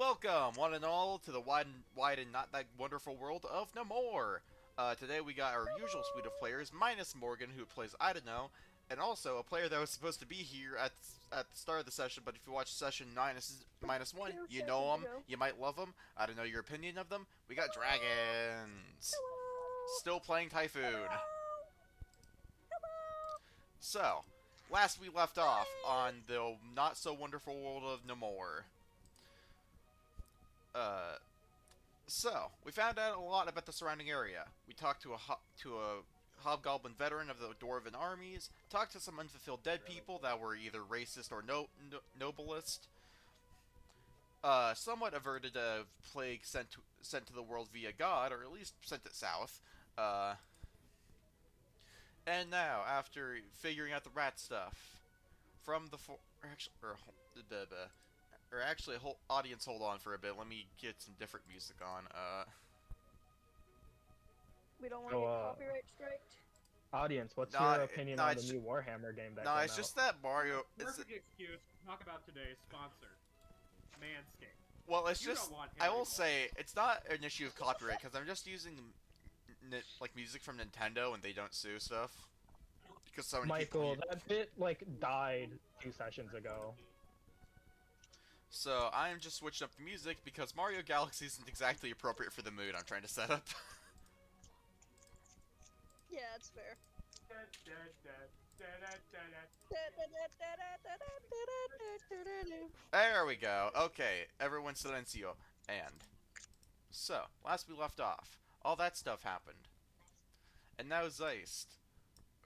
Welcome, one and all, to the wide and not that wonderful world of No More. Today we got our usual suite of players, minus Morgan, who plays I don't know, and also a player that was supposed to be here at the start of the session, but if you watch session minus one, you know him, you might love him. I don't know your opinion of them. We got dragons. Hello! Still playing Typhoon. Hello! Hello! So, last we left off Hey! on the not so wonderful world of No More. Uh, So, we found out a lot about the surrounding area. We talked to a hobgoblin veteran of the Dwarven armies, talked to some unfulfilled dead people that were either racist or noblest, somewhat averted a plague sent to the world via God, or at least sent it south. And now, after figuring out the rat stuff, from the actually, audience, hold on for a bit. Let me get some different music on. We don't want to So, get copyright striked. audience, what's Nah, your opinion nah, on the it's new Warhammer game that nah, came it's out? just that Mario. Perfect excuse to talk about today's sponsor, Manscaped. Well, it's You just. don't want I hairy will balls. say it's not an issue of copyright because I'm just using like music from Nintendo and they don't sue stuff because so many people. Michael, that bit like died 2 sessions ago. So I'm just switching up the music because Mario Galaxy isn't exactly appropriate for the mood I'm trying to set up. Yeah, that's fair. Da, da, da, da, da, da, da. There we go. Okay, everyone silencio. And so last we left off, all that stuff happened, and now Zeist,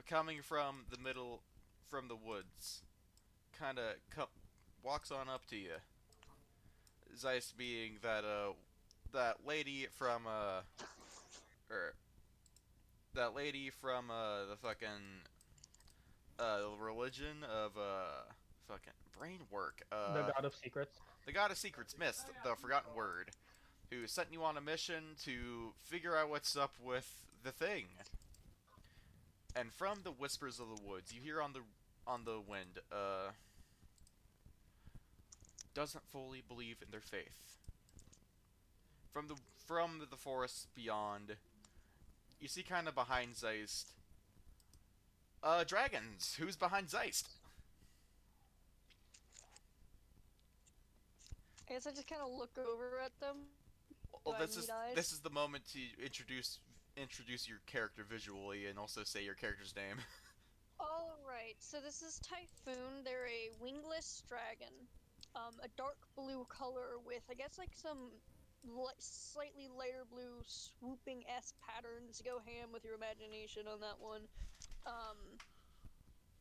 coming from the middle, from the woods, kind of walks on up to you. Zeist being that lady from er, that lady from the fucking religion of fucking brain work The God of Secrets. the god of secrets, missed the forgotten word, who sent you on a mission to figure out what's up with the thing. And from the whispers of the woods, you hear on the wind, doesn't fully believe in their faith. From the forests beyond, you see kind of behind Zeist, dragons. Who's behind Zeist? I guess I just kind of look over at them. Well, Do I need eyes? this is the moment to introduce your character visually and also say your character's name. Alright, so this is Typhoon. They're a wingless dragon. A dark blue color with, I guess, like some slightly lighter blue swooping S patterns. Go ham with your imagination on that one. Um,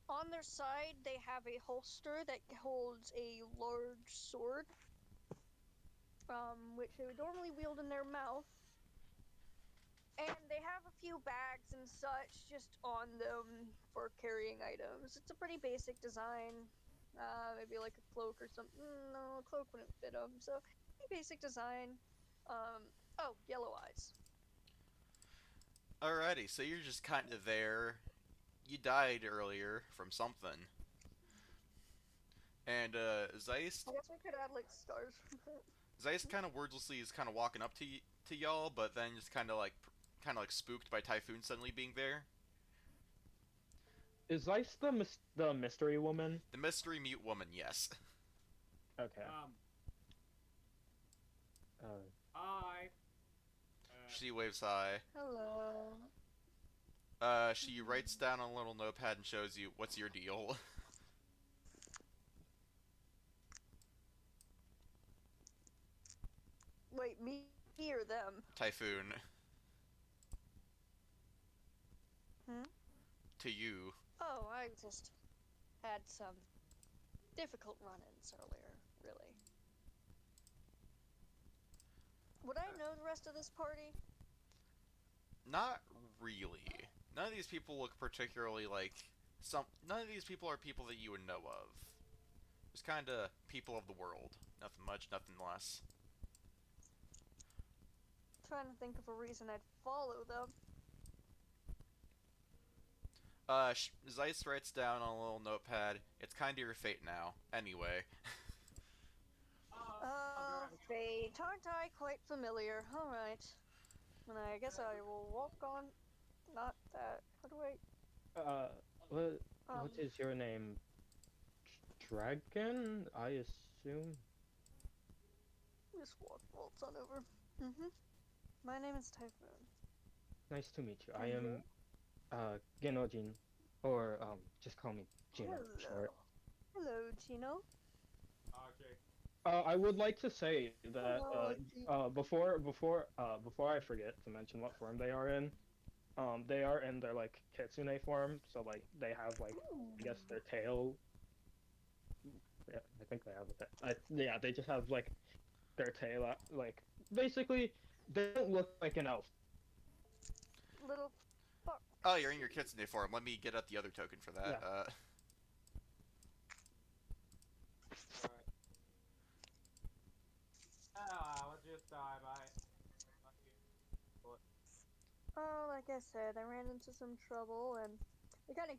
on their side, they have a holster that holds a large sword, which they would normally wield in their mouth. And they have a few bags and such just on them for carrying items. It's a pretty basic design. Maybe like a cloak or something. No, a cloak wouldn't fit them. So, pretty basic design. Oh, yellow eyes. Alrighty, so you're just kind of there. You died earlier from something. And I guess we could add like stars from that. Zeist kind of wordlessly is kind of walking up to y'all, but then just kind of like spooked by Typhoon suddenly being there. Is Ice the mystery woman? The mystery mute woman, yes. Okay. Um, Uh, I. She waves hi. Hello. She writes down on a little notepad and shows you what's your deal. Wait, me or them? Typhoon. Hmm? To you. Oh, I just had some difficult run-ins earlier, really. Would I know the rest of this party? Not really. None of these people look particularly like none of these people are people that you would know of. Just kind of people of the world. Nothing much, nothing less. Trying to think of a reason I'd follow them. Zeiss writes down on a little notepad, it's kind of your fate now. Anyway. I'll be right with you. Aren't I quite familiar? Alright. And I guess I will walk on. Not that. How do I. Uh, what Um. what is your name? Dragon, I assume. Just waltz on over. My name is Typhoon. Nice to meet you. I And am Genojin, or just call me Gino. hello. Short. Hello, Chino. Okay. I would like to say that Hello, before I forget to mention what form they are in. They are in their like kitsune form, so like they have like I guess their tail. Yeah, I think they have a tail. Yeah, they just have like their tail like basically they don't look like an elf. Little fuck. Oh, you're in your kitsune form. Let me get out the other token for that. Yeah. Alright. Ah, let's just die, mate. Oh, like I said, I ran into some trouble and they kind of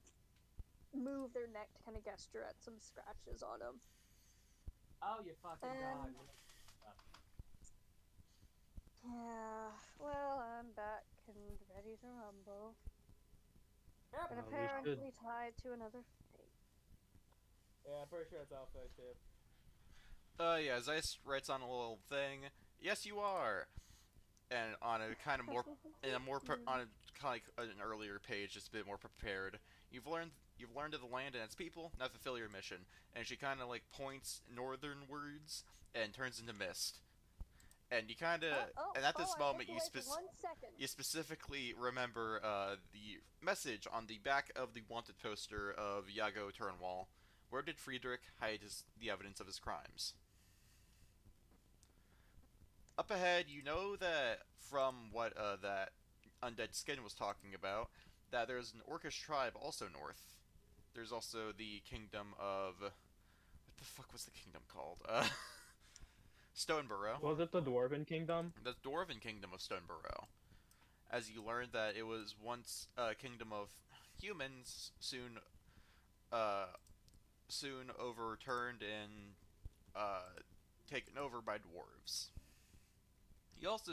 move their neck to kind of gesture at some scratches on them. Oh, you fucking And- died. Yeah, well, I'm back and ready to rumble. Yep. And We should- apparently tied to another fate. Yeah, I'm pretty sure it's Alpha too. Yeah, Zeiss writes on a little thing. Yes, you are. And on a kind of more, in a more, on a kind of like an earlier page, just a bit more prepared. You've learned of the land and its people. Now fulfill your mission. And she kind of like points northernwards and turns into mist. And you kind of, and at this moment, I looked away for 1 second. you specifically remember the message on the back of the wanted poster of Iago Turnwall. Where did Friedrich hide the evidence of his crimes? Up ahead, you know that from what that Undead Skin was talking about, that there's an Orcish tribe also north. There's also the kingdom of... What the fuck was the kingdom called? Stoneburrow. Was it the Dwarven Kingdom? The Dwarven kingdom of Stoneburrow. As you learned that it was once a kingdom of humans, soon overturned and taken over by dwarves. You also,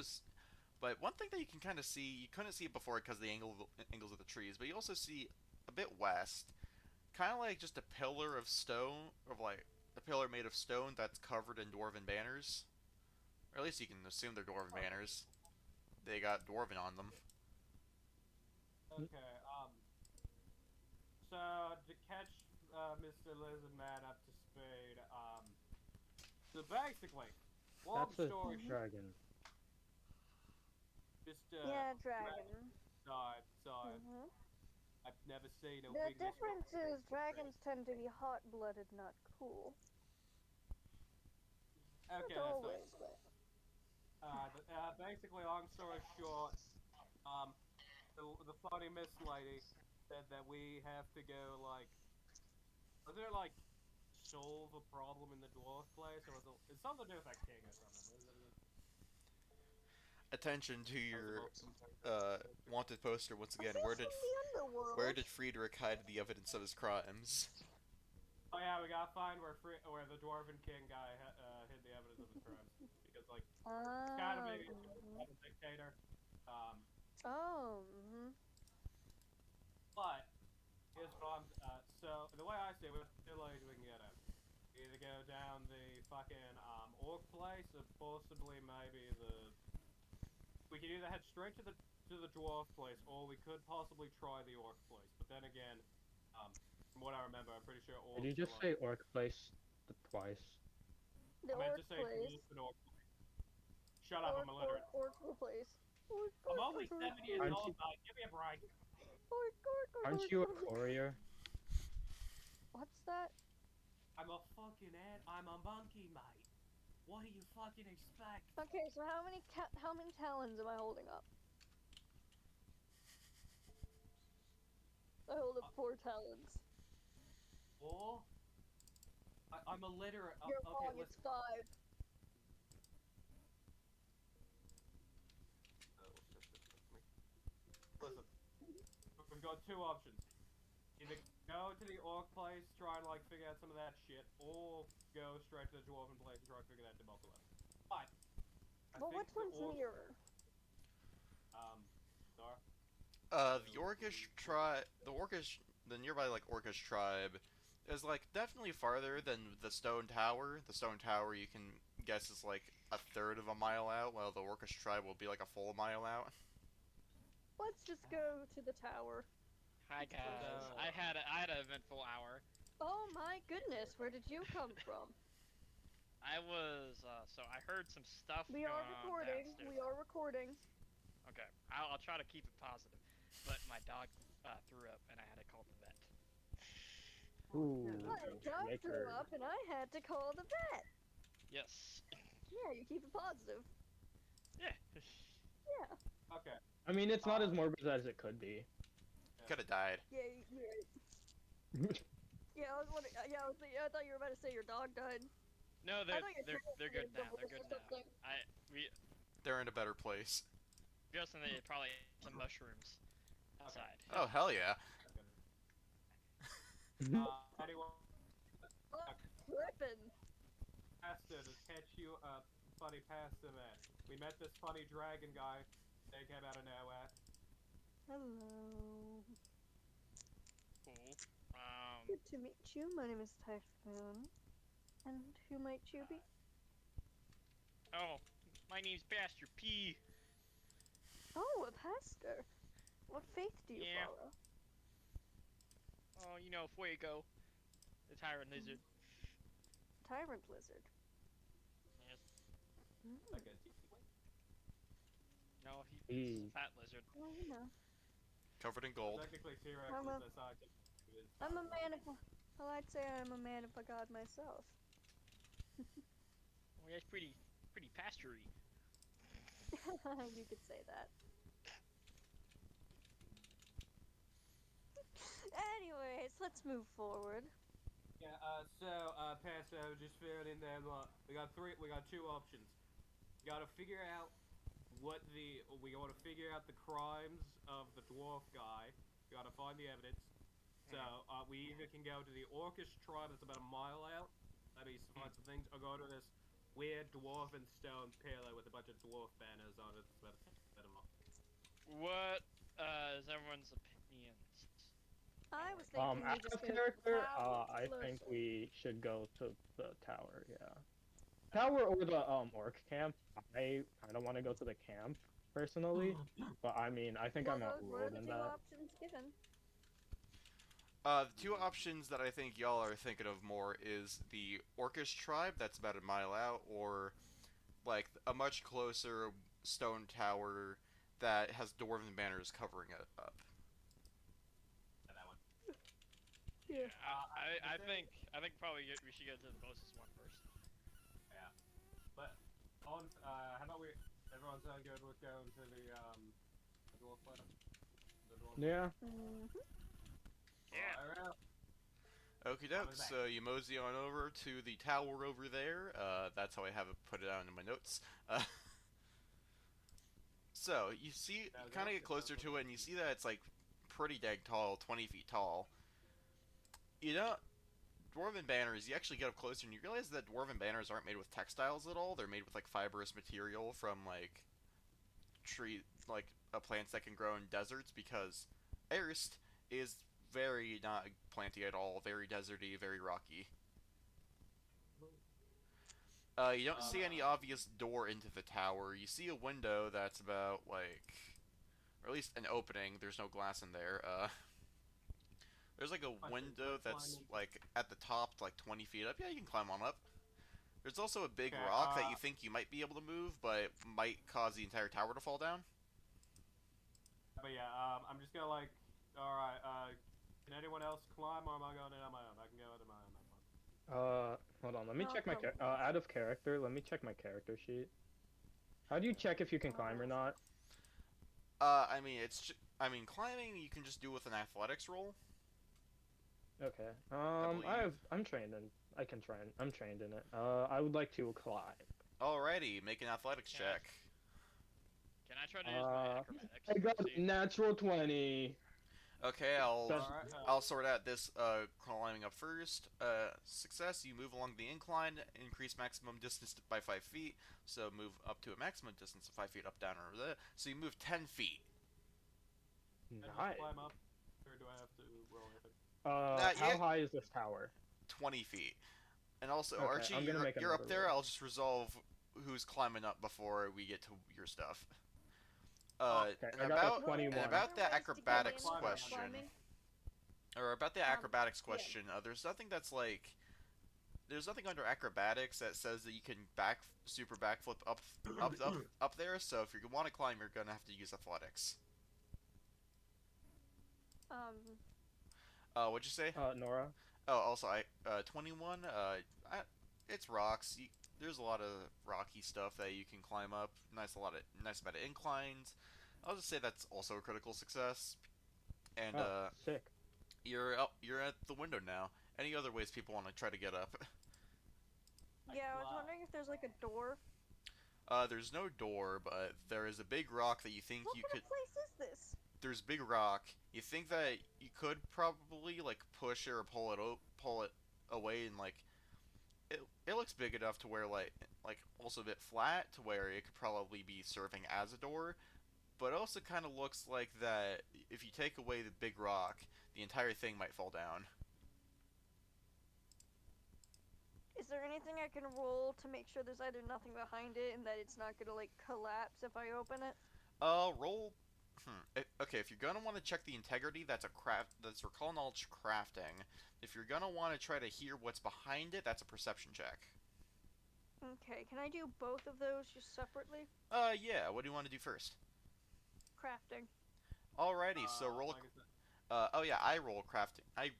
but one thing that you can kind of see, you couldn't see it before because of the angles of the trees, but you also see a bit west, kind of like just a pillar of stone, or like a pillar made of stone that's covered in dwarven banners. Or at least you can assume they're dwarven banners. They got dwarven on them. Okay, so to catch Mr. Lizard Man up to speed, so basically, long That's a story short, dragon. just Yeah, dragon. died. Mhm. I've never seen a The wingless difference dragon. is dragons tend to be hot-blooded, not cool. Okay, Not that's always, but basically, long story short, the funny Miss Lady said that we have to go, like, was there, like, solve a problem in the dwarf place, or was it, it's something to do with that king or something, Attention to your wanted poster once again. From the underworld. Where did Friedrich hide the evidence of his crimes? Oh yeah, we gotta find where the dwarven king guy hid the evidence of his crimes, because, like, it's kind of maybe a dictator, but here's what so the way I see it, we have two ways we can get it. Either go down the fucking orc place, or possibly maybe we could either head straight to the dwarf place, or we could possibly try the orc place. But then again, from what I remember, I'm pretty sure orcs. Did you just say Orc Place twice? The I meant orc to say place. just an orc place. Shut up, I'm illiterate. Orc place. I'm only 7 years Aren't old, you- guys. Give me a break. Aren't you a courier? What's that? I'm a fucking I'm a monkey, mate. What do you fucking expect? Okay, so how many talons am I holding up? I hold up 4 talons. Or I'm illiterate. You're Okay, wrong, listen. it's 5. Listen, we've got 2 options. Either go to the orc place, try and like figure out some of that shit, or go straight to the dwarven place and try and figure that debacle out. But Well, think which the one's orc, nearer? Star. The Orcish tribe, the nearby like Orcish tribe, is like definitely farther than the stone tower. The stone tower you can guess is like a third of a mile out, while the Orcish tribe will be like a full mile out. Let's just go to the tower. Hi It's closer. guys. I had an eventful hour. Oh my goodness, where did you come from? So I heard some stuff We going are on recording. downstairs. We are recording. Okay, I'll try to keep it positive. But my dog threw up and I had to call the vet. Ooh, My dog threw Maker. up and I had to call the vet. Yes. Yeah, you keep it positive. Yeah. Yeah. Okay. I mean, it's not as morbid as it could be. Could have died. Yeah. Yeah. I thought you were about to say your dog died. No, I thought your they're parents good made now. the They're rules good or now. something. We They're in a better place. just and they probably ate some mushrooms outside. Oh hell yeah! Anyone Trippin'. faster to catch you funny pasta man. We met this funny dragon guy. They came out of nowhere. Hello. Cool. Good to meet you. My name is Typhoon. And who might you be? Oh, my name's Pastor P. Oh, a pastor. What faith do you Yeah. follow? Oh, you know, Fuego, the tyrant lizard. Tyrant lizard. Yes. Like a No, he's a fat lizard. Well, you know. Covered in gold. technically T-Rex I'm is a- the size. I'm a man of... Well, I'd say I'm a man of a god myself. Well, that's pretty pastury. You could say that. Anyways, let's move forward. Yeah, Pasto, just fill it in there. Look, we got two options. We gotta figure out we gotta figure out the crimes of the dwarf guy. We gotta find the evidence. So, we either can go to the Orcish tribe that's about a mile out, that needs to find some things, or go to this weird dwarven stone pillar with a bunch of dwarf banners on it. That's about a mile. What is everyone's opinions? I was thinking we Out just of go to the character, tower. I Closer. think we should go to the tower. Yeah, tower or the orc camp. I kind of want to go to the camp personally, but I mean, I think Well, I'm those were outruled the in two that. options given. The two options that I think y'all are thinking of more is the Orcish tribe that's about a mile out, or like a much closer stone tower that has dwarven banners covering it up. Yeah, that one. Yeah. I think probably we should go to the closest one first. Yeah. But how about everyone sound good with going to the dwarf planet? The dwarf. Yeah. Mm-hmm. Yeah. Alright. Okie doke, so you mosey on over to the tower over there. That's how I have it put it down in my notes. So you see, you kind of get closer to it, and you see that it's like pretty dang tall, 20 feet tall. You know, dwarven banners. You actually get up closer, and you realize that dwarven banners aren't made with textiles at all. They're made with like fibrous material from like like plants that can grow in deserts, because Erst is very not planty at all, very deserty, very rocky. You don't see any obvious door into the tower. You see a window that's about like, or at least an opening. There's no glass in there. There's like a window that's like at the top, like 20 feet up. Yeah, you can climb on up. There's also a big Okay, rock that you think you might be able to move, but it might cause the entire tower to fall down. But yeah, I'm just gonna like, alright, can anyone else climb or am I going in on my own? I can go in on my own. Hold on. Let me No, check my come. out of character. Let me check my character sheet. How do you check if you can climb or not? I mean, climbing you can just do with an athletics roll. Okay. believe. I'm trained in. I can train. I'm trained in it. I would like to climb. Alrighty, make an athletics Yeah. check. Can I try to use my acrobatics? I got See? a natural 20. Okay, So, Alright, I'll sort out this climbing up first. Success. You move along the incline, increase maximum distance by 5 feet. So move up to a maximum distance of 5 feet, up, down, or there. So you move 10 feet. I just nice. climb up, or do I have to roll anything? How Yeah, high is this tower? 20 feet. And also, Okay, Archie, I'm gonna make you're another up there. roll. I'll just resolve who's climbing up before we get to your stuff. Okay, And I got a about Were there 21. the other ways to get acrobatics in without question, climbing? or about the Um, acrobatics yeah. question, there's nothing that's like there's nothing under acrobatics that says that you can super backflip up there. So if you want to climb, you're gonna have to use athletics. Um, What'd you say? Nora. Oh, also 21. It's rocks. There's a lot of rocky stuff that you can climb up. Nice amount of inclines. I'll just say that's also a critical success. And Oh, sick. you're at the window now. Any other ways people want to try to get up? yeah, I was wondering if there's like a door. There's no door, but there is a big rock that you think What you kind could. of place is this? There's a big rock. You think that you could probably like push it or pull it away, and like it looks big enough to where like also a bit flat to where it could probably be serving as a door. But it also kind of looks like that if you take away the big rock, the entire thing might fall down. Is there anything I can roll to make sure there's either nothing behind it and that it's not gonna like collapse if I open it? Roll. Okay, if you're gonna want to check the integrity, that's a craft. That's recall knowledge crafting. If you're gonna want to try to hear what's behind it, that's a perception check. Okay, can I do both of those just separately? Yeah. What do you want to do first? Crafting. Alrighty, so roll. Like I said, Oh yeah, I roll crafting. I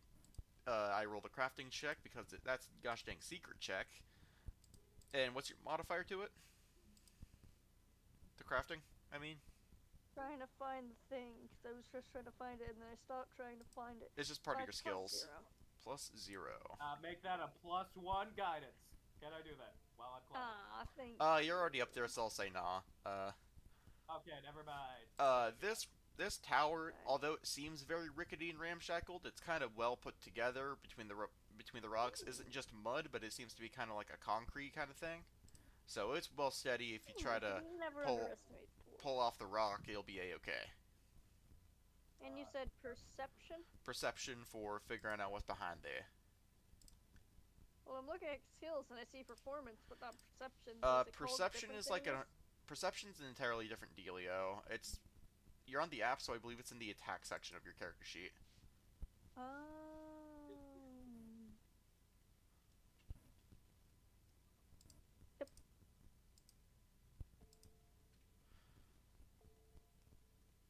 roll the crafting check because that's gosh dang secret check. And what's your modifier to it? The crafting, I mean. Trying to find the thing, because I was just trying to find it and then I stopped trying to find it. It's just part of your Plus skills. 0. +0. make that a +1 guidance. Can I do that while I'm climbing? Thanks. You're already up there, so I'll say nah. Okay, never mind. This tower, although it seems very rickety and ramshackled, it's kind of well put together between the rocks. Isn't just mud, but it seems to be kind of like a concrete kind of thing. So it's well steady. If you try to Never pull underestimate tools. pull off the rock, it'll be a-okay. And you said perception? Perception for figuring out what's behind there. Well, I'm looking at skills and I see performance, but not perception. Is it called a Perception different is like thing? perception's an entirely different dealio. You're on the app, so I believe it's in the attack section of your character sheet. Um, Yep.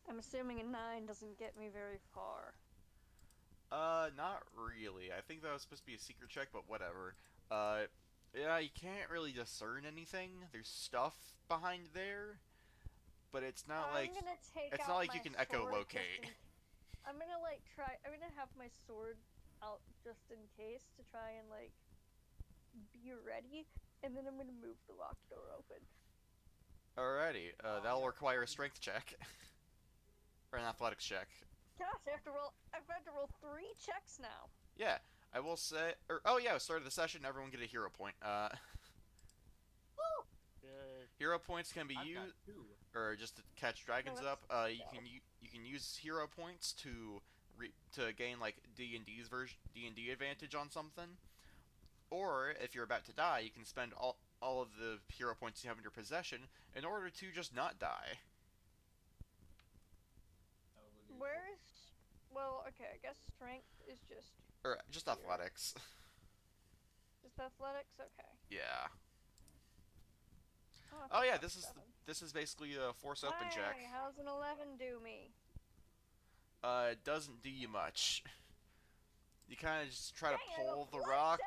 I'm assuming a 9 doesn't get me very far. Not really. I think that was supposed to be a secret check, but whatever. Yeah, you can't really discern anything. There's stuff behind there, but it's not like I'm gonna take it's out not like my you can sword echolocate. I'm gonna I'm gonna have my sword out just in case to try and like be ready, and then I'm gonna move the locked door open. Alrighty, that'll require a strength check or an athletics check. Gosh, I've had to roll 3 checks now. Yeah, I will say. Oh yeah, start of the session. Everyone get a hero point. Woo! Yay. Hero points can be I've used, got 2. or just to catch dragons No, up. You can use hero points to gain like D&D advantage on something. Or if you're about to die, you can spend all of the hero points you have in your possession in order to just not die. Where's well, okay, I guess strength is just Or just athletics. athletics. Okay. Yeah. Oh, Oh yeah, it's this 7. is basically a force open check. Hey, how's an 11 do me? It doesn't do you much. You kind of just try to Dang, I got pull the plus rock,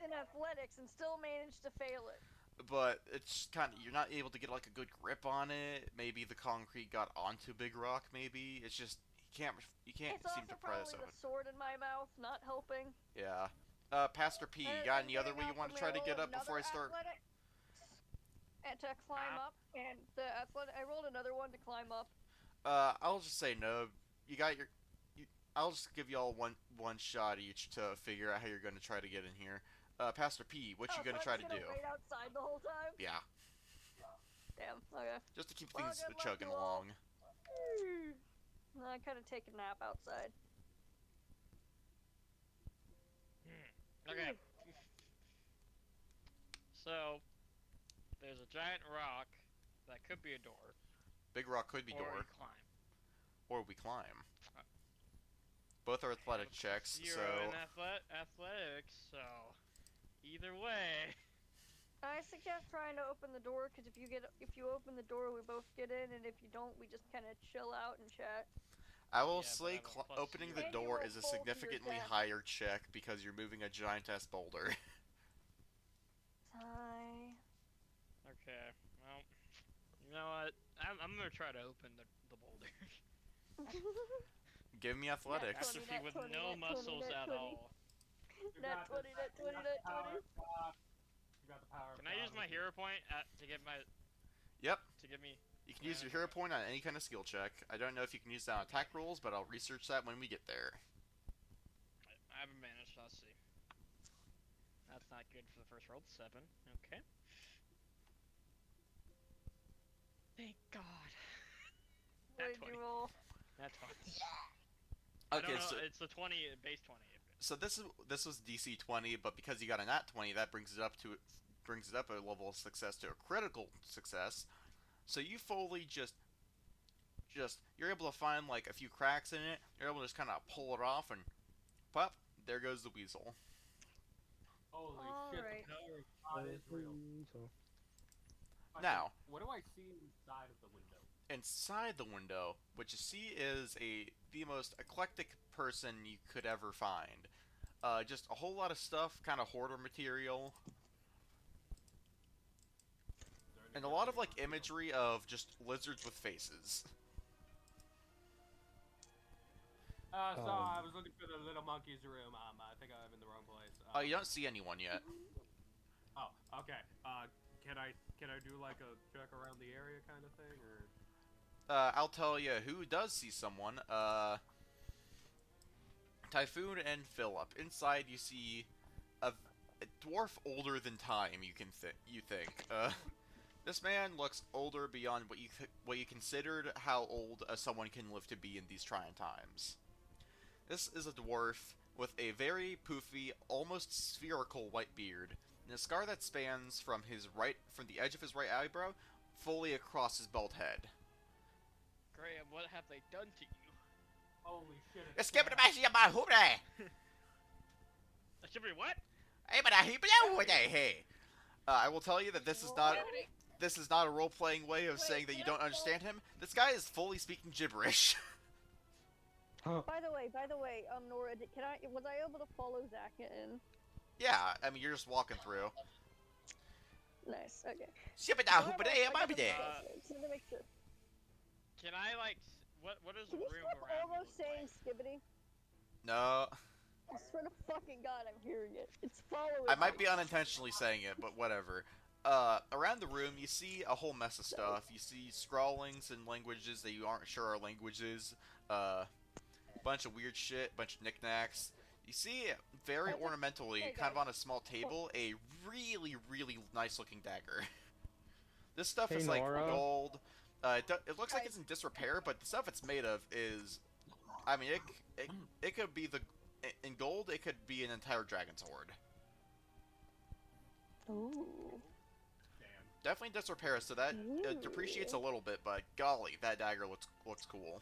7 in athletics and still managed to fail it. but it's kind of you're not able to get like a good grip on it. Maybe the concrete got onto big rock. Maybe it's just you can't It's seem also to pry this probably open. the sword in my mouth not helping. Yeah. Pastor P, you got any other way you want to try to get up before I start? And to climb up, and I rolled another one to climb up. I'll just say no. You got your I'll just give y'all one shot each to figure out how you're gonna try to get in here. Pastor P, what you So gonna I'm try just to gonna do? wait outside the whole time? Yeah, Damn, okay. just to keep Well, things good luck, chugging you all. along. I kind of take a nap outside. Okay. So there's a giant rock that could be a door, Big rock could be or door, you climb. or we climb. Both are athletic checks, Zero so in athletics, so either way. I suggest trying to open the door because if you open the door, we both get in, and if you don't, we just kind of chill out and chat. I will Yeah, but say I have a plus opening the zero. And you door roll is a full for your significantly dex. higher check because you're moving a giant-ass boulder. Sigh. Okay, well, you know what? I'm gonna try to open the boulder. Give me athletics. Nat 20, Catastrophe with no nat 20, muscles nat at 20. all. Nat 20, nat 20, nat 20. You got the power. Can I use my hero point to get my Yep. to give me? You can use your hero point on any kind of skill check. I don't know if you can use that on attack rolls, but I'll research that when we get there. I haven't managed. Let's see. That's not good for the first roll. 7. Okay. Thank God. What did you roll? That's fine. Okay, I don't know, so it's the 20 base 20. this was DC 20, but because you got a nat 20, that brings it up a level of success to a critical success. So you fully just you're able to find like a few cracks in it. You're able to just kind of pull it off, and pop, there goes the weasel. Holy All shit! right. The power of God is real. Now, what do I see inside of the window? inside the window, what you see is the most eclectic person you could ever find. Just a whole lot of stuff, kind of hoarder material, and a lot of like imagery of just lizards with faces. I was looking for the little monkey's room. I think I'm in the wrong place. You don't see anyone yet. Oh, okay. Can I do like a check around the area kind of thing, or? I'll tell you who does see someone. Typhoon and Philip. Inside, you see a dwarf older than time. You think. This man looks older beyond what you considered how old someone can live to be in these trying times. This is a dwarf with a very poofy, almost spherical white beard, and a scar that spans from the edge of his right eyebrow, fully across his bald head. Graham, what have they done to you? Holy shit! It's skipping the back of my hoop there. That should be what? Hey, but hey. I will tell you that this is not a role-playing way of saying that you don't understand him. This guy is fully speaking gibberish. By the way, Nora, was I able to follow Zach in? Yeah, I mean, you're just walking through. Nice, okay. Uh, To make sure. Can I like what is the Can you room stop around me almost look saying like? skibbity? No, I swear to fucking God, I'm hearing it. It's following I might me. be unintentionally saying it, but whatever. Around the room, you see a whole mess of stuff. You see scrawlings in languages that you aren't sure are languages. Bunch of weird shit, bunch of knickknacks. You see, very ornamentally, kind of on a small table, a really, really nice-looking dagger. This stuff Hey, is like Nora. gold. It looks like it's in disrepair, but the stuff it's made of is, I mean, it could be in gold. It could be an entire dragon sword. Ooh. Damn. Definitely disrepair, so that it depreciates a little bit. But golly, that dagger looks cool.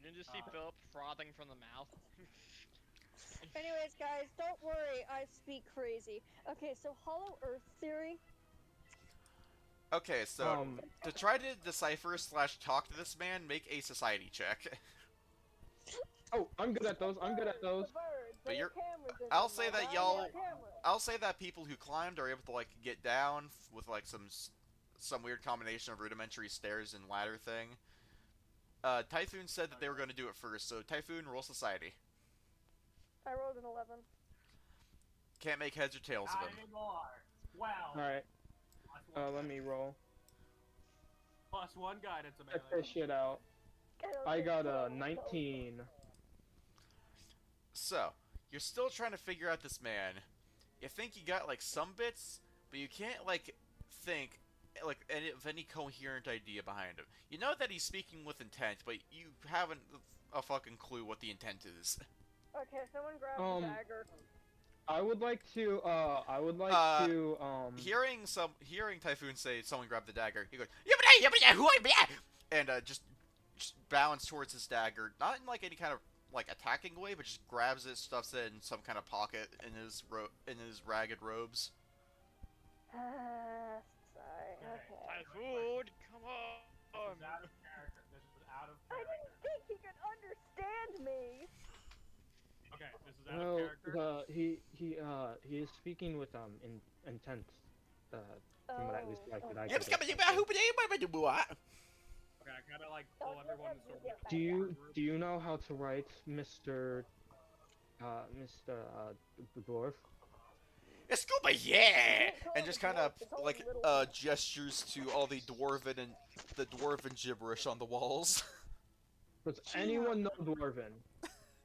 Didn't you see Philip frothing from the mouth? Anyways, guys, don't worry, I speak crazy. Okay, so Hollow Earth theory. Okay, so to try to decipher / talk to this man, make a society check. Oh, I'm good at those. I'm good at those. But I'll say that I'll say that people who climbed are able to like get down with like some weird combination of rudimentary stairs and ladder thing. Typhoon said that they were going to do it first, so Typhoon, roll society. I rolled an 11. Can't make heads or tails of him. Wow. Alright, let me roll. +1 guidance Check this shit out. I got a 19. So, you're still trying to figure out this man. You think you got like some bits, but you can't like think like of any coherent idea behind him. You know that he's speaking with intent, but you haven't a fucking clue what the intent is. Okay, someone grab Um, the dagger. I would like to. I would like Uh, to. Hearing Typhoon say someone grab the dagger, he goes "Yippee, yippee, yippee, yippee," and just bounds towards his dagger, not in like any kind of like attacking way, but just grabs it, stuffs it in some kind of pocket in his ragged robes. Sorry, okay. Typhoon, come on. This is out of character. This is out of I character. didn't think he could understand me! Okay, this is out of Well, character. he is speaking with intent. From what at least like that I Yep, could Okay, Okay, I gotta like pull everyone sort of. Do you know how to write Mr. Dwarf? Scuba, yeah, and just kind of like gestures to all the dwarven gibberish on the walls. Does anyone know Dwarven?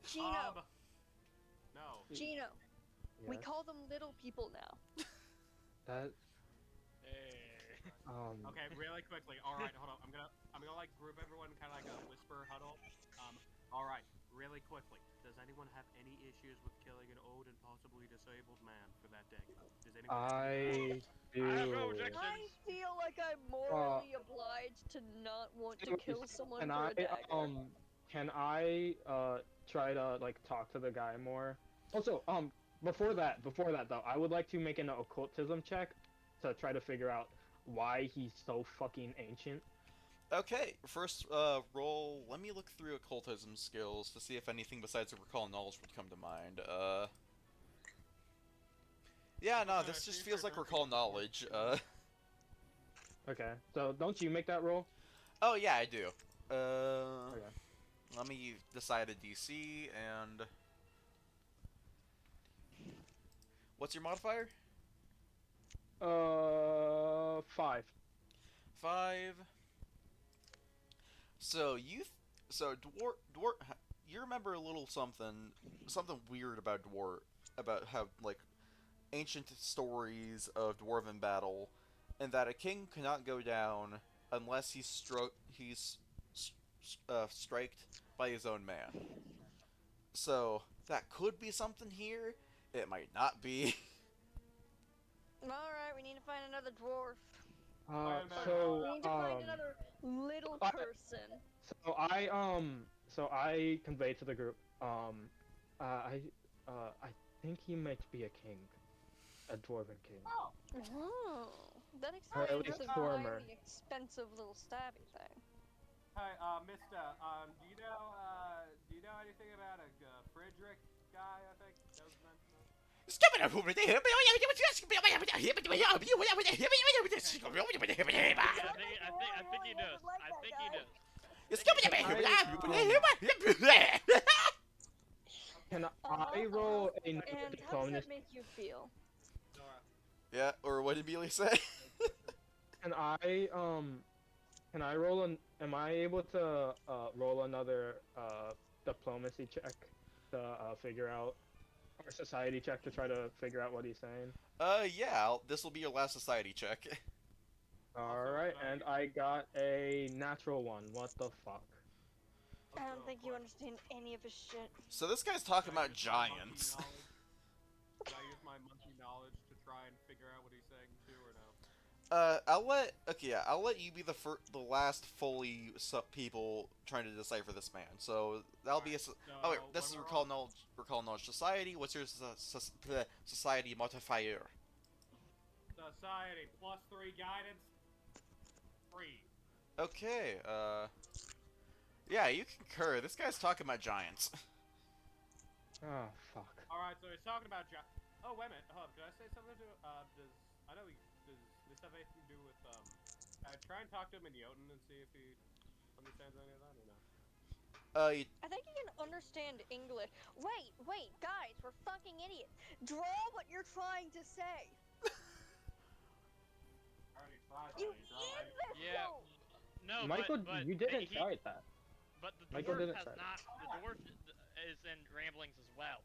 Gino! No. Gino! We Yes. call them little people now. That Hey. Okay, really quickly. All right, hold on. I'm gonna like group everyone, kind of like a whisper huddle. All right, really quickly. Does anyone have any issues with killing an old and possibly disabled man for that day? Does anyone? I do. I have no objection. I feel like I'm morally obliged to not want to kill someone Can for I a dagger. can I try to like talk to the guy more? Also, before that though, I would like to make an occultism check to try to figure out why he's so fucking ancient. Okay, first roll. Let me look through occultism skills to see if anything besides a recall knowledge would come to mind. Yeah, no, this just feels like recall knowledge. Okay, so don't you make that roll? Oh yeah, I do. Okay. Let me decide a DC and what's your modifier? 5. 5. So dwarf. You remember a little something weird about about how like ancient stories of dwarven battle, and that a king cannot go down unless he's striked by his own man. So that could be something here. It might not be. Alright, we need to find another dwarf. So We need to find another little person. So I convey to the group, I think he might be a king, a dwarven king. Oh. Oh, that Or at explains least the former. highly expensive little stabby thing. Hey, Mister. Do you know anything about a Frederick guy? I think that was meant to. I think he does. I think he does. Can I roll a And how does diplomacy? that make you feel? Yeah, or what did Mealy say? Can I roll an? Am I able to roll another diplomacy check to figure out, or society check to try to figure out what he's saying? Yeah, this will be your last society check. All right, and I got a natural one. What the fuck? I don't think you understand any of his shit. So this guy's talking about giants. Should I use my monkey knowledge to try and figure out what he's saying too, or no? I'll let you be the last fully people trying to decipher this man. So that'll be a. Oh wait, this is recall knowledge society. What's your society modifier? Society +3 guidance. 3. Okay. Yeah, you concur. This guy's talking about giants. Oh fuck. All right, so he's talking about Oh wait a minute. Did I say something to? Does this have anything to do with try and talk to him in Jotun and see if he understands any of that or no? I think he can understand English. Wait, guys, we're fucking idiots. Draw what you're trying to say. I already tried. You that. Yeah. No, Michael, but you didn't he, try that. But the Michael dwarf didn't has try that. not. The dwarf is in ramblings as well.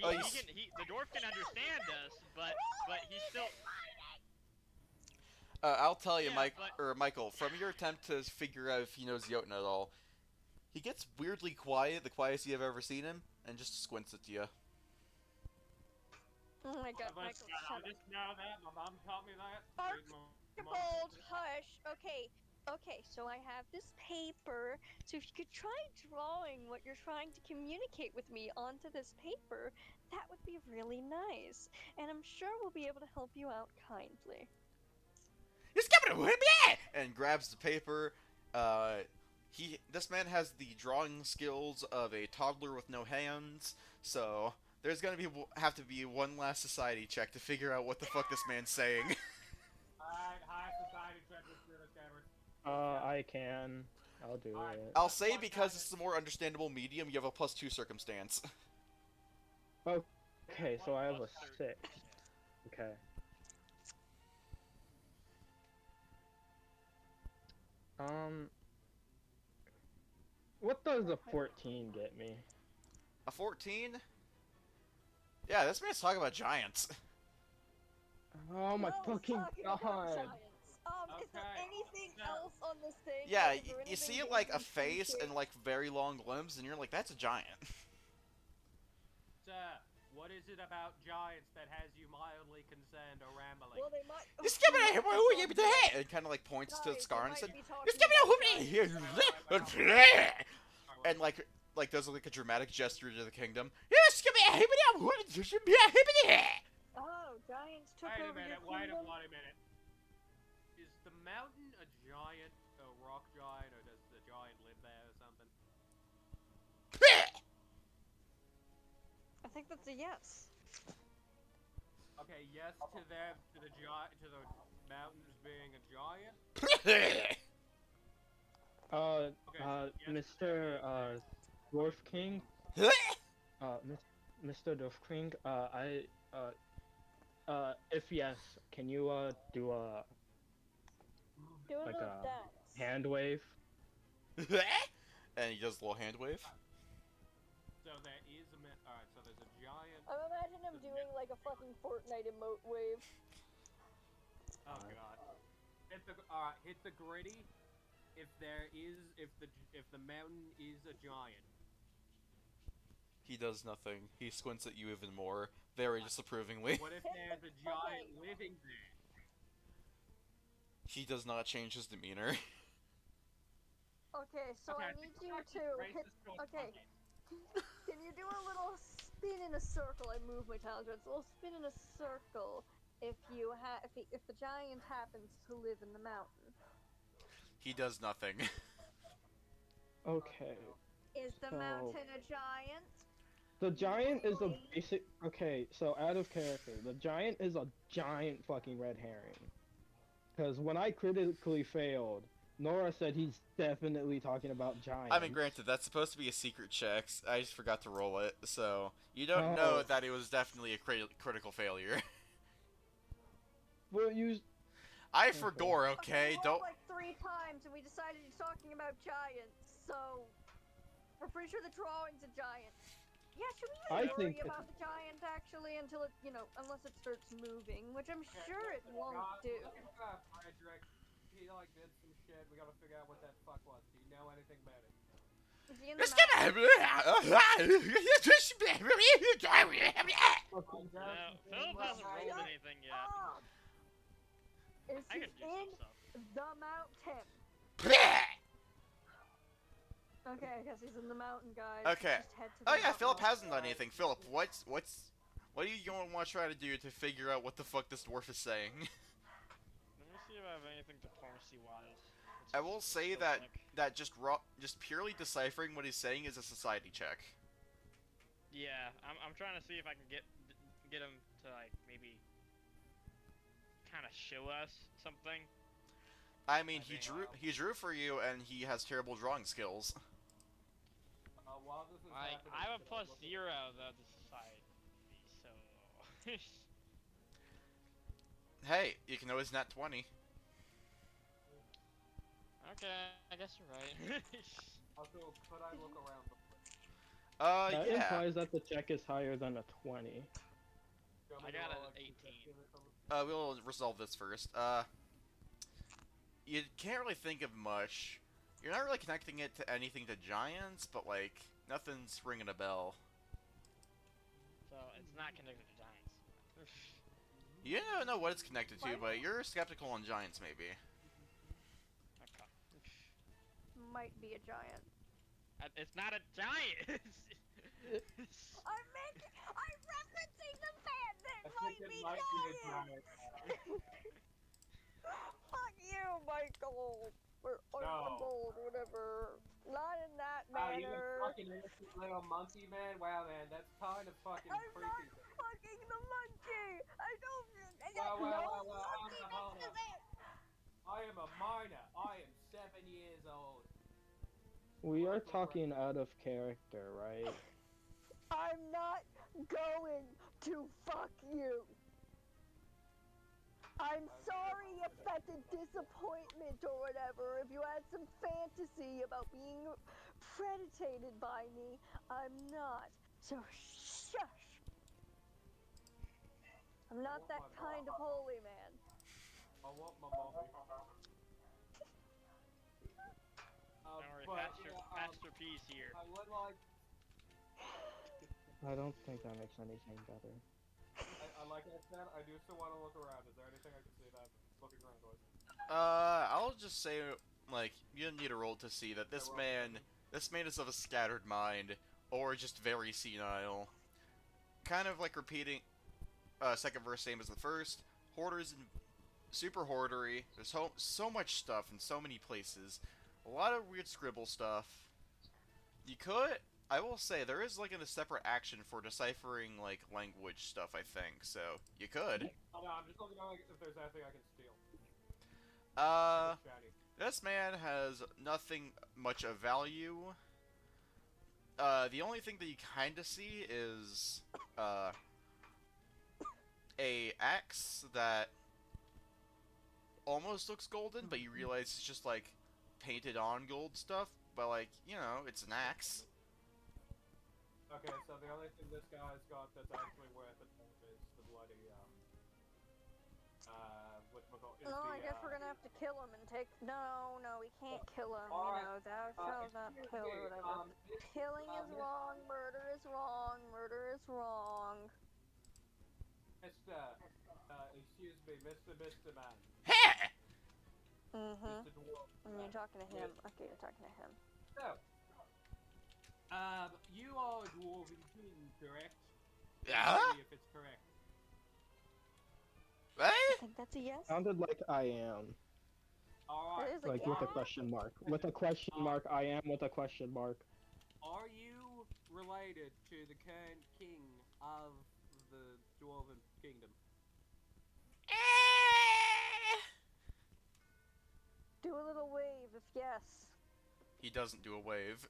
Oh, The dwarf can understand us, but he's still. I'll tell you, Yeah, but Michael, from your attempt to figure out if he knows Jotun at all, he gets weirdly quiet, the quietest you have ever seen him, and just squints at you. Oh my god, I Michael, shut up. just know that. My mom taught me that. Archibald, hush. Okay, so I have this paper. So if you could try drawing what you're trying to communicate with me onto this paper, that would be really nice. And I'm sure we'll be able to help you out kindly. And grabs the paper. This man has the drawing skills of a toddler with no hands, so there's gonna have to be one last society check to figure out what the fuck this man's saying. Alright, high society check with British gamers. I can. I'll do it. I'll say because it's a more understandable medium, you have a +2 circumstance. Okay, so I have a 6. Okay. What does a 14 get me? A 14? Yeah, this man's talking about giants. Oh my No, fucking talking about god! giants. Is there Okay, anything so- else on this thing? Yeah, Like, is there you see anything like a in face shape? and like very long limbs, and you're like, that's a giant. Sir, what is it about giants that has you mildly concerned or rambling? Well, they might. And kind of like points to the Guys, scar they and said, might be talking about giants. and like does like a dramatic gesture to the kingdom. Oh, giants took Wait a over minute, your wait a kingdom? minute. Is the mountain a giant, a rock giant, or does the giant live there or something? I think that's a yes. Okay, yes to the mountains being a giant. Mr. Dwarf King? Mr. Dwarf King, if yes, can you, do a, Do a like little a dance. hand wave? And he does a little hand wave. So there is alright, so there's a giant. I imagine him doing like a fucking Fortnite emote wave. Oh god. Hit the gritty. If the mountain is a giant. He does nothing. He squints at you even more, very disapprovingly. What if there's a giant living there? He does not change his demeanor. Okay, so Okay, I need you to hit. Okay, can you do a little spin in a circle? I move my talons. It's a little spin in a circle. If the giant happens to live in the mountain. He does nothing. Okay. Is the So- mountain a giant? The giant is a basic. Okay, so out of character, the giant is a giant fucking red herring. Because when I critically failed, Nora said he's definitely talking about giants. I mean, granted, that's supposed to be a secret check. I just forgot to roll it, so you don't know that it was definitely a critical failure. Well, you. I forgot, okay? We Don't. rolled like 3 times and we decided he's talking about giants, so we're pretty sure the drawing's a giant. Yeah, should we I even worry think- about the giant actually until it, unless it starts moving, which I'm sure it won't do. Frederick, he like did some shit. We gotta figure out what that fuck was. Do you know anything about it? Is he in the Let's get mountain? Philip hasn't rolled anything yet. Oh! Is I he can do in some stuff. the mountain? Okay, I guess he's in the mountain, guys. Okay. Just head to the Oh yeah, mountain. Philip hasn't done anything. Philip, what are you going to want to try to do to figure out what the fuck this dwarf is saying? Let me see if I have anything diplomacy-wise. I will say that just purely deciphering what he's saying is a society check. Yeah, I'm trying to see if I can get him to like maybe kind of show us something. I mean, he drew for you, and he has terrible drawing skills. While this is Like happening, I have a should I +0 look though to society, so. Hey, you can always nat 20. Okay, I guess you're right. Also, could I look around the place? That Yeah. implies that the check is higher than a 20. I got an 18. We'll resolve this first. You can't really think of much. You're not really connecting it to anything to giants, but like nothing's ringing a bell. So it's not connected to giants. You don't know what it's connected to, but you're skeptical on giants, maybe. Okay. Might be a giant. It's not a giant. I'm referencing the fan that I might think it be might be a giant. giant. Fuck you, Michael. Or No. Gold, whatever. Not in that You manner. fucking innocent little monkey, man. Wow, man, that's kind of fucking I'm creepy. not fucking the monkey. I don't. Well, no monkey hold next to on. that. I am a minor. I am 7 years old. We are talking out of character, right? I'm not going to fuck you. I'm sorry if that's a disappointment or whatever. If you had some fantasy about being predated by me, I'm not. So shush. I'm not that kind of holy man. I want my mommy. Don't worry, But, Pastor P's here. I would like. I don't think that makes anything better. Like I said, I do still want to look around. Is there anything I can see that I'm looking around with? I'll just say, like, you don't need a roll to see that this man is of a scattered mind, or just very senile. Kind of like repeating, second verse same as the first. Hoarders and super hoardery. There's so much stuff in so many places. A lot of weird scribble stuff. You could, I will say, there is like a separate action for deciphering like language stuff, I think. So you could. Oh, no, I'm just looking at if there's anything I can steal. Shiny. This man has nothing much of value. The only thing that you kind of see is a axe that almost looks golden, but you realize it's just like painted on gold stuff. But like, you know, it's an axe. Okay, so the only thing this guy's got that's actually worth it is the bloody, whatchamacallit, No, I guess we're gonna have to kill him and take. No, we can't kill him. Alright, You know, thou shalt not kill or whatever. Killing is wrong. Murder is wrong. Murder is wrong. Mr. Excuse me, Mr. Man. Mm-hmm. Mr. Dwarf. And you're talking to him. Okay, you're talking to him. So, you are a dwarven king, correct? Yeah? If it's correct. What? I think that's a yes. Sounded like I am. Alright. It is Like yeah. with a question mark. With a question mark, I am with a question mark. Are you related to the current king of the dwarven kingdom? Do a little wave if yes. He doesn't do a wave.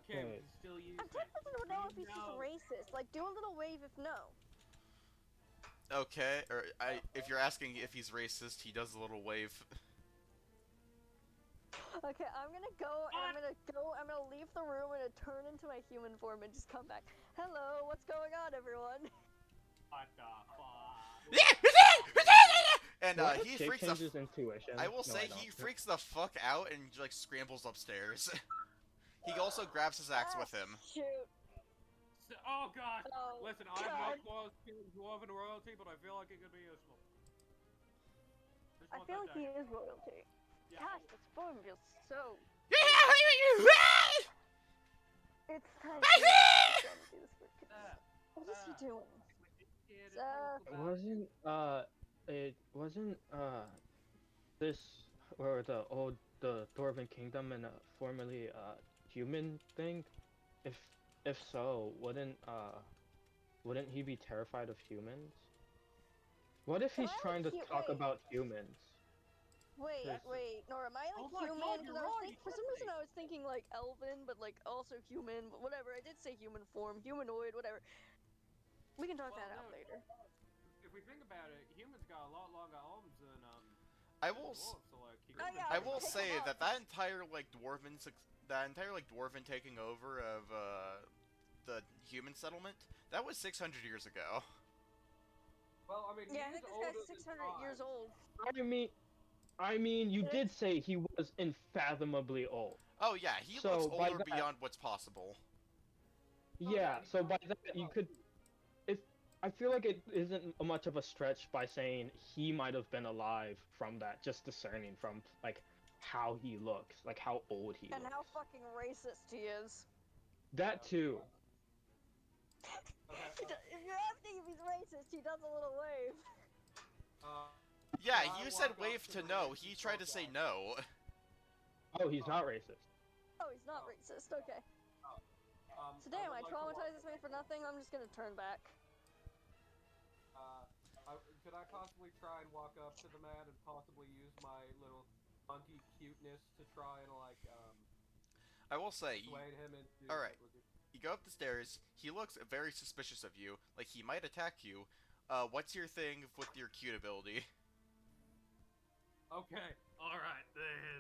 Okay, we Wait. can still use I'm that. tempted to know if he's No. just racist. Like, do a little wave if no. Okay, or if you're asking if he's racist, he does a little wave. Okay, I'm gonna leave the room and turn into my human form and just come back. Hello, what's going on, everyone? What the fuck? And What if he shape freaks the. changes intuition? I will No, say don't. he freaks the fuck out and like scrambles upstairs. He also grabs his axe with him. Shoot. Oh god! Oh, Listen, God. I'm not close to dwarven royalty, but I feel like it could be useful. Just I want feel that like he dagger. is royalty. Yeah. Gosh, this form feels so. It's time to do this for kids. What is he doing? It wasn't this or the Dwarven Kingdom and formerly human thing? If so, wouldn't he be terrified of humans? What if he's trying to talk about humans? Wait, Nora, am I like Oh my human? God, Because you're right, for some reason I was thinking like elven, but like also human, but whatever. I did say human form, humanoid, whatever. We can talk that out no, later. If we think about it, humans got a lot longer arms than I will dwarves, so like, he Oh, could've yeah, I been will take say him that out. entire like that entire like dwarven taking over of the human settlement, that was 600 years ago. Well, I mean, Yeah, I he's think this older guy's than 600 years time. old. I mean, you did say he was unfathomably old. Oh yeah, he looks So by older that, beyond what's possible. yeah. he So by looks that, you about could, if I feel like it isn't much of a stretch by saying he might have been alive from that, just discerning from like how he looks, like how old he And looks. how fucking racist he is. That too. Okay. If you're asking if he's racist, he does a little wave. Yeah, Can I you said walk up wave to the no. racist He tried to say guy? no. Oh, he's not racist. Oh, he's not racist. Okay. So I damn, would I like to walk- traumatized this man for nothing. I'm just gonna turn back. Could I possibly try and walk up to the man and possibly use my little monkey cuteness to try and I will say, persuade him into? Alright. you go up the stairs. He looks very suspicious of you, like he might attack you. What's your thing with your cute ability? Okay. All right.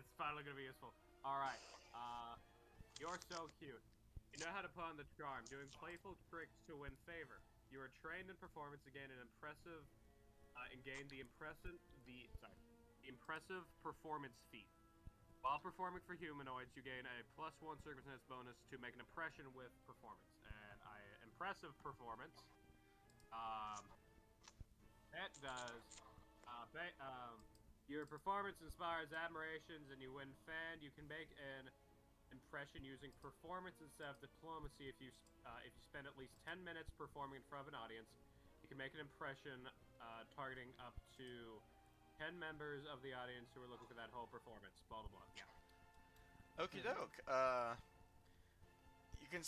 It's finally gonna be useful. All right. You're so cute. You know how to put on the charm, doing playful tricks to win favor. You are trained in performance to gain the impressive performance feat. While performing for humanoids, you gain a +1 circumstance bonus to make an impression with performance. And impressive performance. That does. Your performance inspires admirations, and you win fan. You can make an impression using performance instead of diplomacy. If you spend at least 10 minutes performing in front of an audience, you can make an impression targeting up to 10 members of the audience who are looking for that whole performance. Blah blah blah. Yeah. Okie doke. You can.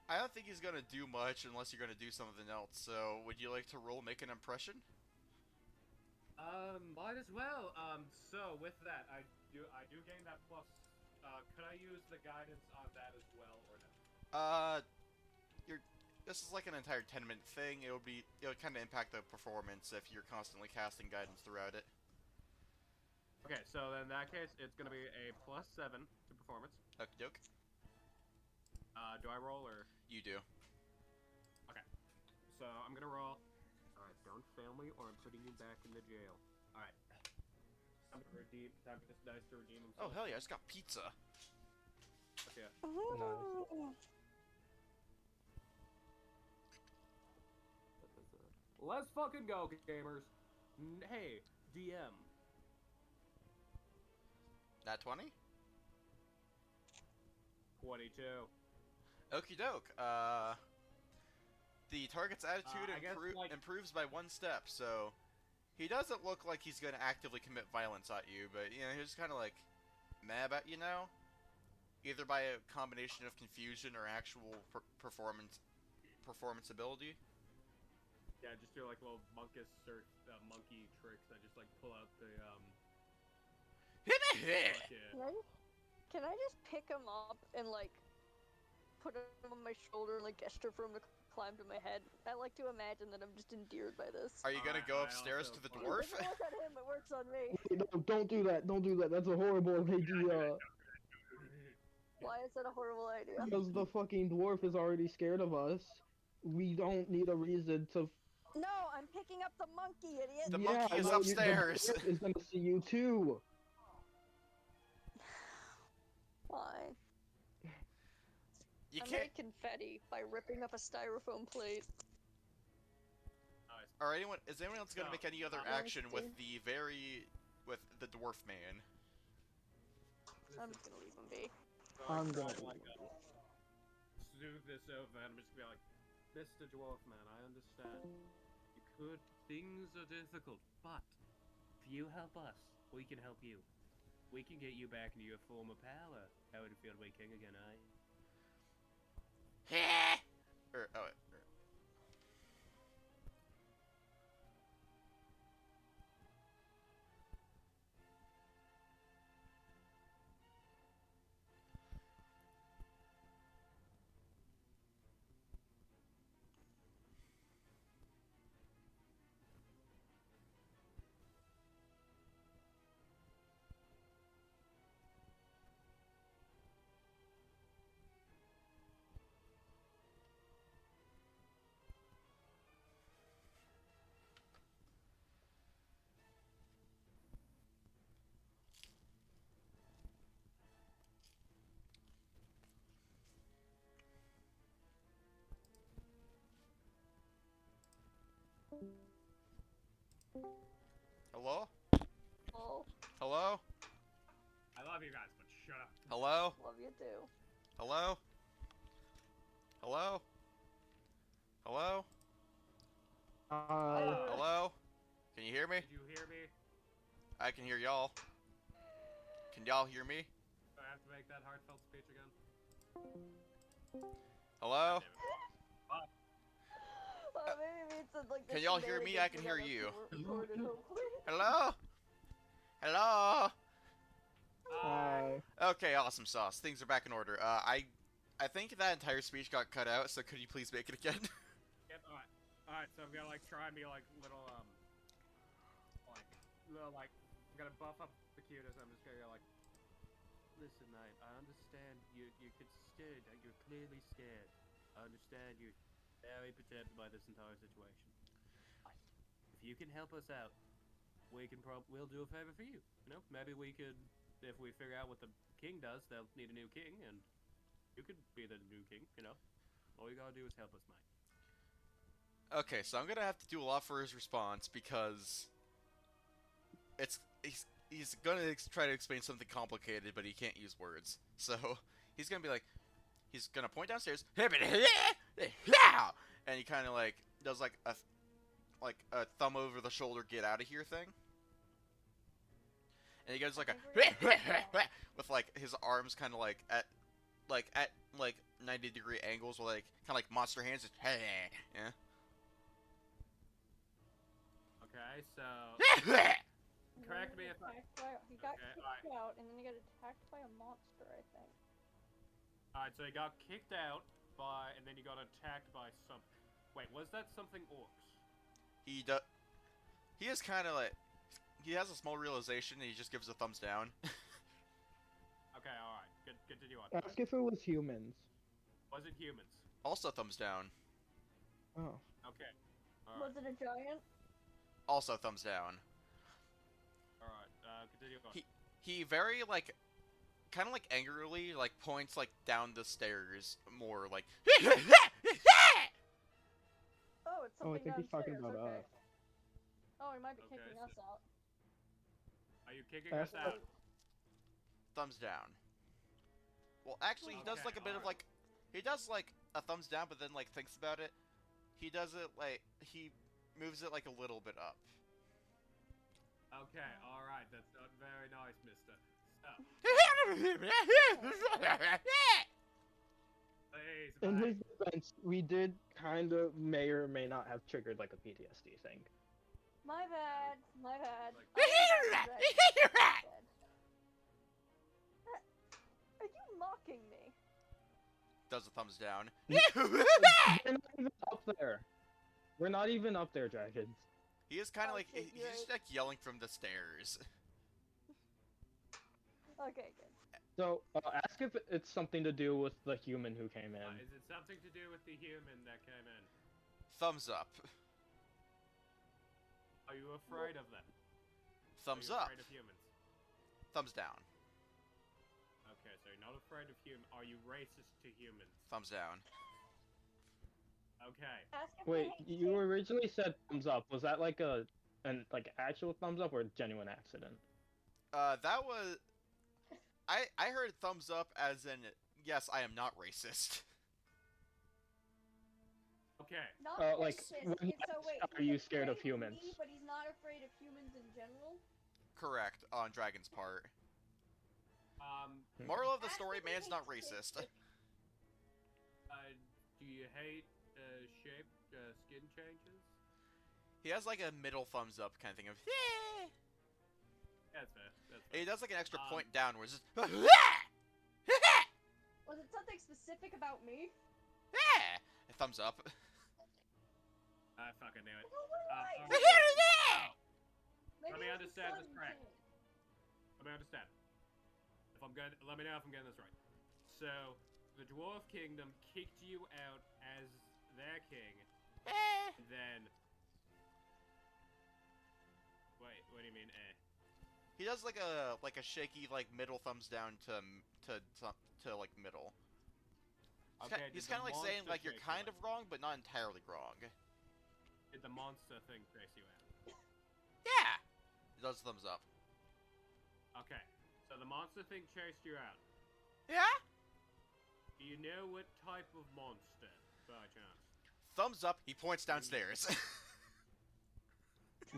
I don't think he's gonna do much unless you're gonna do something else. So, would you like to roll make an impression? Might as well. So with that, I do gain that plus. Could I use the guidance on that as well, or no? This is like an entire 10-minute thing. It'll kind of impact the performance if you're constantly casting guidance throughout it. Okay, so then in that case, it's gonna be a +7 to performance. Okie doke. Do I roll or? You do. Okay. So I'm gonna roll. All right, don't fail me, or I'm putting you back in the jail. All right. Time to redeem. Time for this dice to redeem himself. Oh hell yeah! I just got pizza. Okay. Let's fucking go, gamers. Hey, DM. Nat 20. 22. Okie doke. The target's attitude I guess, like- improves by 1 step, so he doesn't look like he's going to actively commit violence at you, but you know he's kind of like mad about you now, either by a combination of confusion or actual performance ability. Yeah, just do like little monkey tricks. I just like pull out the fucking- Can I just pick him up and like put him on my shoulder and like gesture for him to climb to my head? I like to imagine that I'm just endeared by this. Are you gonna go I upstairs also to the find- It dwarf? doesn't work on him, it works on me. No, don't do that. Don't do that. That's a horrible idea. Why is that a horrible idea? Because the fucking dwarf is already scared of us. We don't need a reason to. No, I'm picking up the monkey, idiot! The Yeah, monkey is no, upstairs. The dwarf is gonna see you too. Why? You I can't. made confetti by ripping up a styrofoam plate. Nice. Or is anyone else gonna No. make any other Nice, action with dude. with the dwarf man? I'm just gonna leave him be. So I'm I gonna try, do like, it. smooth this over, and I'm just gonna be like, Mr. Dwarf Man, I understand. Things are difficult, but if you help us, we can help you. We can get you back into your former power. How would it feel to be king again, eh? Wait. Hello? Oh, Hello? I love you guys, but shut up. Hello? love you too. Hello? Hello? Hello? Hello? Can you hear me? Did you hear me? I can hear y'all. Can y'all hear me? Do I have to make that heartfelt speech again? Hello? Damn it. Maybe it's like Can y'all hear me? I can hear shenanigans you. we weren't recorded, hopefully. Hello? Hello? Hi. Okay, awesome sauce. Things are back in order. I think that entire speech got cut out, so could you please make it again? Yep, alright, so I'm gonna like try and be like little I'm gonna buff up the cuteness. I'm just gonna go like, listen, mate, I understand you're scared. You're clearly scared. I understand you're very perturbed by this entire situation. If you can help us out, we'll do a favor for you. You know, maybe we could, if we figure out what the king does, they'll need a new king, and you could be the new king. You know, all you gotta do is help us, mate. Okay, so I'm gonna have to do a lot for his response because he's gonna try to explain something complicated, but he can't use words. So he's gonna be like, he's gonna point downstairs, and he kind of like does like a thumb over the shoulder, get out of here thing, and he goes like a with like his arms kind of like at 90-degree angles, with like kind of like monster hands. Just, yeah. Okay, so correct me if I. He got Okay, kicked out, and then he got attacked by a monster, I think. Alright, so he got kicked out by, and then he got attacked by some. Wait, was that something orcs? He is kind of like, he has a small realization, and he just gives a thumbs down. Okay, alright, continue on. Ask if it was humans. Was it humans? Also thumbs down. Oh. Okay. Alright, Was it a giant? Also thumbs down. alright, continue on. He very like, kind of like angrily like points like down the stairs more like. Oh, it's Oh, I something think he's talking downstairs, about okay. us. Oh, he might be Okay, kicking so- us out. Are you kicking us Ask- out? Thumbs down. Well, actually, he does Okay, like a bit of alright. like, he does like a thumbs down, but then like thinks about it. He does it like, he moves it like a little bit up. Okay, alright, that's not very nice, mister. So, please, In mate. his defense, we did kind of may or may not have triggered like a PTSD thing. My bad. My bad. Like- Are you mocking me? Does a thumbs down. We're not even up there. We're not even up there, dragons. He is kind of Oh, like, shit, he's you're just right. like yelling from the stairs. Okay, good. So, ask if it's something to do with the human who came in. Is it something to do with the human that came in? Thumbs up. Are you afraid of them? Thumbs Are you up. afraid of humans? Thumbs down. Okay, so you're not afraid of humans. Are you racist to humans? Thumbs down. Okay. Ask if Wait, they hate you kids. originally said thumbs up. Was that like an actual thumbs up or a genuine accident? That was, I heard thumbs up as in, yes, I am not racist. Okay. Not like, racist. when It's so wait. are he's you scared of afraid humans? Me, but he's not afraid of humans in general. Correct, on Dragon's part. Hmm. Moral of the Ask story, if he man's not hates kids. racist. Do you hate shape skin changes? He has like a middle thumbs up kind of thing of, yeah. That's fair. That's And he fair. does like an extra point downwards. Just, Was it something specific about me? yeah. Thumbs up. I fucking knew it. Why? Maybe Maybe Let me it was the understand this sun correct. thing. Let me understand. If I'm good, let me know if I'm getting this right. So, the Dwarf Kingdom kicked you out as their king, and then. Wait, what do you mean, eh? He does like a shaky like middle thumbs down to like middle. Okay, He's did kind of the like saying monster like you're shake kind you of wrong, but not entirely wrong. Did the monster thing chase you out? Yeah! He does thumbs up. Okay, so the monster thing chased you out. Yeah? Do you know what type of monster, by chance? Thumbs up, he points downstairs.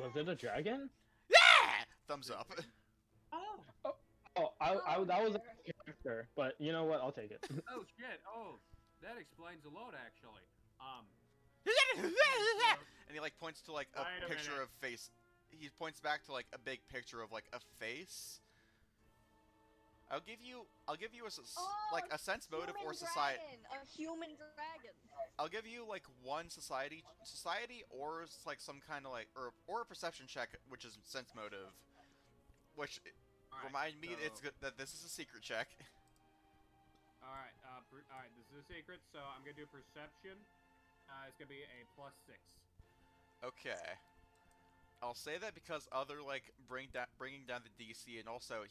Was it a dragon? Yeah! Thumbs up. Oh! That was there. a character, but you know what? I'll take it. Oh shit! Oh, that explains a lot, actually. And he like points to like a Wait a picture minute. of face. He points back to like a big picture of like a face. I'll give you like a sense motive or society. A human dragon. I'll give you like one society or it's like some kind of like or a perception check, which is sense motive. Which Alright, remind me so- it's good that this is a secret check. Alright, alright, this is a secret, so I'm gonna do perception. It's gonna be a +6. Okay. I'll say that because other like bringing down the DC and also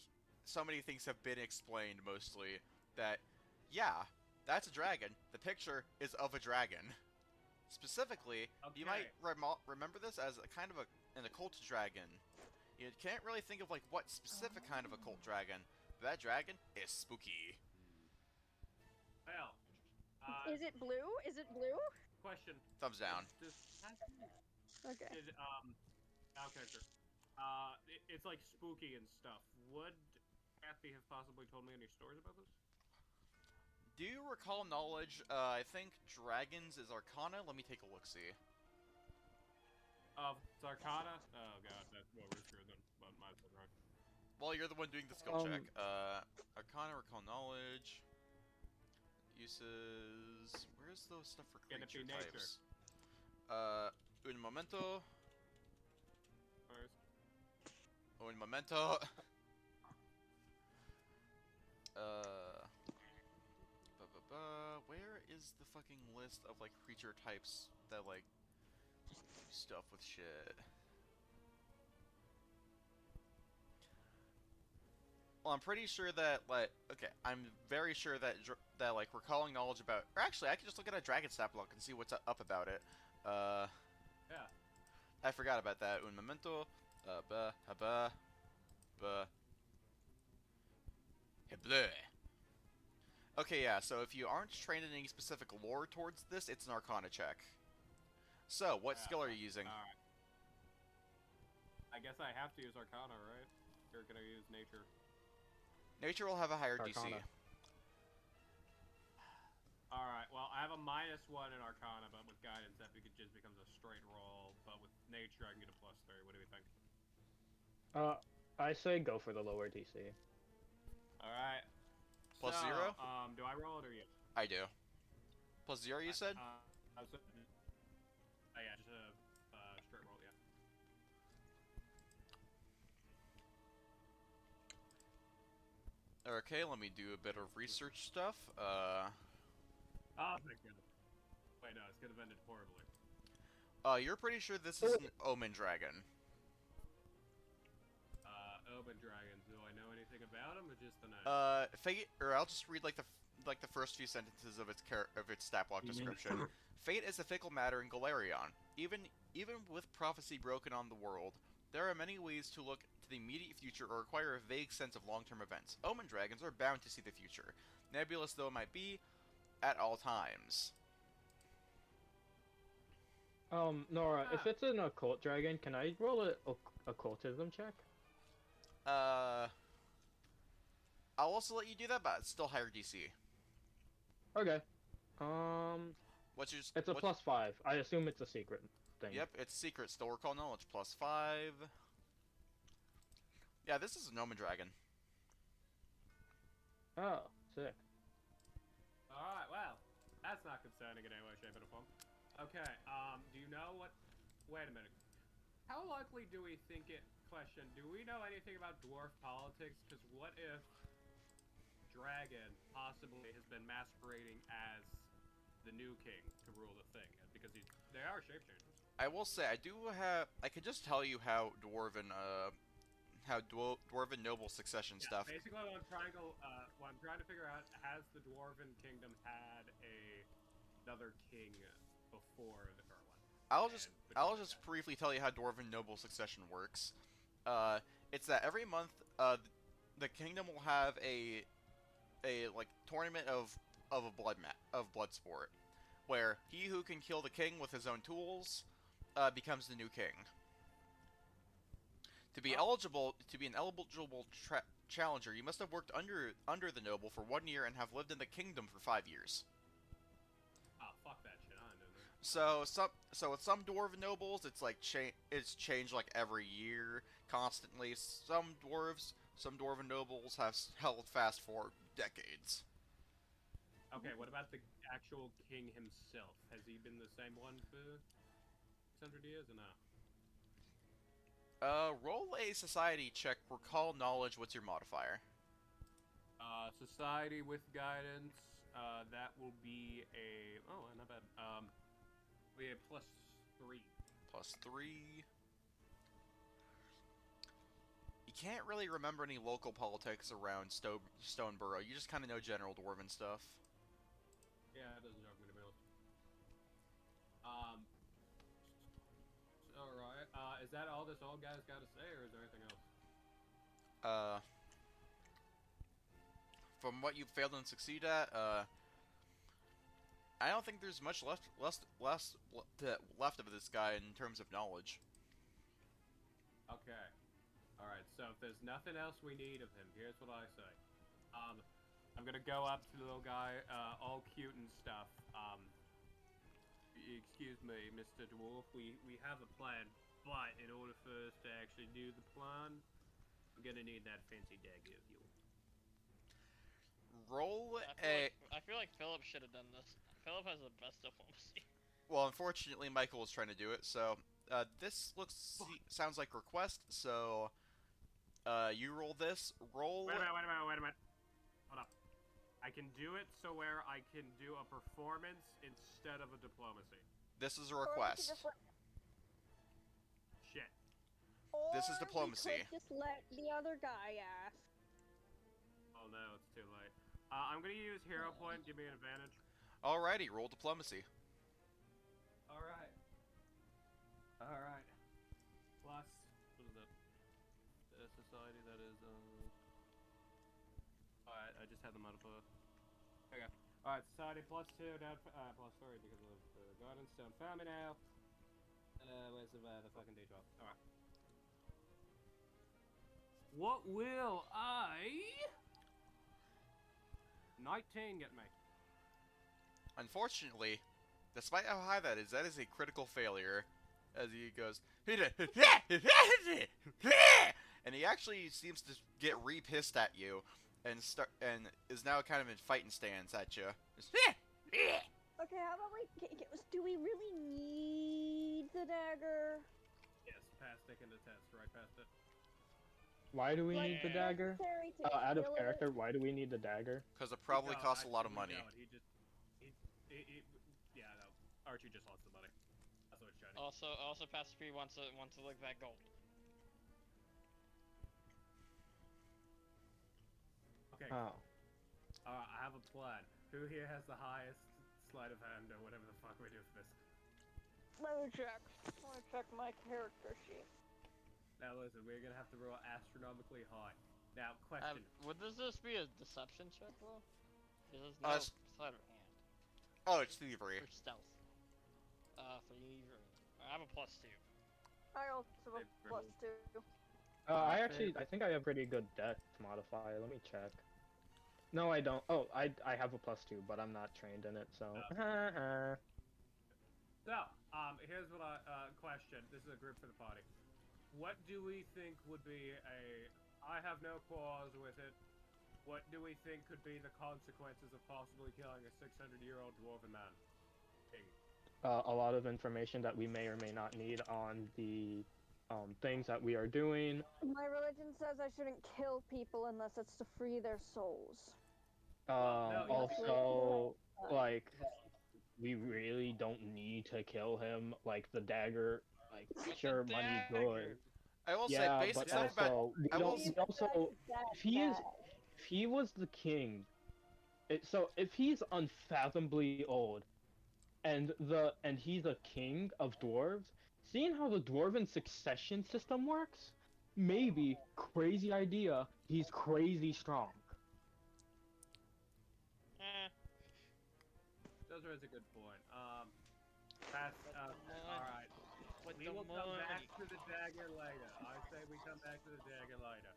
so many things have been explained mostly that yeah, that's a dragon. The picture is of a dragon. Specifically, you might remember this as a kind of an occult dragon. You can't really think of like what specific kind of occult dragon, but that dragon is spooky. Well, Is it blue? Is it blue? question. Thumbs down. Okay. Now character. It's like spooky and stuff. Would Kathy have possibly told me any stories about this? Do you recall knowledge? I think dragons is Arcana. Let me take a look-see. Of Arcana? Oh god, that's what we're screwed then. But might have been right. Well, you're the one doing the skill check. Arcana, recall knowledge. Uses. Where's the stuff for Gonna be creature nature. types? Un momento. First. Un momento. Where is the fucking list of like creature types that like do stuff with shit? Well, I'm pretty sure that like I'm very sure that like recalling knowledge about. Or actually, I can just look at a dragon stat block and see what's up about it. Yeah. I forgot about that. Un momento. Haba. Heble. Okay, yeah, so if you aren't trained in any specific lore towards this, it's an Arcana check. So, what skill are you using? Alright. I guess I have to use Arcana, right? Or can I use Nature? Nature will have a higher Arcana. DC. Alright, well, I have a -1 in Arcana, but with Guidance, that just becomes a straight roll. But with Nature, I can get a +3. What do we think? I say go for the lower DC. Alright. Plus so, 0? Do I roll it or you? I do. Plus 0, you said? Yeah, just a straight roll, yeah. Okay, let me do a bit of research stuff. Oh, thank God. Wait, no, it's gonna have ended horribly. You're pretty sure this is an Omen Dragon. Omen dragons. Do I know anything about them, or just the name? Fate, or I'll just read like the first few sentences of its stat block description. Fate is a fickle matter in Galarion. Even with prophecy broken on the world, there are many ways to look to the immediate future or acquire a vague sense of long-term events. Omen dragons are bound to see the future, nebulous though it might be, at all times. Nora, if it's an occult dragon, can I roll a occultism check? I'll also let you do that, but it's still higher DC. Okay. What's your? It's a +5. I assume it's a secret thing. Yep, it's secret. Still recall knowledge +5. Yeah, this is an Omen Dragon. Oh, sick. Alright, well, that's not concerning in any way, shape, or form. Okay, do you know what... Wait a minute. How likely do we think it... Question, do we know anything about dwarf politics? Because what if Dragon possibly has been masquerading as the new king to rule the thing? Because they are shapeshifters. I will say, I can just tell you how Dwarven noble succession stuff. Basically, what I'm trying to figure out, has the Dwarven kingdom had another king before the current one? I'll just briefly tell you how Dwarven noble succession works. It's that every month, the kingdom will have a like tournament of a blood sport, where he who can kill the king with his own tools, becomes the new king. To be an eligible challenger, you must have worked under the noble for 1 year and have lived in the kingdom for 5 years. Oh, fuck that shit. I ain't doing that. So with some dwarven nobles, it's like it's changed like every year constantly. Some dwarven nobles have held fast for decades. Okay, what about the actual king himself? Has he been the same one for 600 years or not? Roll a society check. Recall knowledge. What's your modifier? Society with guidance. That will be a not bad. We have +3. +3. You can't really remember any local politics around Stoneborough. You just kind of know general dwarven stuff. Yeah, it doesn't jog me to bills. Alright. Is that all this old guy's got to say, or is there anything else? From what you failed and succeed at, I don't think there's much left of this guy in terms of knowledge. Okay. Alright, so if there's nothing else we need of him, here's what I say. I'm gonna go up to the little guy, all cute and stuff. Excuse me, Mr. Dwarf, we have a plan, but in order for us to actually do the plan, I'm gonna need that fancy dagger of yours. Roll I feel like Philip should have done this. Philip has the best diplomacy. Well, unfortunately, Michael was trying to do it, so this sounds like request. So, you roll this. Roll. Wait a minute. Hold up. I can do it so where I can do a performance instead of a diplomacy. This is a request. Shit. Or This is diplomacy. We could just let the other guy ask. Oh no, it's too late. I'm gonna use hero point. Give me an advantage. Alrighty, roll diplomacy. Alright. Plus, what is it? The society that is, Alright, I just had the modifier. Okay. Alright, society +2, down, +3 because of the guidance. Don't found me now. Where's the fucking D12? Alright. What will 19 get me? Unfortunately, despite how high that is a critical failure. As he goes, and he actually seems to get re-pissed at you, and is now kind of in fighting stance at you. Okay, how about do we really need the dagger? Yes, past taking the test, right past it. Why do we need the dagger? Necessary to Out of kill character, it? why do we need the dagger? Because it probably No, costs a lot of actually, money. no, yeah, no. Archie just wants the money. That's what he's trying to do. Also, Pastor P wants to lick that gold. Okay. Oh. I have a plan. Who here has the highest sleight of hand or whatever the fuck we do for this? Let me check. I want to check my character sheet. Now listen, we're gonna have to roll astronomically high. Now, question. Would this just be a deception check, though? Because there's no sleight of hand. Oh, it's thievery. Or stealth. Thievery. I have a +2. I also have a +2. I think I have pretty good dex modifier. Let me check. No, I don't. Oh, I have a +2, but I'm not trained in it, so. So, here's what question. This is a group for the party. What do we think would be I have no quarrels with it. What do we think could be the consequences of possibly killing a 600-year-old dwarven man? King. A lot of information that we may or may not need on the things that we are doing. My religion says I shouldn't kill people unless it's to free their souls. Also, like, we really don't need to kill him. Like, the dagger, like, sure, money's good. I will say Yeah, basic but stuff about. also, if he was the king, so if he's unfathomably old, and he's a king of dwarves. Seeing how the dwarven succession system works, maybe crazy idea. He's crazy strong. Eh, Those are a good point. Pass. All right. with We the will come back money. to the dagger later. I say we come back to the dagger later.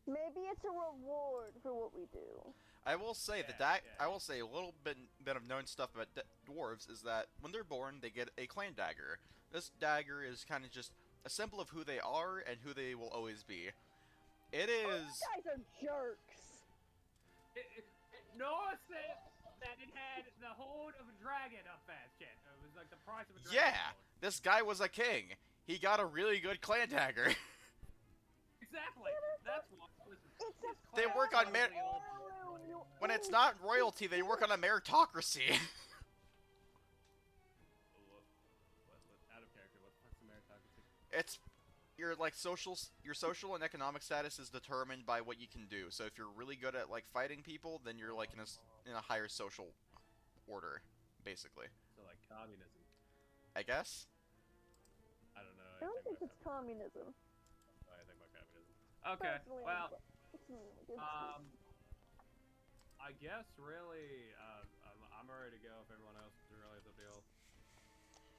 Maybe it's a reward for what we do. I will say Yeah. I will say a little bit of known stuff about dwarves is that when they're born, they get a clan dagger. This dagger is kind of just a symbol of who they are and who they will always be. It Oh, you is. guys are jerks. Noah said that it had the hold of a dragon up that shit. It was like the price of a dragon. Yeah, this guy was a king. He got a really good clan dagger. Exactly. That's what. It's a They work on when it's not royalty, they work on a meritocracy. Out of character. What's the meritocracy? It's your social and economic status is determined by what you can do. So if you're really good at like fighting people, then you're like in a higher social order, basically. So like communism. I guess. I don't know. I don't think it's communism. I think about communism. Okay. Personally, Well, it's I guess really, I'm ready to go. If everyone else is really the deal.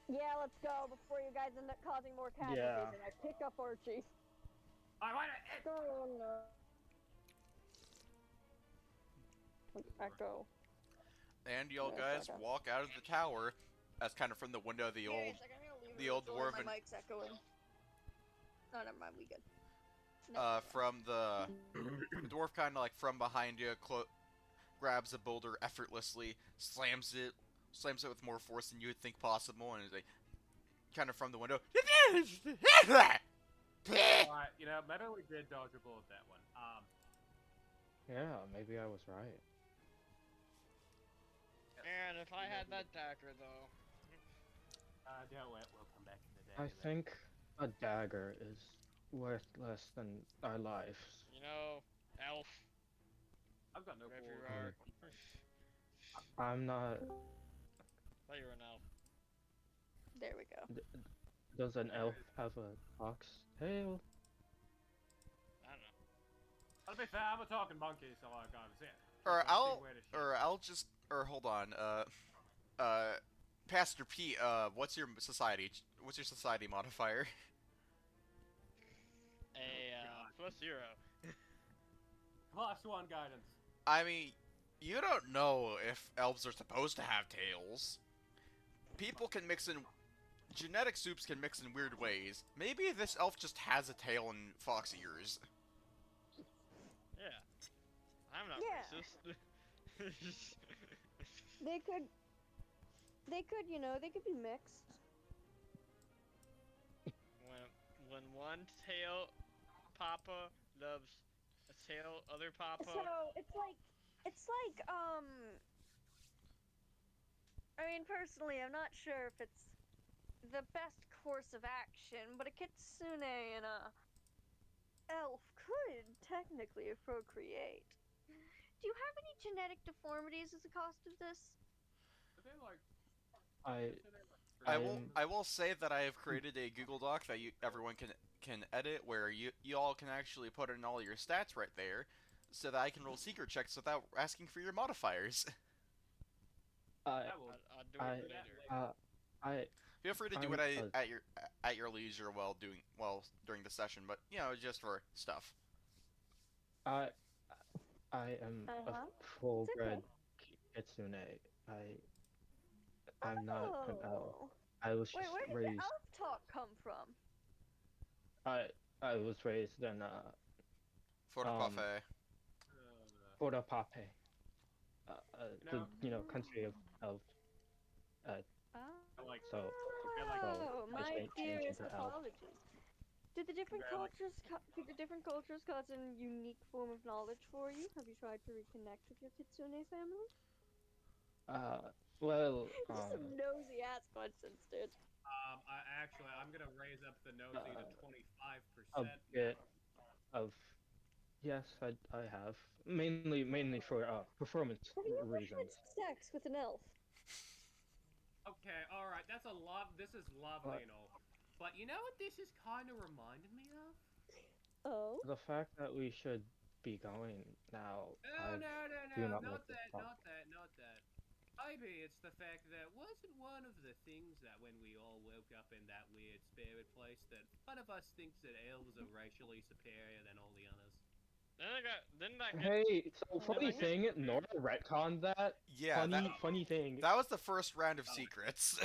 yeah, let's go before you guys end up causing more casualties. Yeah. And I pick up Archie. I want to. Oh no. Echo. And y'all Yeah, guys second. walk out of the tower, as kind of from the window of the old dwarven. My mic's echoing. Oh, never mind. We good. From the dwarf kind of like from behind you, grabs a boulder effortlessly, slams it with more force than you would think possible, and is like kind of from the window. Alright, you know, maybe we did dodge a bullet that one. Yeah, maybe I was right. And if I had that dagger, though. Don't wait, we'll come back to the I dagger. think a dagger is worth less than our lives. You know, elf, I've got no wherever clue. you are. I'm not. Thought you were an elf. There we go. Does an elf have a fox tail? I don't know. To be fair, I'm a talking monkey, so I gotta see it. Hold on, Pastor Pete, what's your society modifier? Plus 0. +1 guidance. I mean, you don't know if elves are supposed to have tails. People can mix in genetic soups can mix in weird ways. Maybe this elf just has a tail and fox ears. Yeah. I'm not Yeah. racist. They could, you know, they could be mixed. when one tail papa loves a tail other papa. So it's like I mean, personally, I'm not sure if it's the best course of action, but a kitsune and a elf could technically procreate. Do you have any genetic deformities as a cost of this? Are they like? I I will say that I have created a Google Doc that everyone can edit, where you all can actually put in all your stats right there, so that I can roll secret checks without asking for your modifiers. I'll do it later. Feel free to do it at your leisure while during the session, but you know, just for stuff. I am a full-bred kitsune. I'm not an elf. Oh. I was Wait, just where did raised. the elf talk come from? I was raised in For the buffet. Fort Pape, the country of Like, so Oh, my change dearest into elf. apologies. Do the different cultures cause a unique form of knowledge for you? Have you tried to reconnect with your kitsune family? Well, Some nosy ass questions, dude. I'm gonna raise up the nosy to 25%. a bit of yes, I have mainly for performance Have you ever had reasons. sex with an elf? Okay, alright, that's a lot. This is lovely and all. But you know what this is kind of reminded me of? Oh. The fact that we should be going now, No, I no, no, no, do not like not this that, thought. not that, not that. Maybe it's the fact that wasn't one of the things that when we all woke up in that weird spirit place that one of us thinks that elves are racially superior than all the others. Didn't that get Hey, so didn't funny that get thing, Nora retconned that. Yeah, Funny thing. that was the first round of Oh. secrets.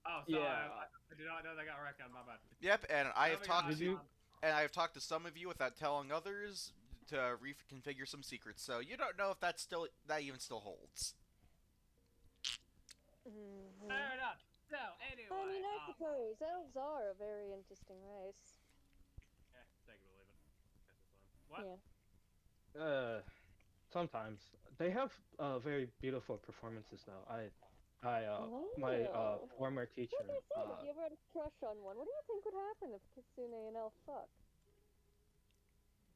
Oh, sorry, Yeah. I did not know they got wrecked on my bad. Yep, and I have Moving talked on, Did you? and I have talked to some of you without telling others to reconfigure some secrets. So you don't know if that even still holds. Fair enough. So, anyway, I mean, I suppose elves are a very interesting race. take it or leave it. Guess it's fine. What? Yeah. Sometimes they have very beautiful performances though. My Oh. former teacher. Like I said, if you ever had a crush on one, what do you think would happen if Kitsune and elf fuck?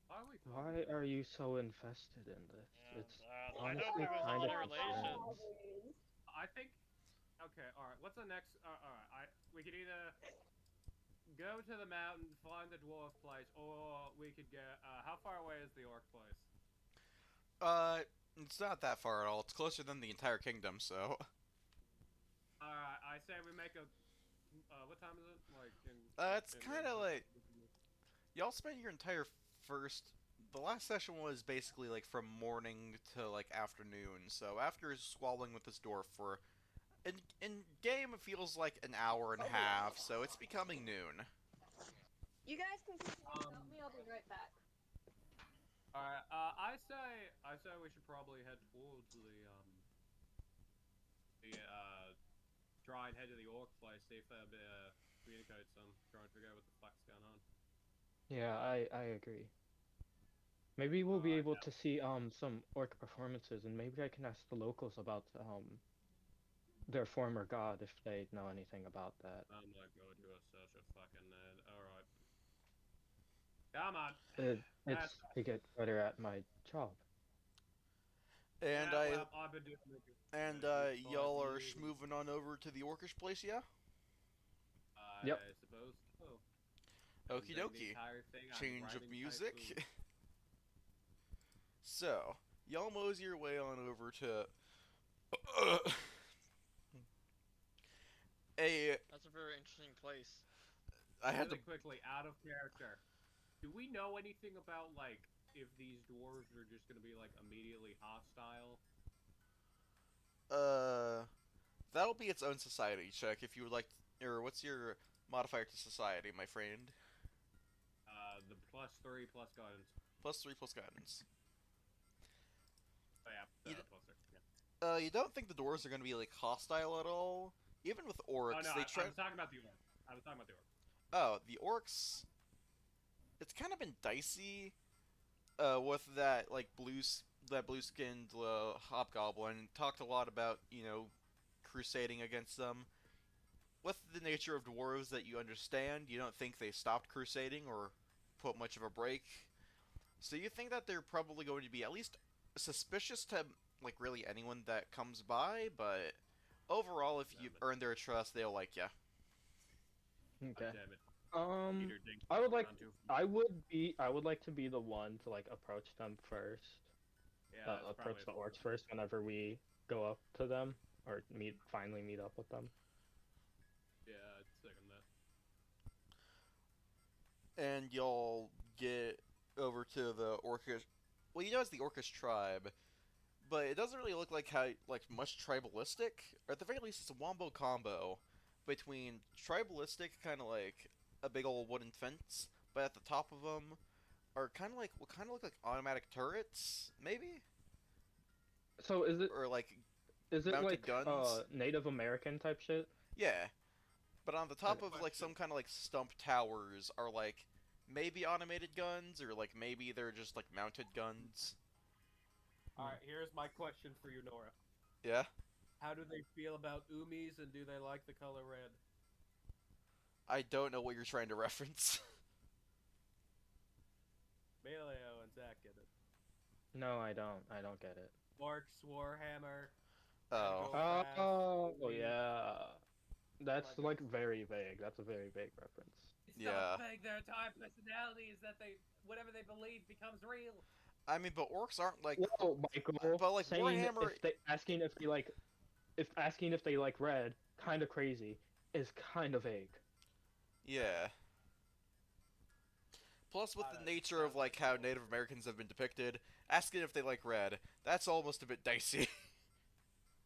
Why are we talking Why about are this? you so invested in this? Yeah, It's I know honestly there was kind of funny relations. concerning. I think. Okay, alright. What's the next? Alright. We could either go to the mountain, find the dwarf place, or we could get. How far away is the orc place? It's not that far at all. It's closer than the entire kingdom. So, Alright, I say we make a. What time is it? Like in. it's kind of like y'all spent your entire first. The last session was basically like from morning to like afternoon. So after squabbling with this dwarf for in game, it feels like an hour and a half. So it's becoming noon. You guys can continue without me. I'll be right back. Alright, I say we should probably head towards try and head to the orc place, see if they'll communicate some, try and figure out what the fuck's going on. Yeah, I agree. Maybe we'll be Alright, able to see some orc performances, and maybe I can ask the locals about their former god if they know anything about that. oh my god, you are such a fucking nerd. Alright. Come on. It's to get better at my job. And Yeah, well, I've been doing it for y'all 5 are years. moving on over to the orcish place, yeah? Yep. I suppose so. Okie The dokie. entire thing, I'm Change of writing music. typhoon. So, y'all mosey your way on over to a. That's a very interesting place. I had to. Really quickly, out of character. Do we know anything about, like, if these dwarves are just gonna be, like, immediately hostile? That'll be its own society check if you would like. Or what's your modifier to society, my friend? The +3 plus guidance. +3 plus guidance. Oh, yeah, You +3, yeah. You don't think the dwarves are gonna be like hostile at all? Even with orcs, Oh, no, they I try. was talking about the orc. I was talking about the orc. Oh, the orcs. It's kind of been dicey. With that that blue skinned hobgoblin talked a lot about crusading against them. With the nature of dwarves that you understand, you don't think they stopped crusading or put much of a break. So you think that they're probably going to be at least suspicious to like really anyone that comes by, but overall, if you earn their trust, they'll like you. Okay. Damn it. Um, Peter Dinklage I would like. on two- I would like to be the one to like approach them first. Yeah, that's Approach the probably orcs first whenever we go up to them or finally meet up with them. Yeah, I'd second that. And you'll get over to the orcish. Well, it's the orcish tribe, but it doesn't really look like much tribalistic. Or at the very least, it's a wombo combo between tribalistic, kind of like a big old wooden fence, but at the top of them are kind of like what kind of look like automatic turrets, maybe, So or like is it mounted like guns. Native American type shit? Yeah, but on the top Okay. of like some kind of like stump towers are like maybe automated guns, or like maybe they're just like mounted guns. Alright, here's my question for you, Nora. Yeah, How do they feel about Umis, and do they like the color red? I don't know what you're trying to reference. Melio and Zach get it. No, I don't. I don't get it. Orcs, Warhammer. Oh. Go fast, Oh, leap. yeah. That's Like like very vague. That's a very vague reference. It's Yeah. not fake. Their entire personality is that they whatever they believe becomes real. I mean, but orcs aren't like. Whoa, Michael, But like saying Warhammer. if asking if they like red, kind of crazy, is kind of vague. Yeah. Plus, with I the don't nature of sounds like like how trouble. Native Americans have been depicted, asking if they like red, that's almost a bit dicey.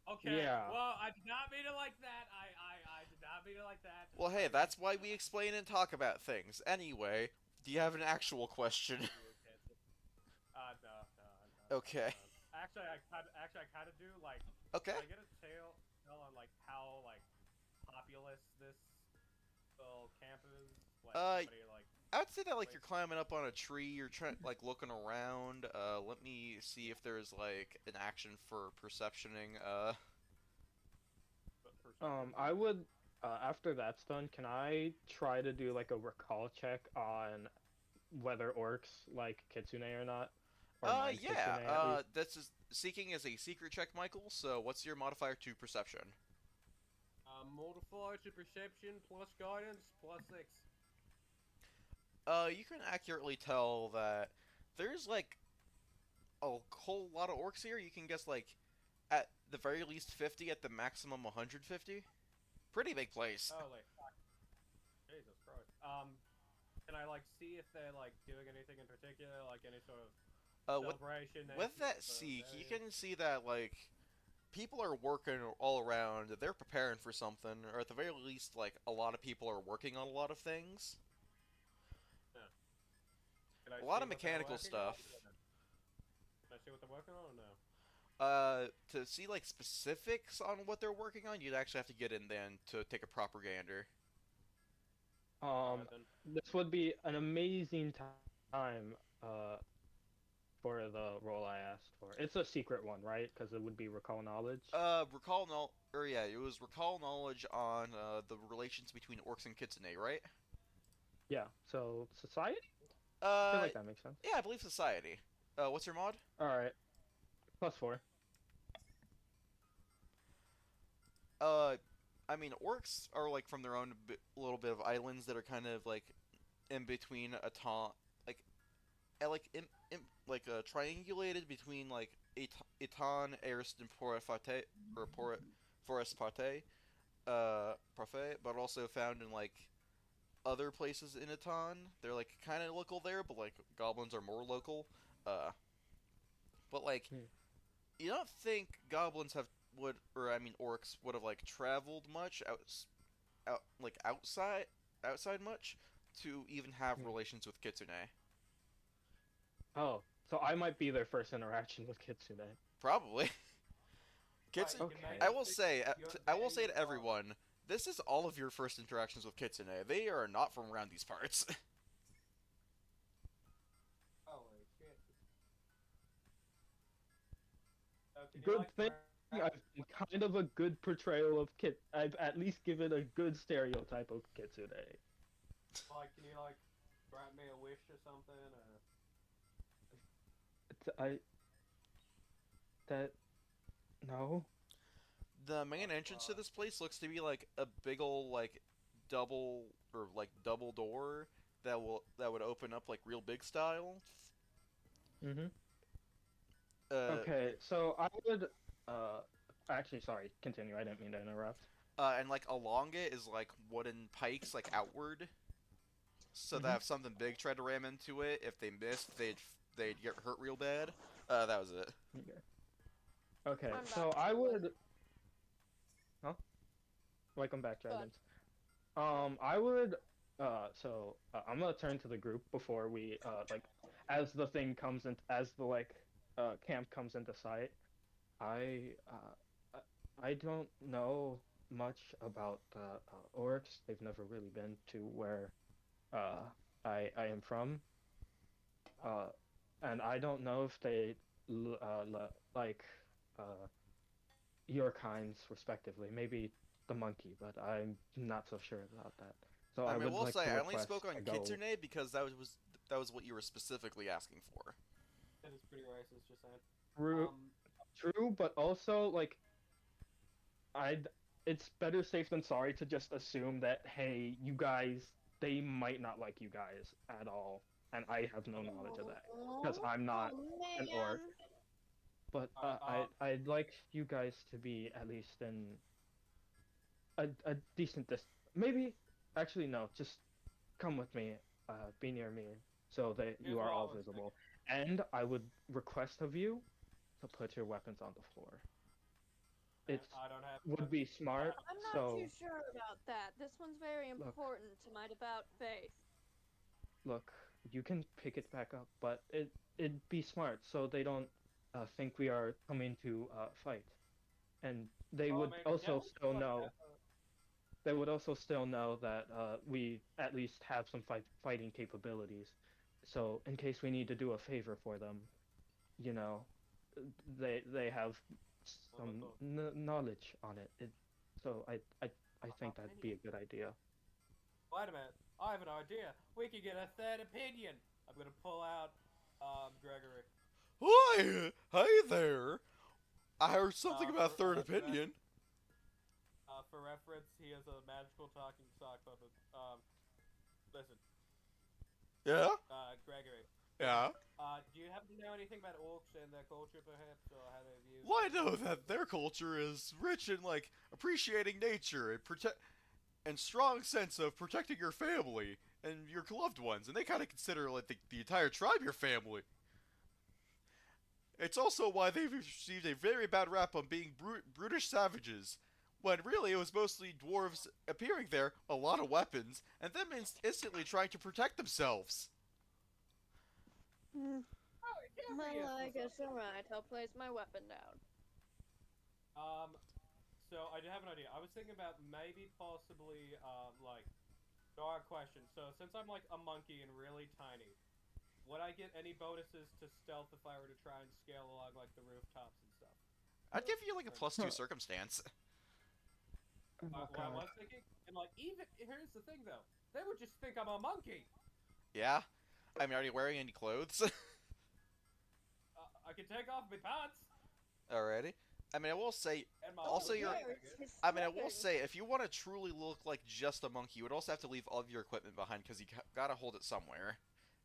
Okay, Yeah. well, I did not mean it like that. I did not mean it like that. Well, hey, that's why we explain and talk about things. Anyway, do you have an actual question? No, no, no, Okay. actually, I kind of do. Like, Okay. can I get a tell on like how like populous this little camp is? Like, Uh, somebody like I would say that like you're climbing up on a tree, you're trying like looking around. Let me see if there's like an action for perceptioning. perception. I would after that's done, can I try to do like a recall check on whether orcs like kitsune or not, or mind kitsune Yeah. at least? This is seeking is a secret check, Michael. So what's your modifier to perception? Modifier to perception plus guidance plus 6. You can accurately tell that there's like a whole lot of orcs here. You can guess like at the very least 50, at the maximum 150. Pretty big place. Holy fuck. Jesus Christ. Can I like see if they're like doing anything in particular, like any sort of With celebration? that seek, you can see that like people are working all around. They're preparing for something, or at the very least, like a lot of people are working on a lot of things. Can I A lot see of what they're mechanical working on, stuff. or no? Can I see what they're working on or no? To see like specifics on what they're working on, you'd actually have to get in there to take a proper gander. Um, Alright then. this would be an amazing time for the role I asked for. It's a secret one, right? Because it would be recall knowledge. It was recall knowledge on the relations between orcs and kitsune, right? Yeah. So society? I feel Uh, like that makes sense. yeah, I believe society. What's your mod? All right. +4. Uh, I mean, orcs are like from their own little bit of islands that are kind of like in between a ton, like, like triangulated between like Eton, Erist, and Porafate or Forest Parte, Parfait, but also found in like other places in Eton. They're like kind of local there, but like goblins are more local. Uh, but like Hmm. you don't think goblins have would or I mean orcs would have like traveled much outside much to even have Hmm. relations with kitsune. Oh, so I might be their first interaction with kitsune. Probably. Kitsune. Right, Okay. I will say. you're I will very say to everyone, this is all of your first interactions with kitsune. They are not from around these parts. Holy shit. So can you Good like thing grab, I've been kind of a good portrayal of kit. I've at least given a good stereotype of kitsune. can you like grant me a wish or something or I that no. The main entrance to this place looks to be like a big ol' like double door that would open up like real big style. Mhm. Uh, Okay, so I would actually sorry, continue. I didn't mean to interrupt. and like along it is like wooden pikes like outward, so that Mhm. if something big tried to ram into it, if they missed, they'd get hurt real bad. That was it. Okay. Okay, I'm so back, I by the way. would huh? Welcome back, Go ahead. dragons. I would I'm gonna turn to the group before we like as the thing comes in as the like camp comes into sight. I I don't know much about orcs. They've never really been to where uh I am from. Uh, and I don't know if they like uh your kinds respectively. Maybe the monkey, but I'm not so sure about that. So I I mean, I would will like say to I only request spoke on I go. kitsune because that was what you were specifically asking for. that is pretty racist just saying. True, Um true, but also like I'd it's better safe than sorry to just assume that hey, you guys they might not like you guys at all, and I have no knowledge of that because I'm not Oh an orc. man. But Alright, I'd like you guys to be at least in a decent distance. Maybe actually no, just come with me, be near me, so that here's you are what I all was thinking. visible. And I would request of you to put your weapons on the floor. And It I don't have would be I smart. have I'm not too So sure about that. This one's very look, important to my devout faith. look, you can pick it back up, but it'd be smart so they don't think we are coming to fight, and they well, I would mean, yeah, also we can still like know. They would also still know that we at least have some fighting capabilities. So in case we need to do a favor for them, you know, they have some knowledge on it. So I think that'd be opinion. a good idea. Wait a minute, I have an idea. We could get a third opinion. I'm gonna pull out Gregory. Hi, hey there. I heard something Uh, about for third uh, for, ref- opinion. for reference, he is a magical talking sock puppet. Listen, Yeah, Gregory. yeah. Do you happen to know anything about orcs and their culture, perhaps, or how they view Well, I certain know things? that their culture is rich in like appreciating nature and and strong sense of protecting your family and your loved ones, and they kind of consider like the entire tribe your family. It's also why they've received a very bad rap on being brutish savages, when really it was mostly dwarves appearing there, a lot of weapons, and them instantly trying to protect themselves. Hmm. Oh, it can't be Well, as I the guess you're right. I'll place my weapon down. Um, so I do have an idea. I was thinking about maybe possibly like our question. So since I'm like a monkey and really tiny, would I get any bonuses to stealth if I were to try and scale along like the rooftops and stuff? I'd give you like a Or, +2 circumstance. Oh what I God. was thinking, and like even here's the thing though, they would just think I'm a monkey. Yeah? I mean, are you wearing any clothes? I can take off my pants Alrighty. I mean, I will say, and my Oh, also whole you're. thing, I yes, guess. his I mean, I will slippers. say, if you want to truly look like just a monkey, you would also have to leave all of your equipment behind because you gotta hold it somewhere.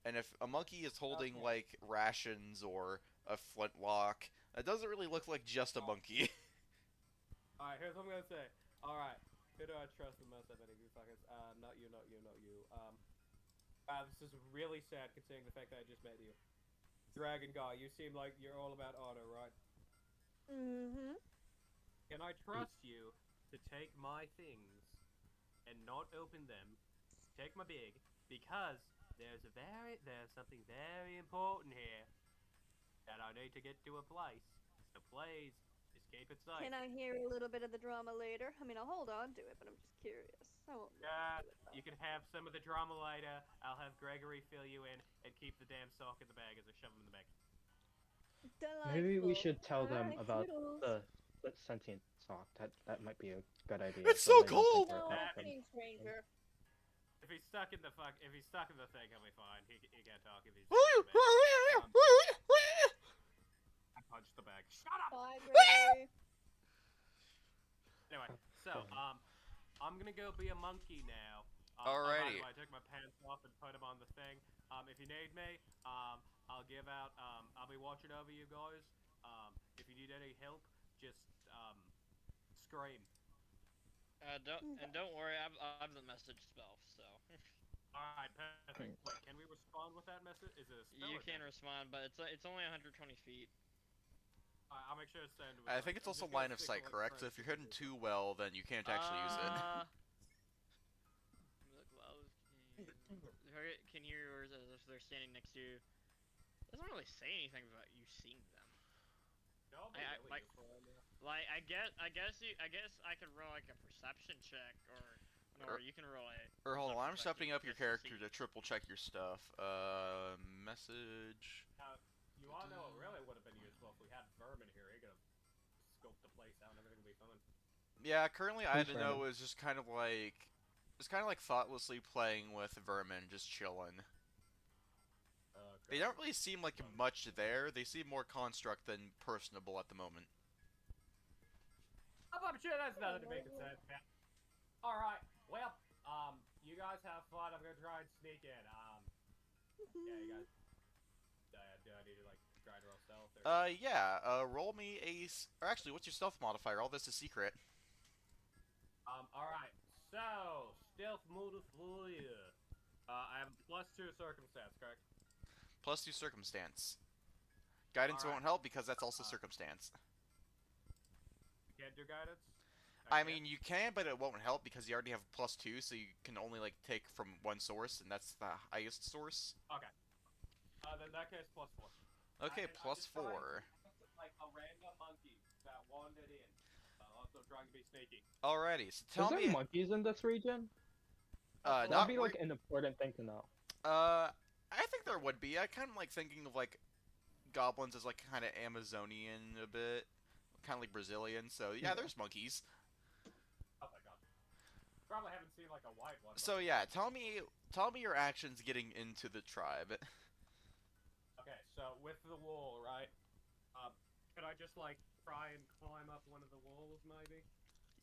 And if a monkey is holding Okay. like rations or a flintlock, it doesn't really look like just a monkey. All right. Here's what I'm gonna say. All right. Who do I trust the most? I bet you fuckers. Not you. Not you. Not you. Wow, this is really sad considering the fact that I just met you. Dragon Guy, you seem like you're all about honor, right? Mm-hmm. Can I trust you to take my things and not open them? Take my big because there's something very important here that I need to get to a place. So please, just keep it safe. Can I hear a little bit of the drama later? I mean, I'll hold on to it, but I'm just curious. I won't listen Yeah, to it though. you can have some of the drama later. I'll have Gregory fill you in and keep the damn sock in the bag as I shove him in the bag. Maybe we Delightful. should tell them Alright, about toodles. the sentient sock. That might be a good idea, It's so so they don't think cold. we're No, That helping. thanks, Ranger. if he's stuck in the thing, he'll be fine. He can't talk if he's stuck in the bag. I punched the bag. Shut up. Bye, Gregory. Anyway, so Okay. I'm gonna go be a monkey now. By the Alrighty. way, I took my pants off and put them on the thing. If you need me, I'll give out. I'll be watching over you guys. If you need any help, just scream. Don't worry, I've the message spell, so All right, perfect. Wait, can we respond with that message? Is it a spell? you or can text? respond, but it's only 120 feet. I'll make sure to send. With, I like, think it's I'm also just gonna line of stick sight, to, like, correct? So if you're heading parentheses. too well, then you can't actually use it. Look, well, can hear yours as they're standing next to you. Doesn't really say anything about you seeing them. No, I'll be I- really like- useful right now. Like I guess I could roll like a perception check, or you can roll a. Or hold on, I'm perception check stepping up your just to character see. to triple check your stuff. Message. You all know it really would have been useful if we had Vermin here. He could have scoped the place out and everything would be fine. Yeah, currently I Who's don't know Vermin? is just kind of like thoughtlessly playing with vermin, just chilling. They don't really seem like much there. They seem more construct than personable at the moment. I'm sure that's nothing to be concerned about. All right. Well, you guys have fun. I'm gonna try and sneak in. Yeah, you guys. Do I need to like try to roll stealth or? Yeah. Roll me or actually, what's your stealth modifier? All this is secret. All right. So stealth modifier. I have a +2 circumstance, correct? +2 circumstance. Guidance All right. won't help because that's also circumstance. You can't do guidance. I can't? mean, you can, but it won't help because you already have +2, so you can only like take from one source, and that's the highest source. Okay. Then in that case, +4. Okay, And I'm plus just trying to 4. like a random monkey that wandered in. Also trying to be sneaky. Alrighty, so Is tell there me. monkeys in this region? Not That'd be like an important thing to know. I think there would be. I kind of like thinking of like goblins as like kind of Amazonian a bit, kind of like Brazilian. So yeah, there's monkeys. Oh my god. Probably haven't seen like a white one. So yeah, tell me your actions getting into the tribe. Okay, so with the wall, right? Could I just like try and climb up one of the walls, maybe?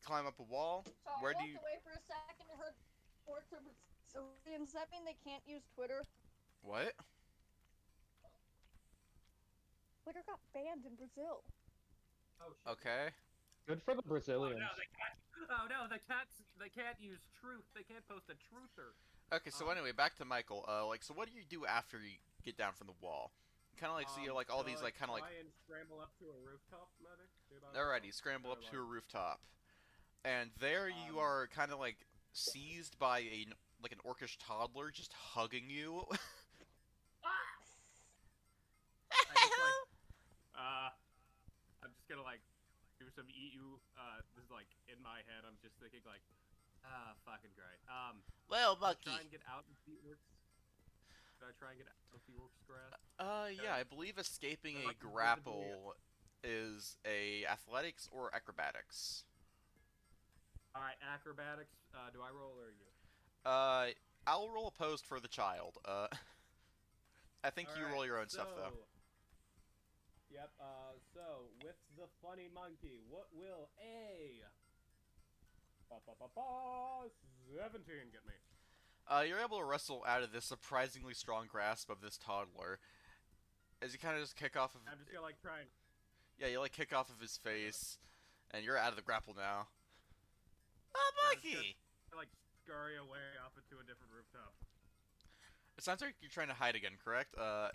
Climb up a wall. So Where I do walked you? away for a second and heard orcs are Brazilians. Does that mean they can't use Twitter? What? Twitter got banned in Brazil. Oh shit. Okay. Good for the Brazilians. Oh no, they can't. Oh no, they can't use truth. They can't post a truther. Okay. So anyway, back to Michael. Like, so what do you do after you get down from the wall? Kind of like see like all these like kind of like. Try and scramble up to a rooftop, maybe. Alrighty, scramble up to a rooftop, and there you are kind of like seized by like an orcish toddler just hugging you. I just, like, I'm just gonna like do some EU. This is like in my head. I'm just thinking like, fucking great. Well, Try monkey. and get out of the orcs. Should I try and get out of the orcs' grass? Yeah, I believe escaping They're, a like, grapple is a athletics or acrobatics. All right, acrobatics. Do I roll or you? I'll roll opposed for the child. I think you Alright, roll your own stuff though. Yep. So with the funny monkey, what will a 17 get me? You're able to wrestle out of this surprisingly strong grasp of this toddler. As you kind of just kick off of. I'm just gonna like try and. Yeah, you like kick off of his face, and you're out of the grapple now. Oh, monkey! Like scurry away up into a different rooftop. It sounds like you're trying to hide again, correct? Yeah,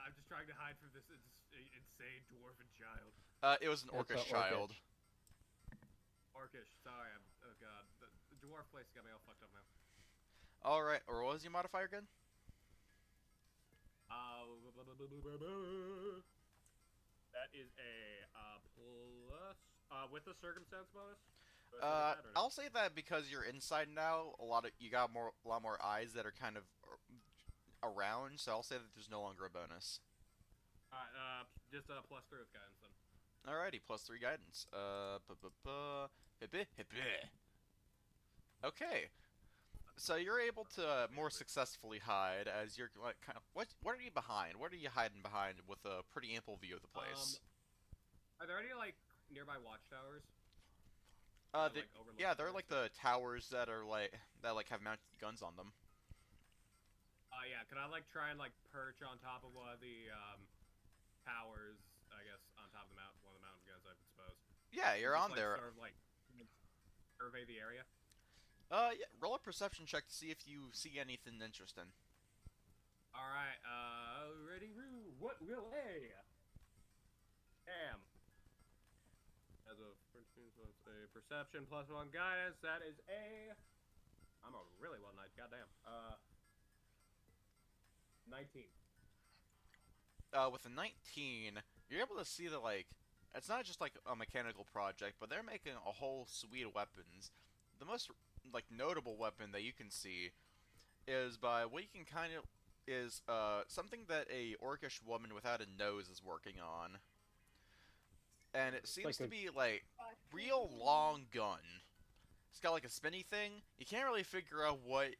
I'm just trying to hide from this insane dwarven child. It was an It's orcish a child. Orcish, sorry, oh god. The dwarf place got me all fucked up now. Alright, or what was your modifier again? That is a plus with the circumstance bonus. I'll say that because you're inside now, you got a lot more eyes that are kind of around, so I'll say that there's no longer a bonus. Alright, just a +3 with guidance then. Alrighty, +3 guidance. Okay. So you're able to more successfully hide as you're like kind of what are you behind? What are you hiding behind with a pretty ample view of the place? Are there any like nearby watchtowers? Yeah, they're like the towers that are like have mounted guns on them. Yeah, can I like try and like perch on top of one of the towers? I guess on top of the mountain, one of the mountain guns, I suppose. Yeah, you're just, on like, there. Sort of like survey the area. Yeah, roll a perception check to see if you see anything interesting. All right, ready, what will a? Damn. As a, for instance, so it's a perception +1 guidance. That is a. I'm a really well night. Goddamn. 19. With a 19, you're able to see that like it's not just like a mechanical project, but they're making a whole suite of weapons. The most like notable weapon that you can see is by what you can kind of is something that a orcish woman without a nose is working on, and it seems to be like real long gun. It's got like a spinny thing. You can't really figure out what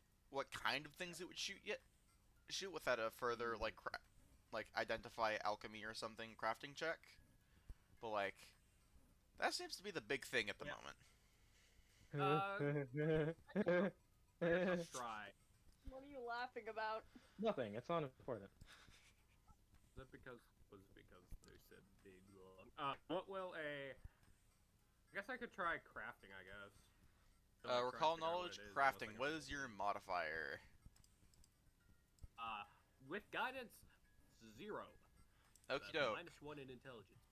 kind of things it would shoot without a further like identify alchemy or something crafting check. But like That seems to be the big thing at the Yeah. moment. Let's try. What are you laughing about? Nothing. It's not important. Is that because was it because they said big long? What will a? I guess I could try crafting. I guess. To, like, try and Recall figure out what knowledge, it is, unless I crafting. can What roll is your it. modifier? With guidance, 0. So Okie that's doke. -1 in intelligence.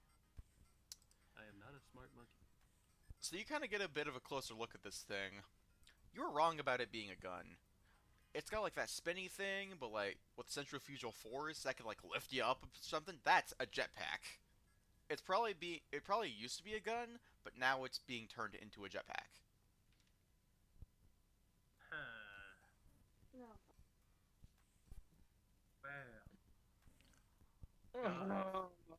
I am not a smart monkey. So you kind of get a bit of a closer look at this thing. You were wrong about it being a gun. It's got like that spinny thing, but like with centrifugal force that can like lift you up or something. That's a jetpack. It probably used to be a gun, but now it's being turned into a jetpack. Huh. No. Well,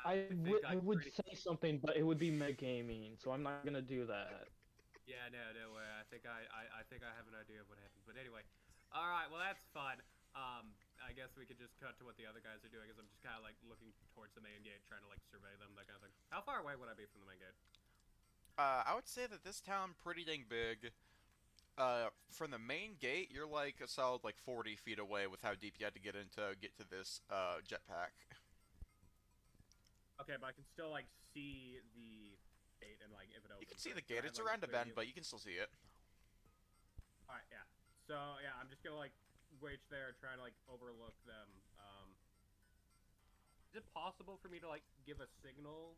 I think I I'm would pretty. say something, but it would be metagaming, so I'm not gonna do that. Yeah, no way. I think I have an idea of what happened. But anyway, all right. Well, that's fun. I guess we could just cut to what the other guys are doing. Because I'm just kind of like looking towards the main gate, trying to like survey them, that kind of thing. How far away would I be from the main gate? I would say that this town pretty dang big. From the main gate, you're like a solid like 40 feet away with how deep you had to get to this jetpack. Okay, but I can still like see the gate and like if it You opens. can see Right? the Do I gate. have, It's like, a around a clear bend, view? but you can still see it. All right, yeah. So yeah, I'm just gonna like wait there, try to like overlook them. Is it possible for me to like give a signal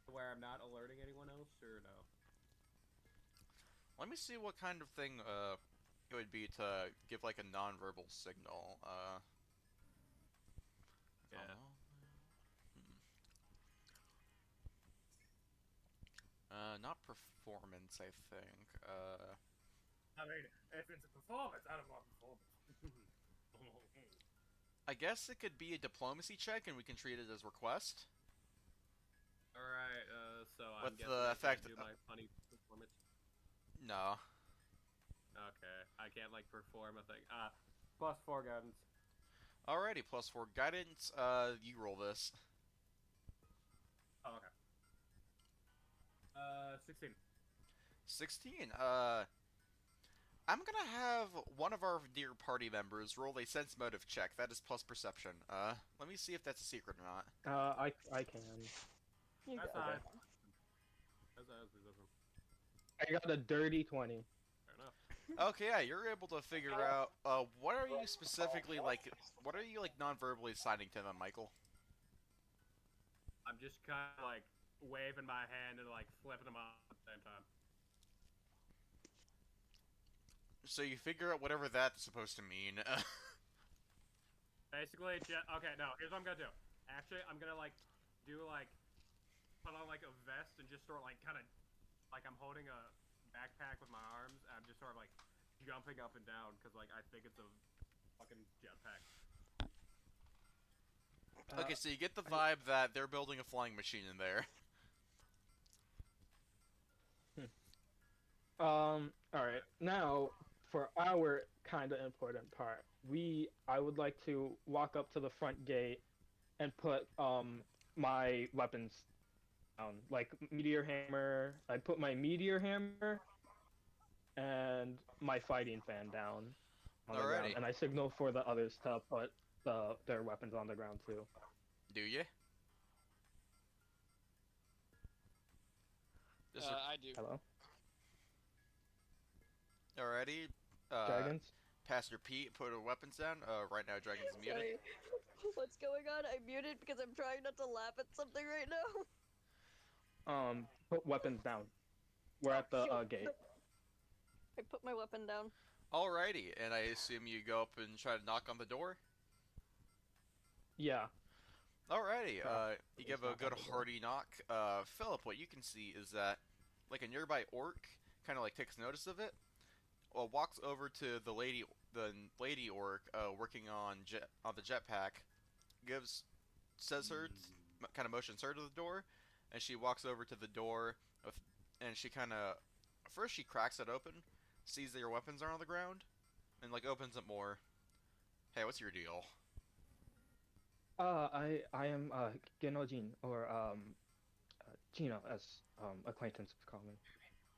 where I'm not alerting anyone else, or no? Let me see what kind of thing it would be to give like a non-verbal signal. Yeah. Not performance, I think. I mean, if it's a performance, I don't want performance. I guess it could be a diplomacy check, and we can treat it as request. All right, so I'm With guessing the I effect, can't do my funny performance. no. Okay, I can't like perform a thing. +4 guidance. Alrighty, +4 guidance. You roll this. Oh, okay. 16. 16. I'm gonna have one of our dear party members roll a sense motive check. That is plus perception. Let me see if that's a secret or not. I can. You That's go. Okay. fine. That's perception. I got a dirty 20. Fair enough. Okay, yeah, you're able to figure out. What are you specifically like? What are you like non-verbally signing to them, Michael? I'm just kind of like waving my hand and like flipping them off at the same time. So you figure out whatever that's supposed to mean. Basically, okay, no, here's what I'm gonna do. Actually, I'm gonna like do like put on like a vest and just sort of like kind of like I'm holding a backpack with my arms. And I'm just sort of like jumping up and down because like I think it's a fucking jetpack. Okay, so you get the vibe that they're building a flying machine in there. Alright. Now, for our kind of important part, I would like to walk up to the front gate and put, my weapons down. Like, meteor hammer. I put my meteor hammer and my fighting fan down on the ground. Alrighty. And I signal for the others to put their weapons on the ground, too. Do you? I do. Hello? Alrighty. Dragons? Pastor Pete, put her weapons down. Right now, Dragon's muted. Sorry. What's going on? I'm muted because I'm trying not to laugh at something right now. Put weapons down. We're at the gate. I put my weapon down. Alrighty, and I assume you go up and try to knock on the door? Yeah. Alrighty, you It's give a not good on the door. hearty knock. Philip, what you can see is that, like, a nearby orc kind of, like, takes notice of it, walks over to the lady orc, working on the jetpack, says her, kind of motions her to the door, and she walks over to the door, and she kind of, first she cracks it open, sees that your weapons are on the ground, and, like, opens it more. Hey, what's your deal? I am Genojin or Gino, as acquaintances call me.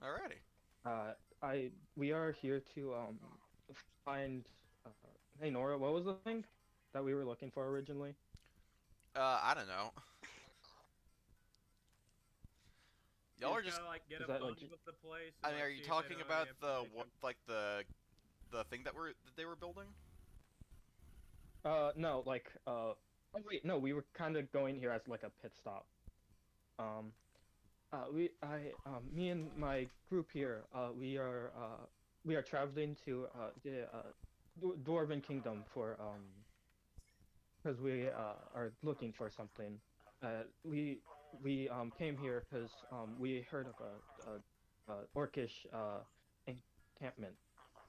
Alrighty. We are here to find. Uh, hey Nora, what was the thing that we were looking for originally? I don't know. Y'all are Just just. gotta like get Is a that like? bond with the place I and mean, like are you see if they talking know about any the information. like the thing that they were building? No, like Oh wait, no, we were kind of going here as like a pit stop. Um, Me and my group here, we are traveling to the Dwarven Kingdom for because we are looking for something. We came here because we heard of a orcish encampment,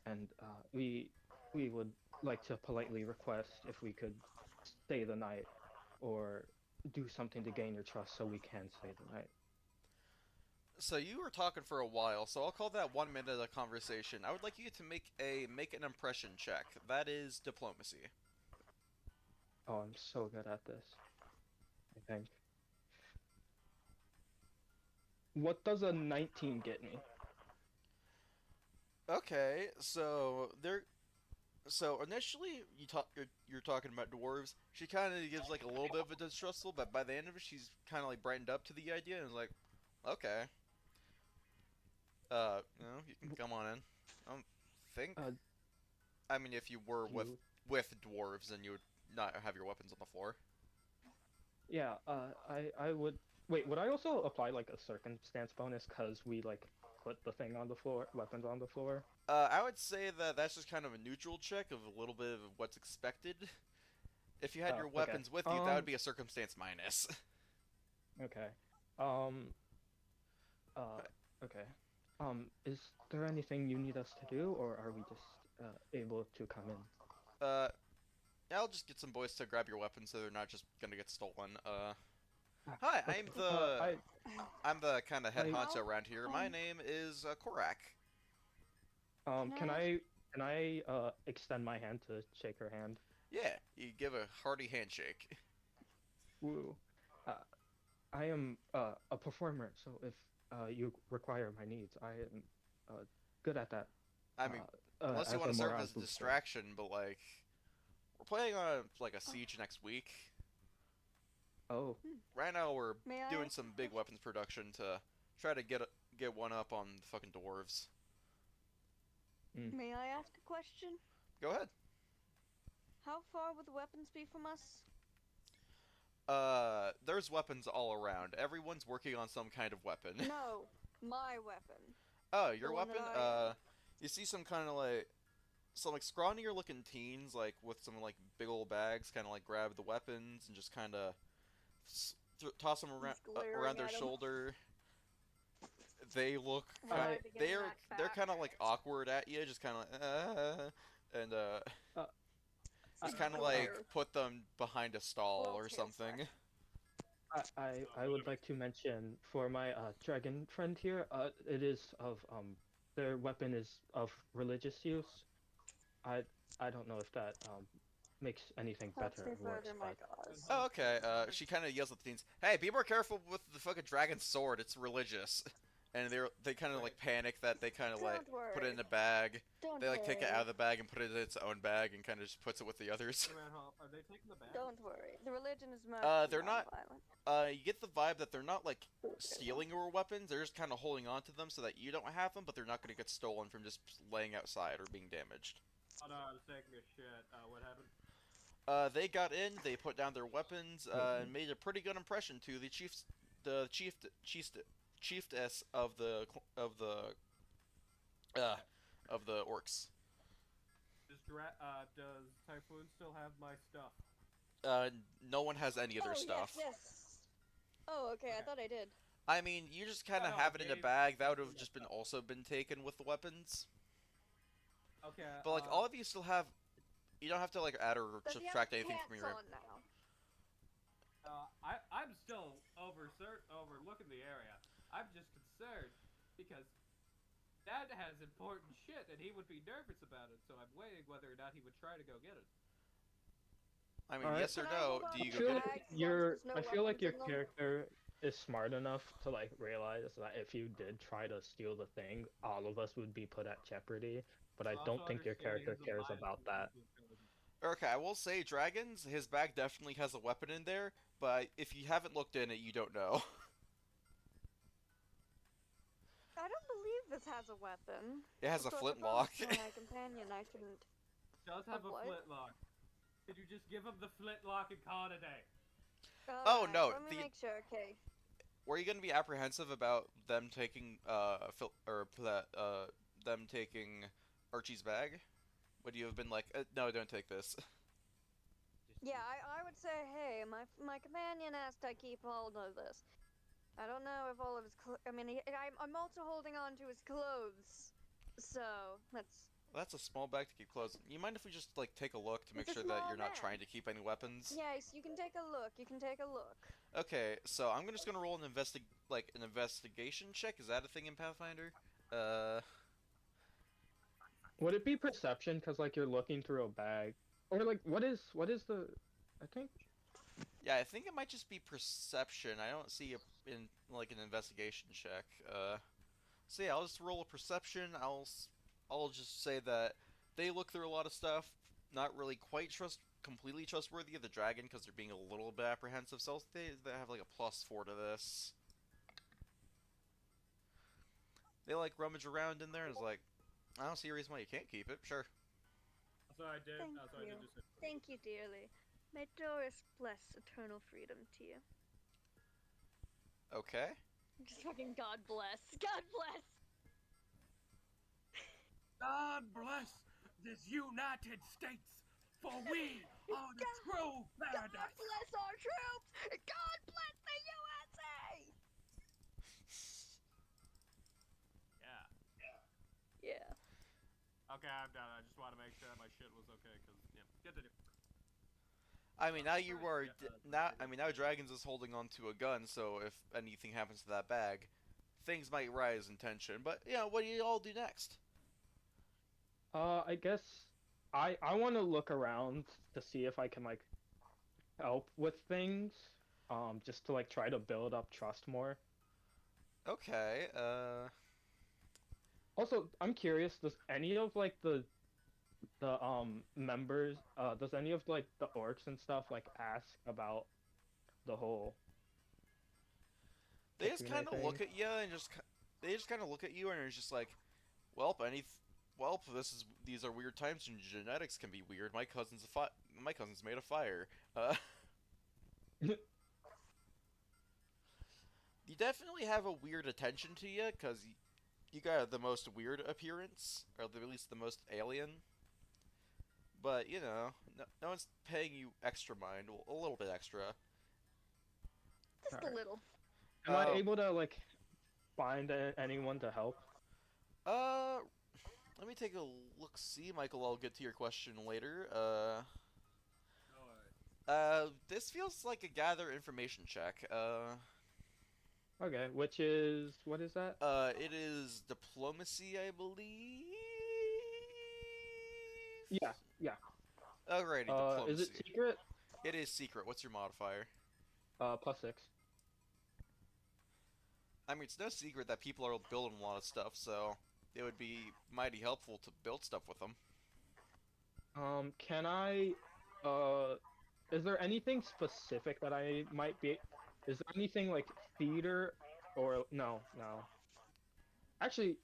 and we would like to politely request if we could stay the night or do something to gain your trust so we can stay the night. So you were talking for a while, so I'll call that 1 minute of conversation. I would like you to make an impression check. That is diplomacy. Oh, I'm so good at this, I think. What does a 19 get me? Okay, so initially you're talking about dwarves. She kind of gives like a little bit of a distrustful, but by the end of it, she's kind of like brightened up to the idea and is like, okay, you can come on in. I don't think. Uh, I mean, if you were do you? with dwarves, then you would not have your weapons on the floor. Yeah, I would. Wait, would I also apply like a circumstance bonus because we like put the thing on the floor, weapons on the floor? I would say that that's just kind of a neutral check of a little bit of what's expected. If you had Oh, your okay. weapons with you, that would be a circumstance minus. Okay. Um, uh, okay. Is there anything you need us to do, or are we just able to come in? uh, I'll just get some boys to grab your weapons so they're not just gonna get stolen. Ah, Hi, okay. I'm the kind of head I, honcho around here. My name is Korak. um, Can can I ask? I can I extend my hand to shake her hand? Yeah, you give a hearty handshake. Woo. Uh, I am a performer, so if you require my needs, I am good at that. I mean, unless you As want a to serve morale as a booster. distraction, but like we're playing on like a siege next week. Oh, Right now we're May I doing ask a some big question? weapons production to try to get one up on the fucking dwarves. mm. May I ask a question? Go ahead. How far would the weapons be from us? There's weapons all around. Everyone's working on some kind of weapon. No, my weapon. Oh, The your one that weapon? I own. You see some like scrawnier looking teens, like with some like big old bags, kind of like grab the weapons and just kind of toss them He's around glaring their at him. shoulder. They look I Tried to get him that they're back. kind of like awkward at you, just kind of like and uh, I, just kind of like Glare. put them behind a stall or World's hair something. I would like to mention for my dragon friend here, it is of their weapon is of religious use. I I don't know if that makes anything Touch better me or worse, further, my but cause. Oh, okay. She kind of yells at the teens, "Hey, be more careful with the fucking dragon sword. It's religious." And they kind of like panic that they kind of like Don't put it worry. in a bag. Don't They like take it out worry. of the bag and put it in its own bag and kind of just puts it with the others. Hey man, are they taking the bag? Don't worry. The religion is mostly They're not. non-violent. You get the vibe that they're not like Okay. stealing your weapons. They're just kind of holding on to them so that you don't have them, but they're not going to get stolen from just laying outside or being damaged. Oh no, I was taking a shit. What happened? They got in. They put down their weapons and made a pretty good impression to the chiefess uh, of the orcs. Does Typhoon still have my stuff? Uh, no one has any of their Oh stuff. yes, yes. Oh, okay. I Okay. thought I did. I mean, you just kind of No, have it in a Gabe bag. That would definitely have got just been stuff. also been taken with the weapons. Okay. But like all of you still have. You don't have to like add or Does he have subtract anything from pants your. on now? I'm still overlooking the area. I'm just concerned because Dad has important shit and he would be nervous about it. So I'm waiting whether or not he would try to go get it. I mean, Alright. yes or Can I no? hold on Do to you I go the feel get like it? bags once your there's no I feel like weapons your in them? character is smart enough to like realize that if you did try to steal the thing, all of us would be put at jeopardy. But I I don't also think your understand character he's a cares biased about that. political intelligence. Okay, I will say, dragons. His bag definitely has a weapon in there, but if you haven't looked in it, you don't know. I don't believe this has a weapon. It has a So if I flintlock. promised my companion I shouldn't. Does have a what? flintlock. Did you just give him the flintlock and call it a day? Oh Alright, no, let me the make sure. Okay. were you gonna be apprehensive about them taking them taking Archie's bag? Would you have been like, no, don't take this? Just Yeah, I would say, hey, my companion asked I keep hold of this. I don't know if all of his I mean, I'm also holding on to his clothes. So, that's... That's a small bag to keep clothes. You mind if we just like take a look to make It's a sure that small you're not bag. trying to keep any weapons? Yes, you can take a look. You can take a look. Okay, so I'm just gonna roll an an investigation check. Is that a thing in Pathfinder? Would it be perception because like you're looking through a bag, or like what is the? I think Yeah, I think it might just be perception. I don't see a in like an investigation check. So yeah, I'll just roll a perception. I'll just say that they look through a lot of stuff, not really quite completely trustworthy of the dragon because they're being a little bit apprehensive. So they have like a +4 to this. They like rummage around in there and it's like, I don't see a reason why you can't keep it. Sure. So I did. Thank So I you. did just. Thank you dearly. May Doris bless eternal freedom to you. Okay. Just fucking God bless. God bless. God bless this United States, for we are the true God paradise. bless our troops. God bless the USA. Yeah. Yeah. Okay, I'm done. I just want to make sure my shit was okay, because, yeah, continue. I mean, now you Sorry, are yeah, now. I mean, now Dragons is holding onto a gun, so if anything happens to that bag, things might rise in tension. But yeah, what do you all do next? I guess I want to look around to see if I can like help with things, just to like try to build up trust more. Okay. Also, I'm curious, does any of like the members, does any of like the orcs and stuff like ask about the whole They just Kitsune kind of thing? look at you and they just kind of look at you and are just like, well, these are weird times and genetics can be weird. My cousin's made of fire. Uh, you definitely have a weird attention to you because you got the most weird appearance, or at least the most alien. But you know, no one's paying you extra mind, a little bit extra. Just All a right. little. Am I Uh, able to like find anyone to help? uh, Let me take a look. See, Michael. I'll get to your question later. No worries. This feels like a gather information check. Okay, which is what is that? It is diplomacy, I believe. Yeah, yeah. Alrighty, Is it diplomacy. secret? It is secret. What's your modifier? +6. I mean, it's no secret that people are building a lot of stuff, so it would be mighty helpful to build stuff with them. Can I, uh, is there anything specific that I might be? Is there anything like theater or no, no? Actually,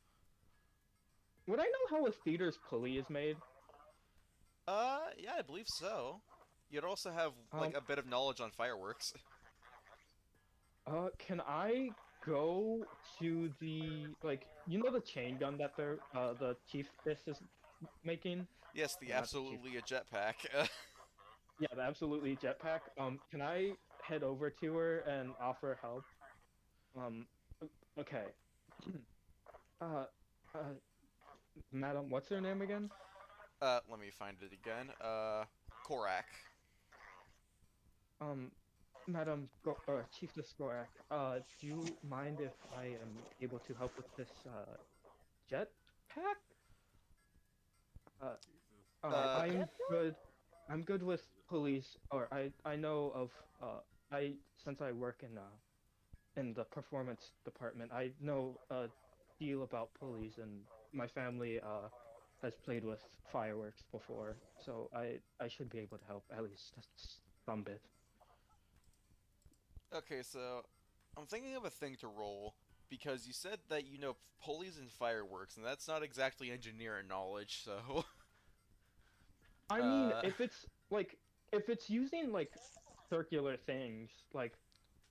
would I know how a theater's pulley is made? Yeah, I believe so. You'd also have like Um, a bit of knowledge on fireworks. can I go to the like you know the chain gun that the chiefess is making? Yes, the Or not the chief. absolutely a jetpack. Yeah, the absolutely jetpack. Can I head over to her and offer help? Um, okay. Uh, uh, Madam, what's her name again? Let me find it again. Korak. Um, Chiefess Gorak, do you mind if I am able to help with this jetpack? Uh, Jesus. Uh, I'm Jetpack? good. I'm good with police, or I know of I since I work in in the performance department. I know a deal about pulleys, and my family has played with fireworks before, so I should be able to help at least some bit. Okay, so I'm thinking of a thing to roll because you said that you know pulleys and fireworks, and that's not exactly engineering knowledge. So, I mean, uh, if it's using like circular things, like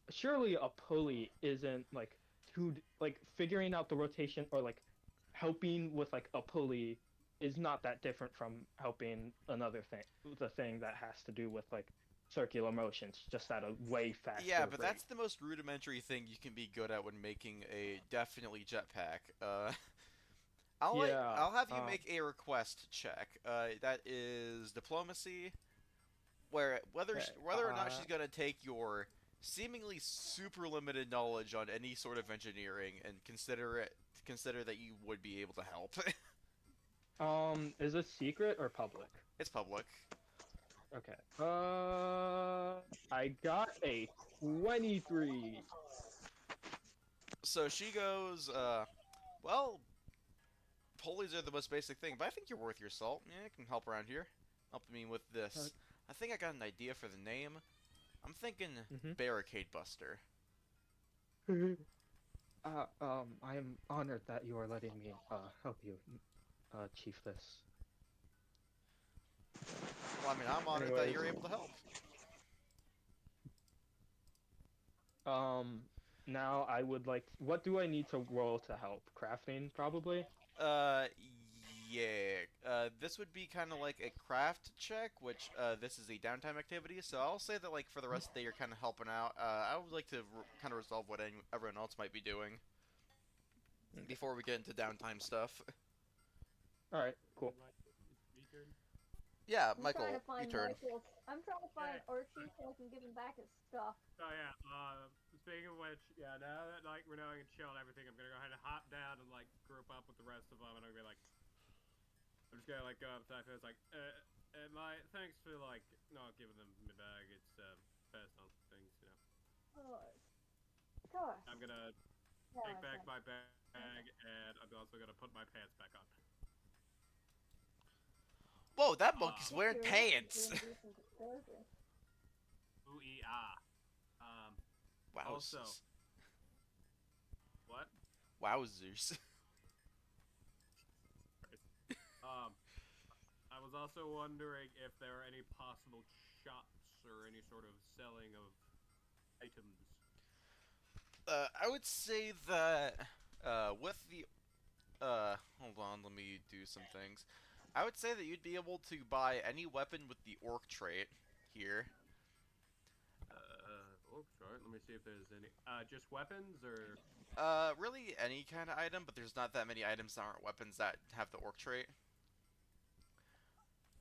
surely a pulley isn't like like figuring out the rotation or like helping with like a pulley is not that different from helping another thing, the thing that has to do with like circular motions, just at a way yeah, faster but rate. that's the most rudimentary thing you can be good at when making a definitely jetpack. Yeah. I'll have you make a request check. That is diplomacy, where Okay. whether or not she's gonna take your seemingly super limited knowledge on any sort of engineering and consider that you would be able to help. Is this secret or public? It's public. Okay. I got a 23. So she goes, well, pulleys are the most basic thing, but I think you're worth your salt. Yeah, I can help around here. Help me with Uh, this. I think I got an idea for the name. I'm thinking mhm. Barricade Buster. I am honored that you are letting me help you chief this. Well, I mean, I'm honored that Anyways, you're able to help. um, now I would like. What do I need to roll to help? Crafting, probably. Uh, yeah. This would be kind of like a craft check, which this is a downtime activity. So I'll say that like for the rest of the day you're kind of helping out. I would like to kind of resolve what everyone else might be doing Okay. before we get into downtime stuff. All right. Cool. Speaker. Yeah, I'm trying to Michael, your find turn. Michael. I'm trying to find Okay. Archie so I can give him back his stuff. So yeah, speaking of which, yeah, now that like we're knowing and chill and everything, I'm gonna go ahead and hop down and like group up with the rest of them, and I'm gonna be like, I'm just gonna like go up to Typhoon. It's like, my thanks for like not giving them my bag. It's personal things, you know. Of course. I'm gonna Yeah, take back okay. my bag, and I'm also gonna put my pants back on. Whoa, that monkey's Um, If wearing you're looking to pants. indecent exposure. ooh ee ah. Also, Wowzers. what? Wowzers. Um, I was also wondering if there are any possible shops or any sort of selling of items. I would say that with the hold on, let me do some things. I would say that you'd be able to buy any weapon with the orc trait here. Oh, sorry. Let me see if there's any. Just weapons or. Really any kind of item, but there's not that many items that aren't weapons that have the orc trait.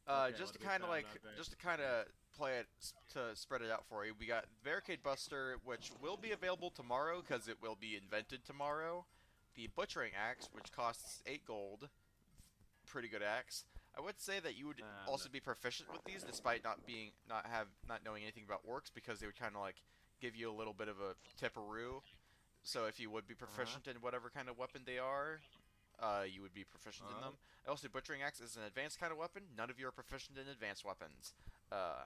Okay, Just what to do we kind of found like, out there? just to kind of play it to spread it out for you. We got Barricade Buster, which will be available tomorrow because it will be invented tomorrow. The Butchering Axe, which costs 8 gold, pretty good axe. I would say that you would also be proficient with these, despite not knowing anything about orcs, because they would kind of like give you a little bit of a tipperoo. So if you would be Uh-huh. proficient in whatever kind of weapon they are, you would be proficient in them. Also, Butchering Axe is an advanced kind of weapon. None of you are proficient in advanced weapons. Uh,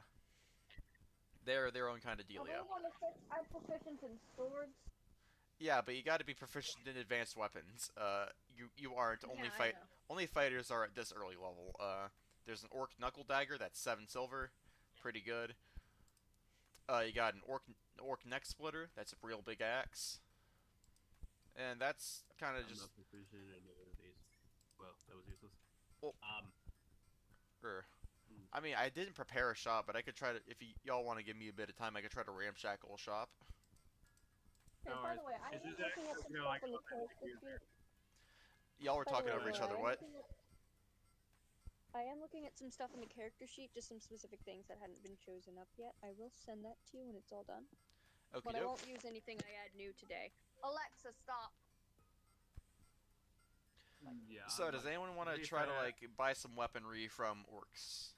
they're their own kind of I dealio. don't want to say I'm proficient in swords. Yeah, but you got to be proficient in advanced weapons. You aren't. Yeah, Only I know. only fighters are at this early level. There's an orc knuckle dagger that's 7 silver, pretty good. You got an orc neck splitter that's a real big axe, and that's kind of I'm just not proficient in any of these. Well, that was useless. well, Um. er, hmm. I mean, I didn't prepare a shop, but I could try to. If y'all want to give me a bit of time, I could try to ramshackle a shop. Hey, No by worries. the way, I Is am this looking at actually some gonna stuff like in the automatically character do sheet. Y'all were By the talking way, over each I other. am What? looking at. I am looking at some stuff in the character sheet, just some specific things that hadn't been chosen up yet. I will send that to you when it's all done. Okie But I doke. won't use anything I add new today. Alexa, stop. Yeah. So, does anyone want To to be try to fair, like buy some weaponry from orcs?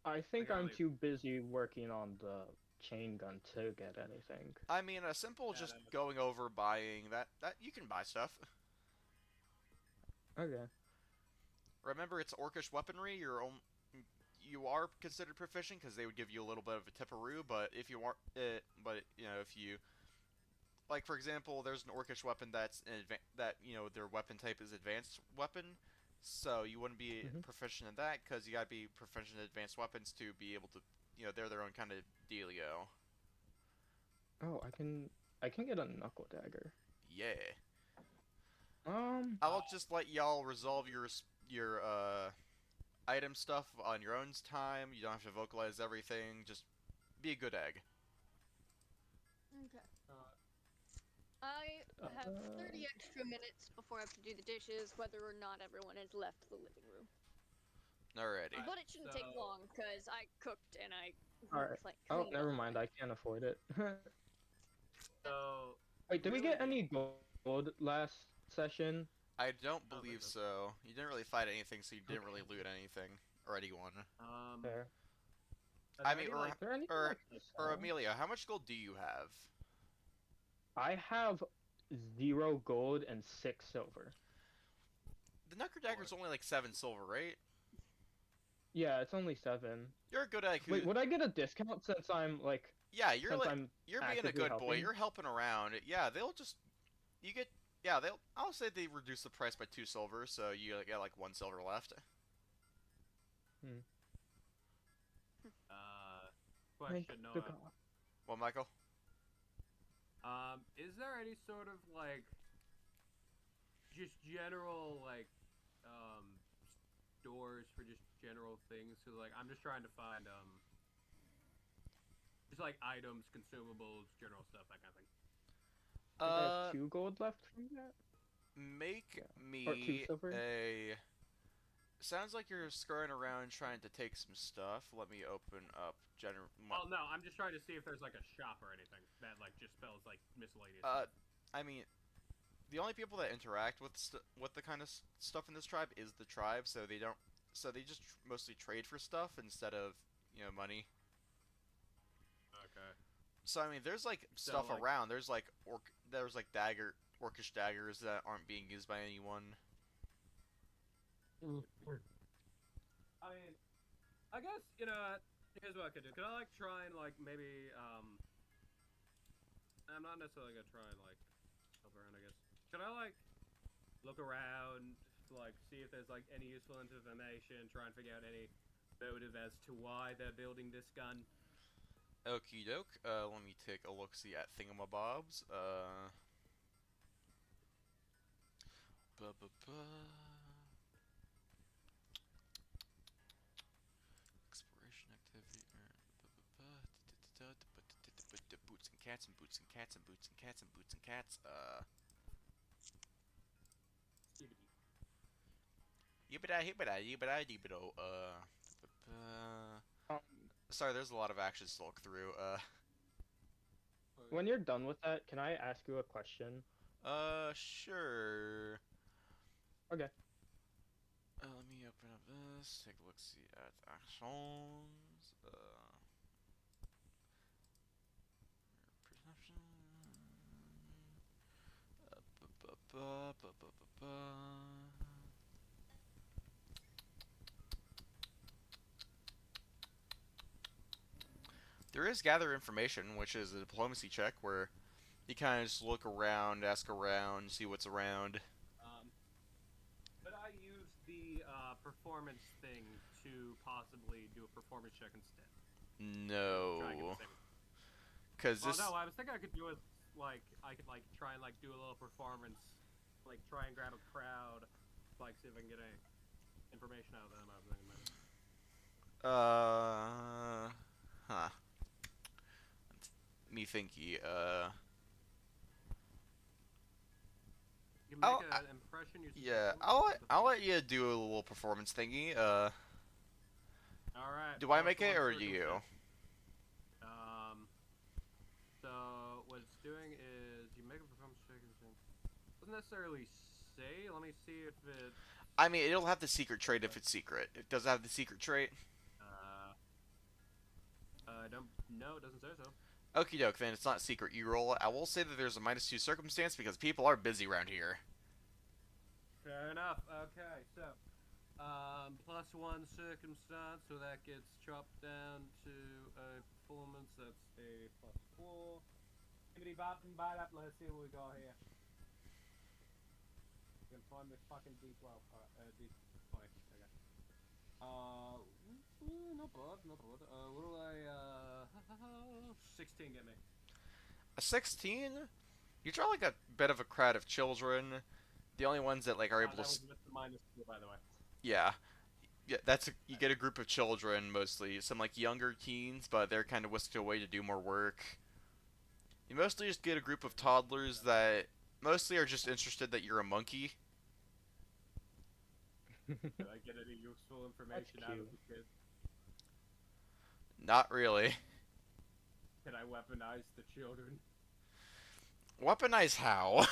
I I think can I'm only. too busy working on the chain gun to get anything. I mean, a simple Yeah, just that- going over buying that you can buy stuff. Okay. Remember, it's orcish weaponry. You are considered proficient because they would give you a little bit of a tipperoo. But if you aren't, if you like, for example, there's an orcish weapon that's that their weapon type is advanced weapon, so you wouldn't be Hmm. proficient in that because you gotta be proficient in advanced weapons to be able to, they're their own kind of dealio. Oh, I can get a knuckle dagger. Yeah. Um, I'll just let y'all resolve your item stuff on your own time. You don't have to vocalize everything. Just be a good egg. Okay. uh, I have 30 uh, extra minutes before I have to do the dishes, whether or not everyone has left the living room. Alrighty. But it shouldn't take so- long, because I cooked and I Alright. Oh, cleaned never up. mind. I can't afford it. So Wait, did we really get the- any gold last session? I don't Oh, believe goodness. so. You didn't really fight anything, so you didn't really Okay. loot anything or anyone. Fair. are I there mean, any, or like, Is there anything or I can or sell? Amelia, how much gold do you have? I have 0 gold and 6 silver. The Knucker Dagger's only like 7 silver, right? Yeah, it's only 7. You're a good egg who. Wait, would I get a discount since I'm like Yeah, since I'm you're being a actively good boy. helping? You're helping around. Yeah, they'll just you get yeah they'll I'll say they reduce the price by 2 silver, so you get like 1 silver left. Hmm. Thank question, the Noah. god. Well, Michael. Is there any sort of like just general like stores for just general things? So like I'm just trying to find just like items, consumables, general stuff, that kind of thing. I think I have Uh, 2 gold left from that. make Yeah. Or 2 me silver. a. Sounds like you're scurrying around trying to take some stuff. Let me open up general. Oh no, I'm just trying to see if there's like a shop or anything that like just spells like miscellaneous Uh, stuff. I mean, the only people that interact with the kind of stuff in this tribe is the tribe, so they don't. So they just mostly trade for stuff instead of money. Okay. So I mean, there's like So, stuff like- around. There's like orcish daggers that aren't being used by anyone. I mean, I guess here's what I could do. Could I like try and like maybe I'm not necessarily gonna try and like help around. I guess. Could I like look around, like see if there's like any useful information, try and figure out any motive as to why they're building this gun? Okie doke. Let me take a look. See at thingamabobs. Ba ba ba. Exploration activity. Boots and cats and boots and cats and boots and cats and boots and cats. Yibbida hibbida yibbida dibbido. Um, Sorry, there's a lot of actions to look through. when you're done with that, can I ask you a question? Sure. Okay. Let me open up this. Take a look. See at actions. Perception. Ba, ba, ba, ba, ba. There is gather information, which is a diplomacy check where you kind of just look around, ask around, see what's around. Could I use the performance thing to possibly do a performance check instead? Try and get No, the same. because Well, this. no, I was thinking I could do it like I could like try and like do a little performance, like try and grab a crowd, like see if I can get any information out of them. I was thinking maybe. Huh. Me thinky. You can I'll- make an impression using Yeah, performance. I'll let you do a little performance thingy. All right. Do I plus make it one or do you? circumstance. So what it's doing is you make a performance check. Doesn't necessarily say. Let me see if it. I mean, it'll have the secret trait if it's secret. It does have the secret trait. I don't know. It doesn't say so. Okie doke, then it's not secret. You roll it. I will say that there's a -2 circumstance because people are busy around here. Fair enough. Okay, so +1 circumstance, so that gets chopped down to a performance. That's a +4. Skibbity bop and bop up. Let's see what we got here. You can find this fucking D12 D20. Okay. Not bad, not bad. What do I 16 get me? A 16? You draw like a bit of a crowd of children. The only ones that like are able That to. was with the -2, by the way. Yeah. Yeah, you get a group of children mostly, some like younger teens, but they're kind of whisked away to do more work. You mostly just get a group of toddlers that mostly are just interested that you're a monkey. Did I get any useful information out of cute. the kid? Not really. Can I weaponize the children? Weaponize how?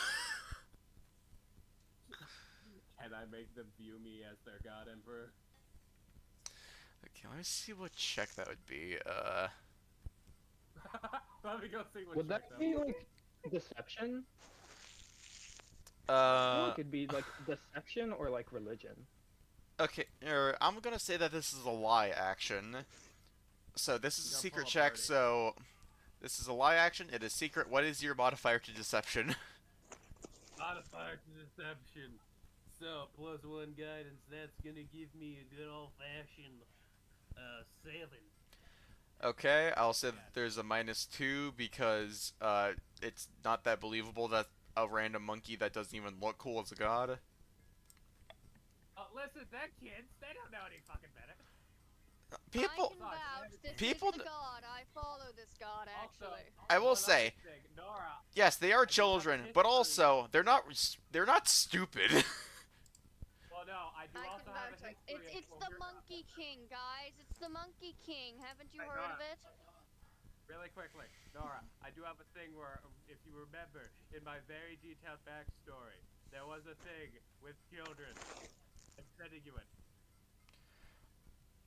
Can I make them view me as their god emperor? Okay, let me see what check that would be. Let me go see what Would check that be like deception? I feel like Uh, it'd be like deception or like religion. okay, I'm gonna say that this is a lie action. So this is a Go secret pull a check, party. so this is a lie action, it is secret. What is your modifier to deception? Modifier to deception. So, +1 guidance, that's gonna give me a good old-fashioned 7. Okay, I'll say that there's a -2 because it's not that believable that a random monkey that doesn't even look cool is a god. Listen, they're kids. They don't know any fucking better. People, I can vouch. This people is the god. I follow this god, actually. I will one say, other thing, Nora, yes, they are I do have a children, history. but also they're not stupid. well, no, I do I also can have a vouch. Like, history. it's the Monkey King, guys. It's the Monkey King. Haven't you Hey, heard of Nora. it? Really quickly, Nora, I do have a thing where, if you remember, in my very detailed backstory, there was a thing with children. I'm sending you it.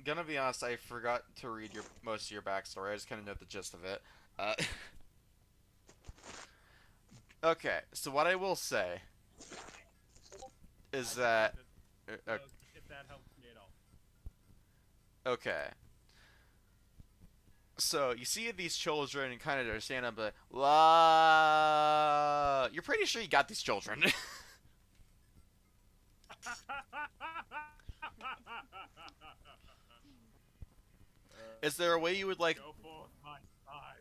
Gonna be honest, I forgot to read most of your backstory. I just kind of know the gist of it. Uh, okay, so what I will say is that So, if that helps me at all. okay. So you see these children and kind of understand them, but you're pretty sure you got these children. Is there a way you would like, Go forth, my spy.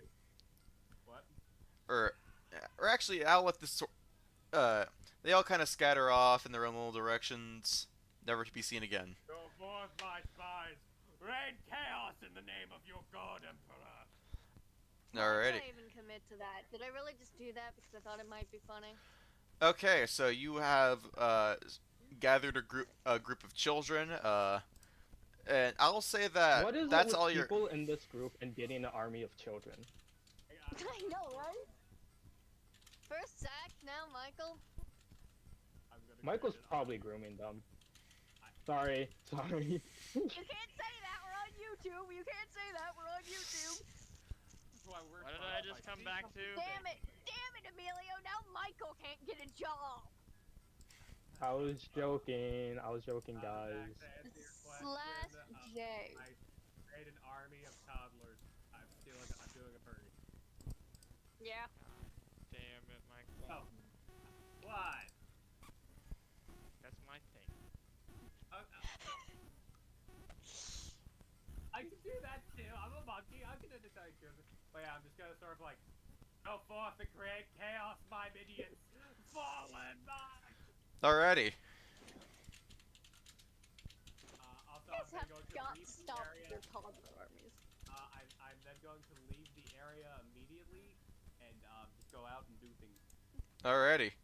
What? or actually, I'll let this. They all kind of scatter off in their own little directions, never to be seen again. Go forth, my spies. Rain chaos in the name of your god emperor. Alrighty. Why did I even commit to that? Did I really just do that because I thought it might be funny? Okay, so you have gathered a group of children. And I'll say that What is that's it all with your. people in this group and getting an army of children? I know, right? First Zach, now Michael. I'm gonna Michael's create an probably army. grooming them. Sorry. You can't say that. We're on YouTube. You can't say that. We're on YouTube. That's why we're What did trying I to, just like, come see back something to? Damn it, Emilio. Now Michael can't get a job. I was joking. I was joking, Zach, guys. to answer your Slash question, J. I made an army of toddlers. I'm doing a Bernie. Yeah. Damn it, Michael. Oh. What? That's my thing. I can do that too. I'm a monkey. I can entertain children. But yeah, I'm just gonna sort of like go forth and create chaos, my minions. Fallen by. Alrighty. Also, You I'm guys then have going to got to leave the stop area. your toddler armies. I'm then going to leave the area immediately and just go out and do things. Alrighty.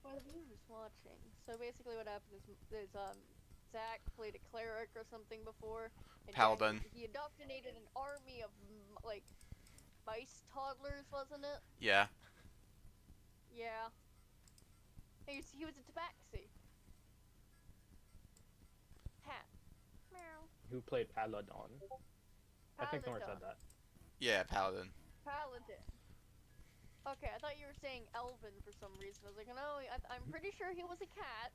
For the viewers watching, so basically what happened is Zach played a cleric or something before. And Paladin. He indoctrinated an army of like mice toddlers, wasn't it? Yeah. Yeah. He was a tabaxi. Hat. Meow. Who played Paladon? I think Nora said Paladon. that. Yeah, paladin. Paladin. Okay, I thought you were saying elven for some reason. I was like, no, I'm pretty sure he was a cat.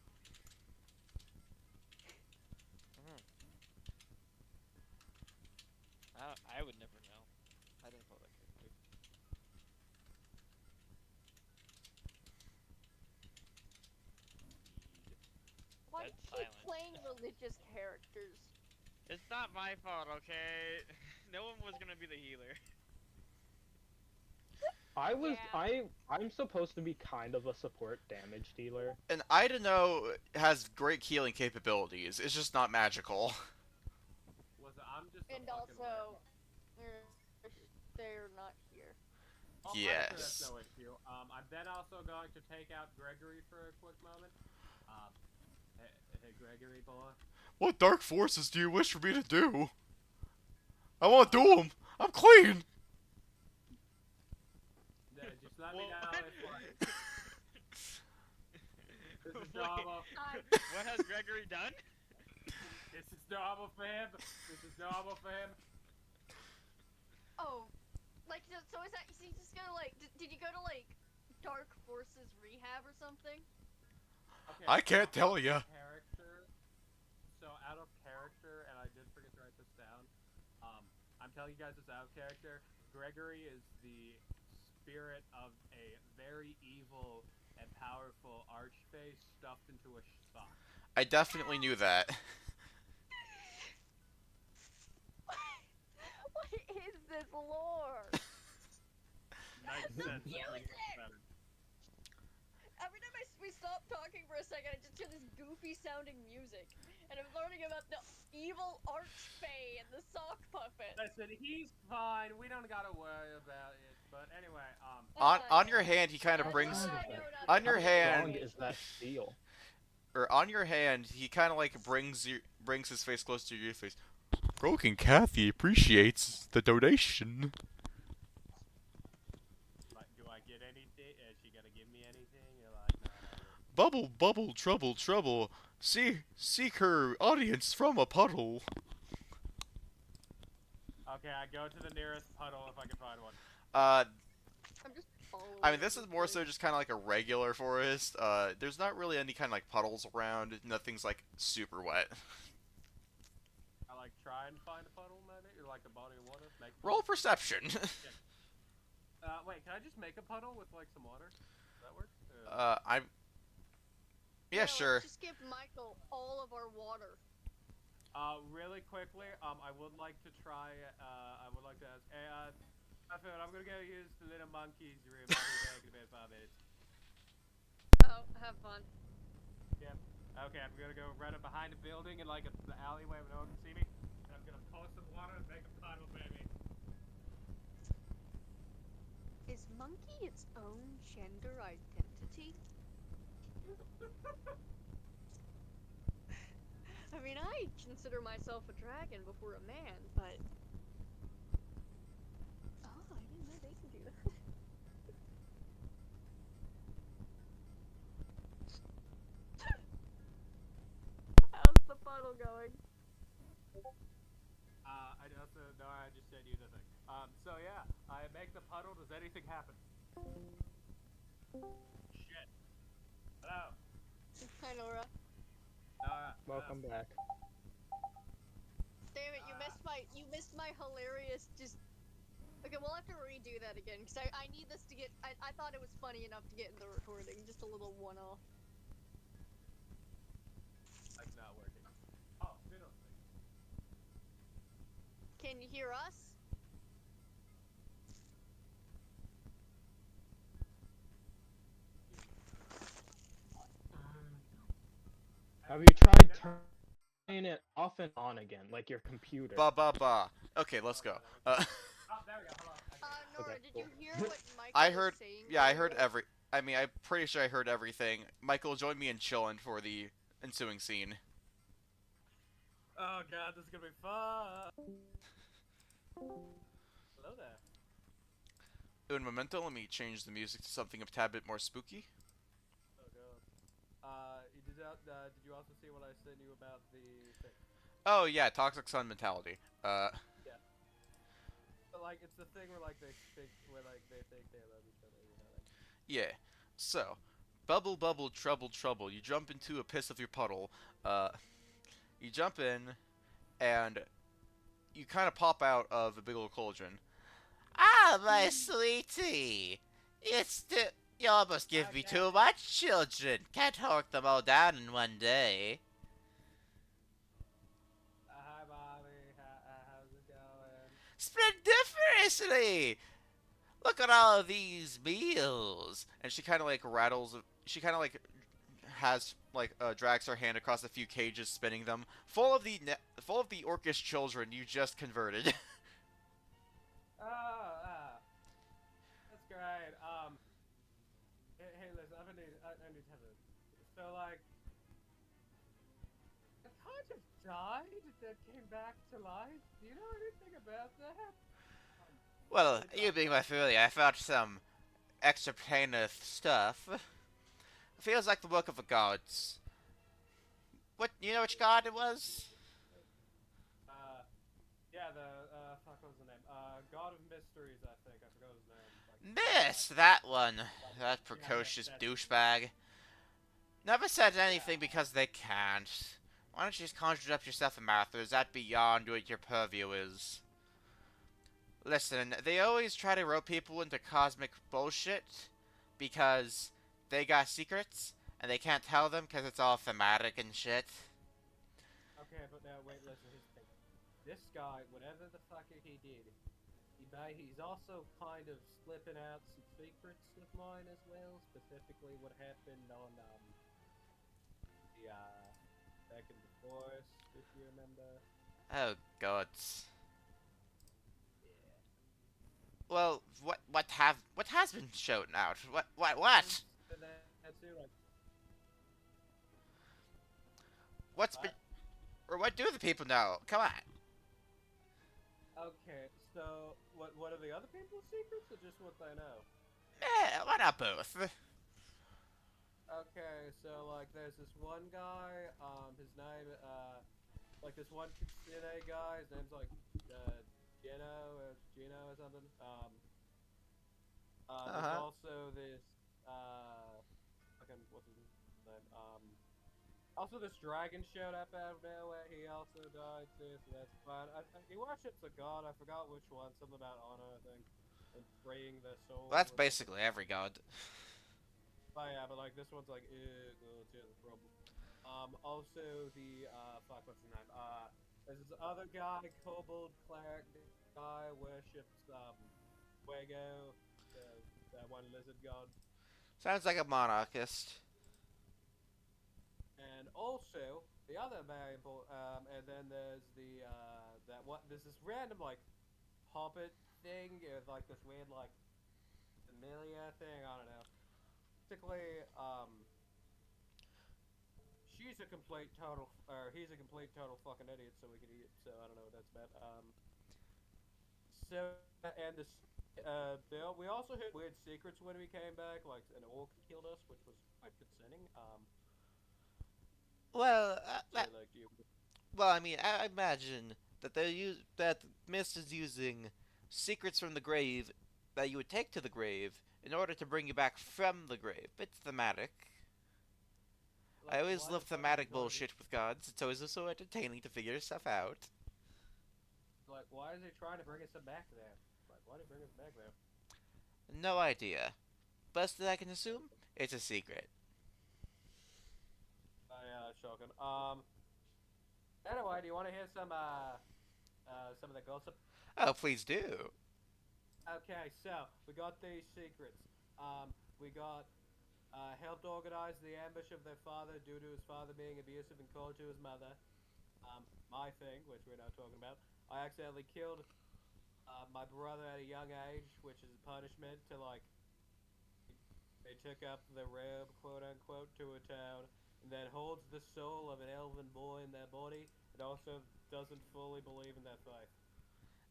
Hmm. I would never know. I didn't play that character. Why do Dead you keep silence. playing religious characters? It's not my fault, okay? No one was gonna be the healer. Yeah. I'm supposed to be kind of a support damage dealer. And Idano has great healing capabilities. It's just not magical. Was I'm just a And fucking rat. also, they're not here. Oh, I'm sure that's Yes. no issue. I'm then also going to take out Gregory for a quick moment. Um, hey Gregory boy. What dark forces do you wish for me to do? I want to do them. I'm clean. Just let me What? know if like this is Wait, normal. what has Gregory done? This is normal for him. This is normal for him. Oh, like so is that? Is he just gonna like? Did you go to like Dark Forces rehab or something? Okay, I so can't tell out of ya. character. So out of character, and I did forget to write this down. I'm telling you guys this out of character. Gregory is the spirit of a very evil and powerful archface stuffed into a sock. I definitely knew that. What is this lore? Makes The sense. music! Better. Every time we stop talking for a second, I just hear this goofy sounding music. And I'm learning about the evil archfey and the sock puppet. Listen, he's fine. We don't gotta worry about it. But anyway, On your hand, he kind of How brings. strong is I that? know On nothing your How about hand, strong me. is that steel? or on your hand, he kind of like brings his face close to your face. Broken Kathy appreciates the donation. like, do I get anything? Is she gonna give me anything? You're like, no, not really. Bubble, bubble, trouble, trouble. Seek her audience from a puddle. Okay, I go to the nearest puddle if I can find one. Uh, I'm just following. I mean, this is more so just kind of like a regular forest. There's not really any kind of like puddles around. Nothing's like super wet. I like try and find a puddle, maybe, or like a body of water. Make Roll perception. Wait, can I just make a puddle with like some water? Does that work? I'm. Yeah, sure. Let's just give Michael all of our water. Really quickly, I would like to try. I would like to ask. Hey, I'm gonna go use the little monkey's room. I'll be back in about 5 minutes. Oh, have fun. Yep. Okay, I'm gonna go right up behind the building in like the alleyway where no one can see me. And I'm gonna pour some water and make a puddle, baby. Is monkey its own gender identity? I mean, I consider myself a dragon before a man, but... Oh, I didn't know they could do that. How's the puddle going? I also no, I just sent you the thing. So yeah, I make the puddle. Does anything happen? Shit. Hello. Hi, Nora. Welcome back. Damn it, you missed my hilarious just... Okay, we'll have to redo that again, because I need this to get... I thought it was funny enough to get in the recording, just a little one-off. Like not working. Oh, fiddlesticks. Can you hear us? Have you tried turning it off and on again, like your computer? Ba ba ba. Okay, let's go. Oh, there we go. Hello. Nora, Okay, did cool. you hear what Michael I was heard. saying? Yeah, I earlier? heard every. I mean, I'm pretty sure I heard everything. Michael, join me in chillin' for the ensuing scene. Oh god, this is gonna be fun. Hello there. Un momento, let me change the music to something a tad bit more spooky. Oh god. Did you also see what I sent you about the thing? Oh yeah, toxic sun mentality. But like, it's the thing where like they think they love each other. You know, like. Yeah. So, bubble, bubble, trouble, trouble. You jump into a piss of your puddle. Uh, you jump in, and you kind of pop out of a big old cauldron. Ah, my sweetie. You almost give me Okay. too much children. Can't hork them all down in one day. Hi, Bobby. How's it going? Splendiferously! Look at all of these meals. And she kind of like rattles. She kind of like has like drags her hand across a few cages, spinning them, full of the orcish children you just converted. Oh, that's great. Hey, listen, I need to have a. So like, it kind of died that came back to life. Do you know anything about that? Well, It's you not being my like. filly, I found some extra plaintive stuff. Feels like the work of the gods. What, you know which god it was? Uh, yeah, fuck, what was the name? God of Mysteries, I think. I forgot his name. Like, Miss, that one. That yeah, precocious that's it. douchebag. Never said anything Yeah. because they can't. Why don't you just conjure up yourself a mouth, or is that beyond what your purview is? Listen, they always try to rope people into cosmic bullshit because they got secrets and they can't tell them because it's all thematic and shit. Okay, but now wait, listen. Here's the thing. This guy, whatever the fuck he did, he's also kind of slipping out some secrets of mine as well. Specifically, what happened on the back in the forest, if you remember. Oh gods. Yeah. Well, what has been shown out? What? And that's it. Like, What's been what? or what do the people know? Come on. Okay, so what are the other people's secrets, or just what they know? Why not both? Okay, so like there's this one guy, his name like this one Kitsune guy, his name's like Gino or something. Uh There's huh. also this fucking what's his name? Also this dragon showed up out of nowhere. He also died too, so that's fine. He worships a god. I forgot which one. Something about honor, I think, and freeing their Well, soul that's or something. basically every god. But yeah, but like this one's like, well, here's the problem. Also the fuck, what's his name? There's this other guy, Kobold Cleric guy, worships Fuego, the that one lizard god, Sounds like a monarchist. and also the other variable. And then there's the that what there's this random like hobbit thing, like this weird like familiar thing. I don't know. Basically, she's a complete total, or he's a complete total fucking idiot. So we can eat. So I don't know what that's about. So and this, we also heard weird secrets when we came back. Like an orc killed us, which was quite concerning. Well, So like you. I mean, I imagine that that Mist is using secrets from the grave that you would take to the grave in order to bring you back from the grave. It's thematic. I Like, always why the love fuck is he thematic going to? bullshit with gods. It's always so entertaining to figure stuff out. Like, why is he trying to bring us back there? Like, why did he bring us back there? No idea. Best that I can assume, it's a secret. Yeah, shocking. Anyway, do you want to hear some of the gossip? Oh, please do. Okay, so we got these secrets. We got helped organize the ambush of their father due to his father being abusive and cold to his mother. My thing, which we're not talking about. I accidentally killed my brother at a young age, which is a punishment to like. They took up the robe, quote unquote, to a town, and that holds the soul of an elven boy in their body, and also doesn't fully believe in their faith.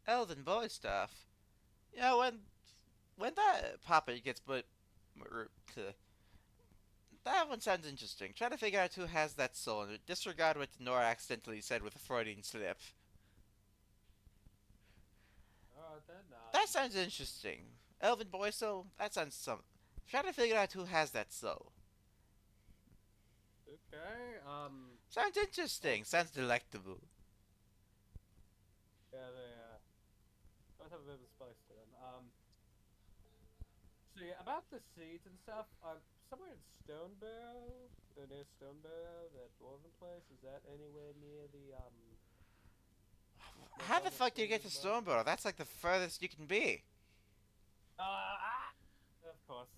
Elven boy stuff. You know, when that puppet gets put, that one sounds interesting. Try to figure out who has that soul and disregard what Nora accidentally said with a Freudian slip. Alright then, sounds interesting. Elven boy soul? That sounds some. Trying to figure out who has that soul. Okay. Sounds interesting. Sounds delectable. Yeah, they both have a bit of a spice to them. So yeah, about the seeds and stuff. Somewhere in Stonebarrow, near Stonebarrow, that dwarven place. Is that anywhere near the How the Northumberland fuck do you City get to as well? Stormborough? That's like the furthest you can be. Of course.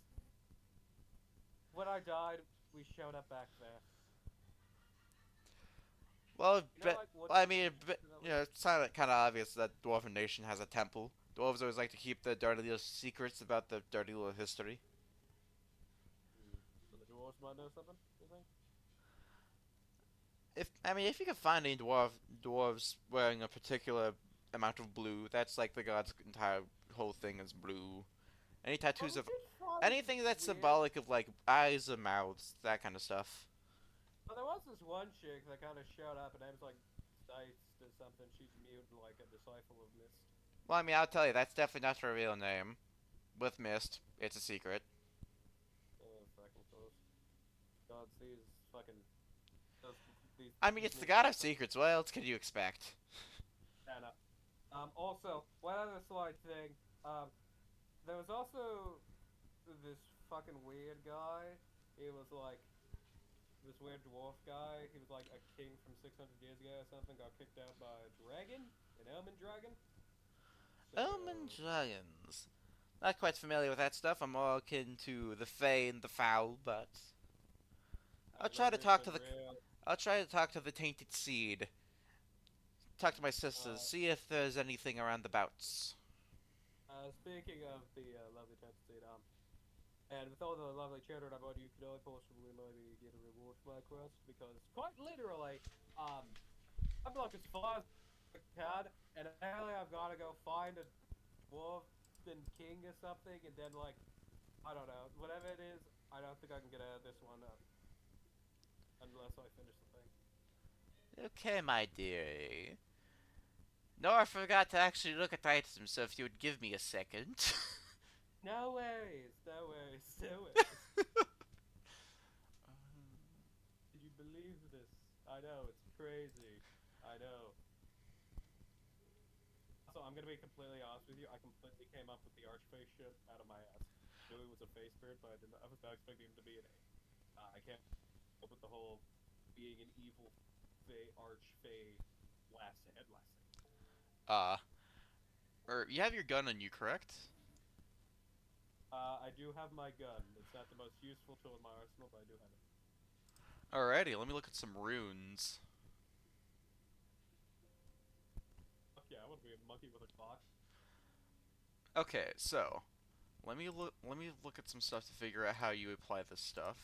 When I died, we showed up back there. Well, You know, like what? I mean, it's kind of obvious that Dwarven Nation has a temple. Dwarves always like to keep the dirty little secrets about the dirty little history. So the dwarves might know something. You think? If you can find any dwarves wearing a particular amount of blue, that's like the god's entire whole thing is blue. Any Well, tattoos we of did find anything that's weird. symbolic of like eyes or mouths, that kind of stuff. Well, there was this one chick that kind of showed up, and name's like Dice or something. She's mute and like a disciple of Mist. Well, I mean, I'll tell you, that's definitely not her real name. With Mist, it's a secret. Oh, fucking close. God, these fucking. Those, I mean, it's the god of secrets. What else could you expect? Yeah, no. Also, one other slight thing. There was also this fucking weird guy. He was like this weird dwarf guy. He was like a king from 600 years ago or something. Got kicked out by a dragon, an Elman dragon. So, Elman dragons. Not quite familiar with that stuff. I'm more akin to the Fae and the Foul, but I'll try to there's talk to been the real. I'll try to talk to the tainted seed. Talk to my sisters. Uh, See if there's anything around the bouts. Speaking of the lovely tendency, and with all the lovely children I bought, you could only possibly maybe get a reward for my quest because quite literally, I'm like as far as I can, and apparently I've got to go find a dwarven king or something, and then like I don't know, whatever it is, I don't think I can get out of this one unless I finish the thing. Okay, my dearie. No, I forgot to actually look at the items, so if you would give me a second. No worries, no worries, no worries. Did you believe this? I know, it's crazy. I know. So I'm gonna be completely honest with you. I completely came up with the archface shit out of my ass. Knew he was a face spirit, but I was not expecting him to be an A. I can't up with the whole being an evil fey arch fey last head last thing. uh, you have your gun on you, correct? I do have my gun. It's not the most useful tool in my arsenal, but I do have it. Alrighty, let me look at some runes. Fuck yeah, I want to be a monkey with a clock. Okay, so let me look at some stuff to figure out how you apply this stuff.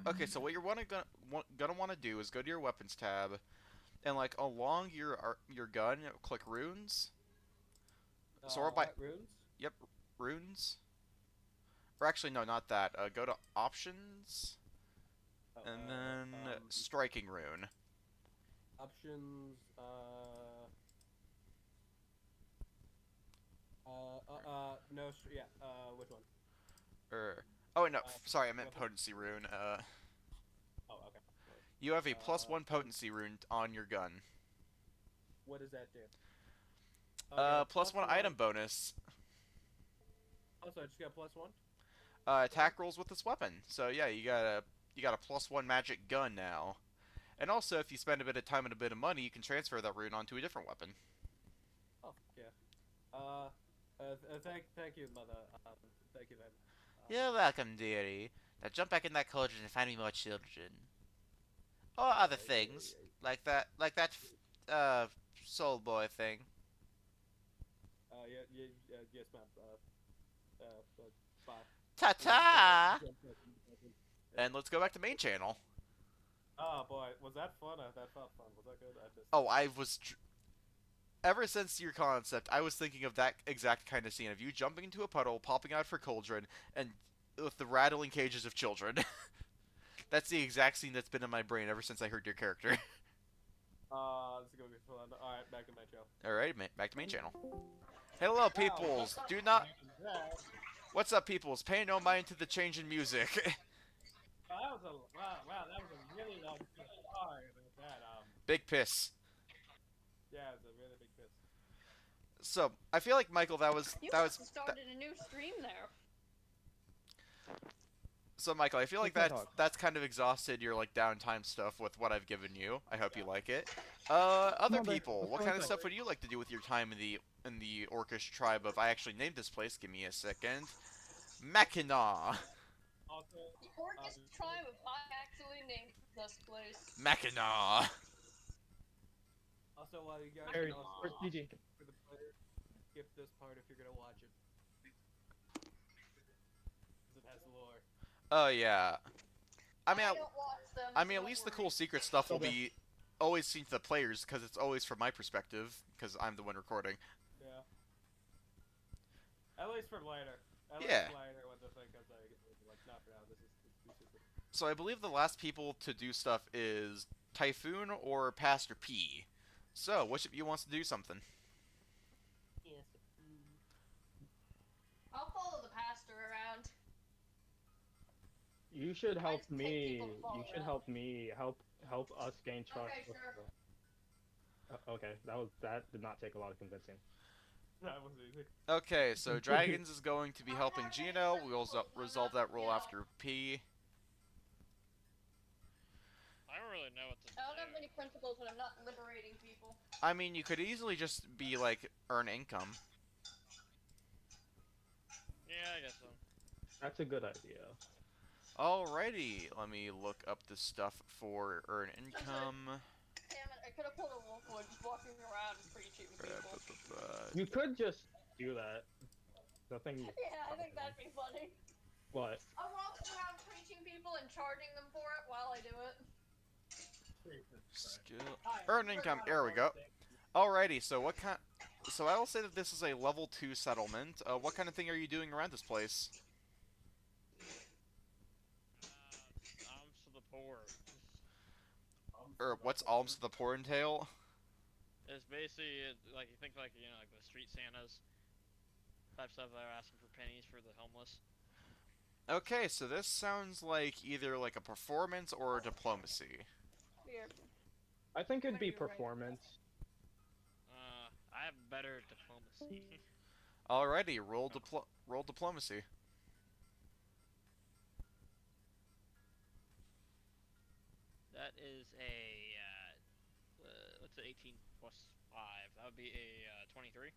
Okay, so what you're gonna want to do is go to your weapons tab, and like along your gun, click runes. Sort by Runes? yep, runes. Or actually, no, not that. Go to options, Oh, and then striking rune. options, no, yeah, which one? Oh wait, no, Uh, sorry, I meant weapon? potency rune. Oh, okay. You have a plus Uh, one potency rune on your gun. What does that do? Okay, Plus one item bonus. Oh, so I just got plus one? Attack rolls with this weapon. So yeah, you got a plus one magic gun now. And also, if you spend a bit of time and a bit of money, you can transfer that rune onto a different weapon. Oh, yeah. Thank you, mother. Thank you very much. You're welcome, dearie. Now jump back in that cauldron and find me more children. Or other things, like that, soul boy thing. Yes, ma'am. Bye. Ta-ta! And let's go back to main channel. Oh boy, was that fun? That felt fun. Was that good? I missed Oh, ever since your concept, I was thinking of that exact kind of scene of you jumping into a puddle, popping out for cauldron, and with the rattling cages of children. That's the exact scene that's been in my brain ever since I heard your character. This is gonna be fun. Alright, back to my show. Alright, back to main channel. Hello, peoples. Do not. What's up, peoples? Pay no mind to the change in music. Wow, that was a really loud piss. Sorry about that. Big piss. Yeah, it's a really big piss. So I feel like Michael, that was You that must was. have started a new stream there. So Michael, I feel like Take my dog. that's kind of exhausted your like downtime stuff with what I've given you. I hope you like it. Other No, people, that's what fine kind of thing. stuff would you like to do with your time in the Orcish tribe of? I actually named this place. Give me a second. Mackinac. Also, The Orcus tribe of I actually named this place. Mackinac. also, while you guys Harry, can also where's PG? for the player, skip this part if you're gonna watch it. Because it has lore. Oh yeah. I mean, I don't watch them. I so mean, at don't least the worry. cool secret stuff will Okay. be always seen to the players because it's always from my perspective because I'm the one recording. Yeah. At least for later. At Yeah. least later when the thing comes out, you can be like, not for now, this is too stupid. So I believe the last people to do stuff is Typhoon or Pastor P. So which of you wants to do something? Yes. I'll follow the pastor around. You should help just take me. people to follow You should around. help me. Help us gain trust. Okay, with sure. okay, that did not take a lot of convincing. That was easy. Okay, so Dragons is going to be helping Gino. We'll resolve that role after P. I don't really know what to do. I don't have many principles when I'm not liberating people. I mean, you could easily just be like earn income. Yeah, I guess so. That's a good idea. Alrighty, let me look up the stuff for earn income. Damn it, I could have pulled a Wolfwood just walking around and preaching to people. You could just do that. Nothing. Yeah, I think that'd be funny. What? I'm walking around preaching people and charging them for it while I do it. Skill. Earn income. There we go. Alrighty, so what kind? So I will say that this is a level 2 settlement. What kind of thing are you doing around this place? Alms to the poor. Or what's alms to the poor entail? It's basically like you think like like the street Santas type stuff that are asking for pennies for the homeless. Okay, so this sounds like either like a performance or a diplomacy. Weird. I think it'd be You're right. performance. I have better diplomacy. Alrighty, roll diplomacy. That is a what's it? 18 plus 5. That would be a 23.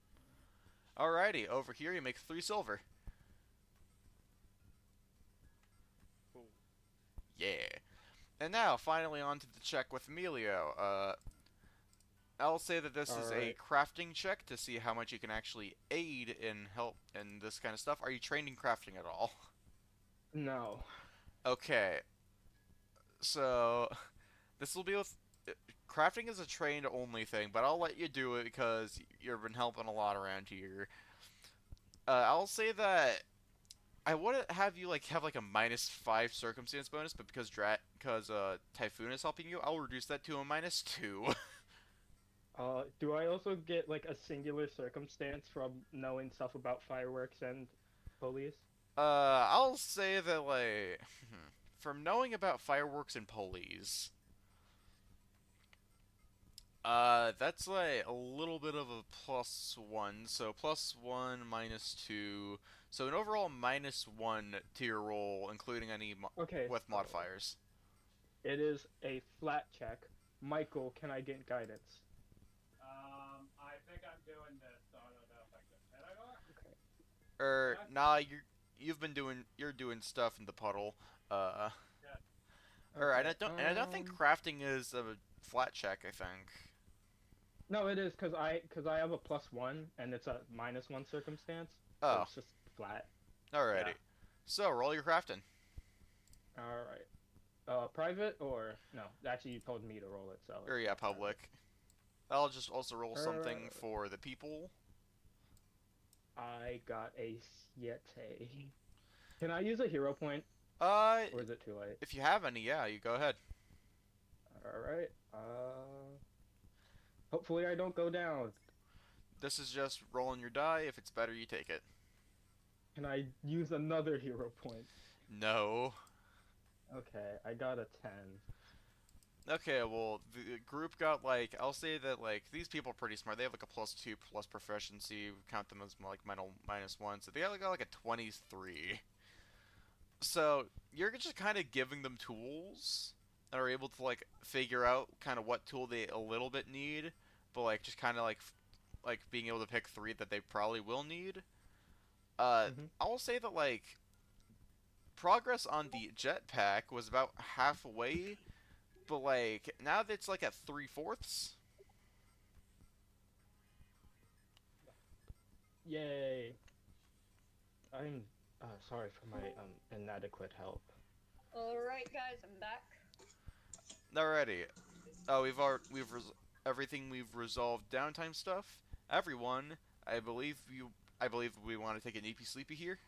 Alrighty, over here you make 3 silver. Cool. Yeah. And now, finally on to the check with Emilio. I'll say that this is a Alright. crafting check to see how much you can actually aid in help in this kind of stuff. Are you trained in crafting at all? No. Okay. So, this will be with... Crafting is a trained only thing, but I'll let you do it because you've been helping a lot around here. I'll say that I wouldn't have you have like a -5 circumstance bonus, but because Typhoon is helping you, I'll reduce that to a -2. Do I also get like a singular circumstance from knowing stuff about fireworks and police? I'll say that from knowing about fireworks and pulleys, that's like a little bit of a +1. So +1 -2. So an overall -1 to your roll, including any Okay. with so modifiers. It is a flat check. Michael, can I get guidance? I think I'm doing this, so I don't know if I can. Can I not? Okay. Nah, you're doing stuff in the puddle. Uh, Okay, I don't think crafting is a flat check. I think. No, it is because I have a +1 and it's a -1 circumstance. So Oh, it's just flat. alrighty. Yeah. So roll your crafting. All right. Private or no? Actually, you told me to roll it, so. Or yeah, public. I'll just also roll something Uh, for the people. I got a Siete. Can I use a hero point, or is it too late? If you have any, yeah, you go ahead. All right. Hopefully I don't go down. This is just rolling your die. If it's better, you take it. Can I use another hero point? No. Okay, I got a 10. Okay, well, the group got like, I'll say that like these people are pretty smart. They have like a +2 plus proficiency. Count them as like mental -1, so they got like a 23. So you're just kind of giving them tools and are able to like figure out kind of what tool they a little bit need, but like just kind of like being able to pick three that they probably will need. Hmm. I will say that like progress on the jetpack was about halfway, but like now that it's like at 3/4. Yay! I'm sorry for my inadequate help. Alright, guys, I'm back. Alrighty. Everything we've resolved downtime stuff. Everyone, I believe you. I believe we want to take an EP sleepy here.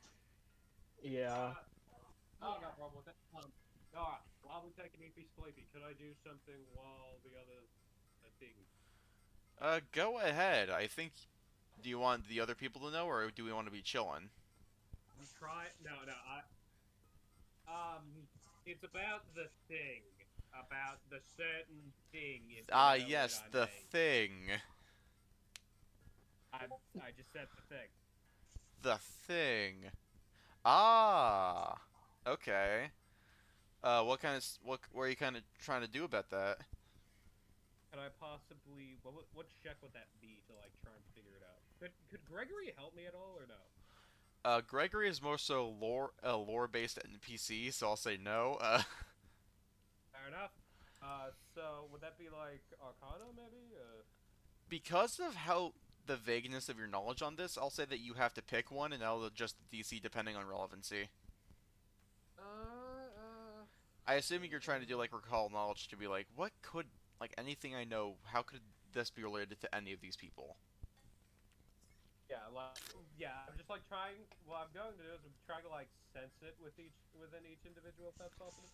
Yeah. Oh, no problem with it. Alright, while we take an EP sleepy, could I do something while the other thing? Go ahead. I think. Do you want the other people to know, or do we want to be chilling? I'm trying. No, no. It's about the thing. About the certain thing. If you Ah, know what yes, I the mean. thing. I just said the thing. The thing. Ah. Okay. What are you kind of trying to do about that? Could I possibly? What check would that be to like try and figure it out? Could Gregory help me at all or no? Gregory is more so lore-based NPC, so I'll say no. Fair enough. So would that be like Arcana maybe? Because of how the vagueness of your knowledge on this, I'll say that you have to pick one, and I'll adjust the DC depending on relevancy. Uh, uh, I assume you're trying to do like recall knowledge to be like, what could like anything I know? How could this be related to any of these people? yeah, like yeah. I'm just like trying. What I'm going to do is I'm trying to like sense it within each individual if that's possible.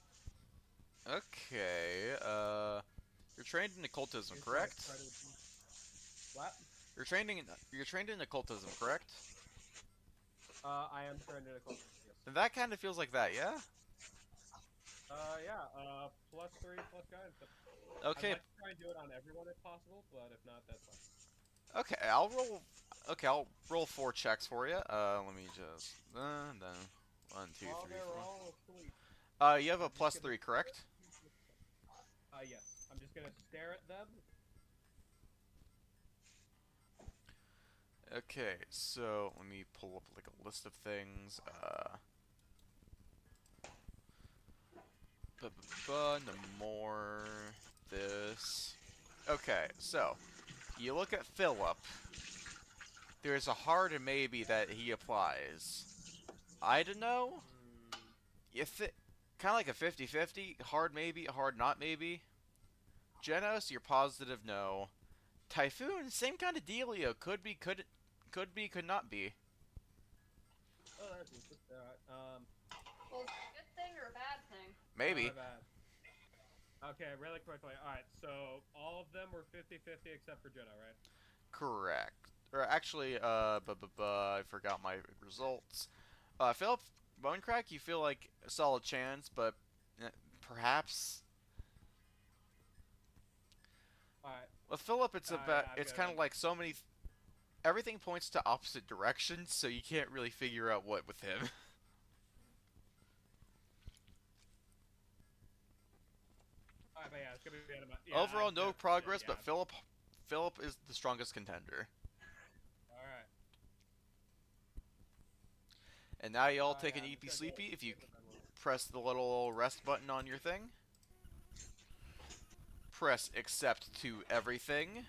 Okay. You're trained in occultism, Just like correct? try to. What? You're trained in occultism, correct? I am trying to close. Yes. Then that kind of feels like that, yeah. Yeah. +3 plus guidance. I'd Okay. like to try and do it on everyone if possible, but if not, that's fine. Okay. I'll roll. Okay, I'll roll 4 checks for you. Let me just. Then 1, 2, Oh, 3, they're 4. all asleep. You have a I'm just plus gonna. 3, correct? Yes. I'm just gonna stare at them. Okay, so let me pull up like a list of things. No more this. Okay, so you look at Philip. There's a hard and maybe that he applies. I don't know. Hmm. If it kind of like a 50-50, hard maybe, hard not maybe. Genos, you're positive no. Typhoon, same kind of dealio. Could be, could not be. Oh, that's interesting. Alright. Well, is it a good thing or a bad thing? Maybe. Bad. Okay, really quickly. Alright, so all of them were 50-50 except for Jenna, right? Correct. Or actually, I forgot my results. Philip Bonecrack, you feel like a solid chance, but perhaps Alright. with Philip, Yeah, I'm it's good kind of then. like so many. Everything points to opposite directions, so you can't really figure out what with him. Alright, but yeah, it's gonna be the end of my. Yeah, Overall, no progress, yeah. but Philip is the strongest contender. Alright. And now you all take Yeah, an I'm EP just gonna sleepy if you skip it then. press the little rest button on your thing. Press accept to everything.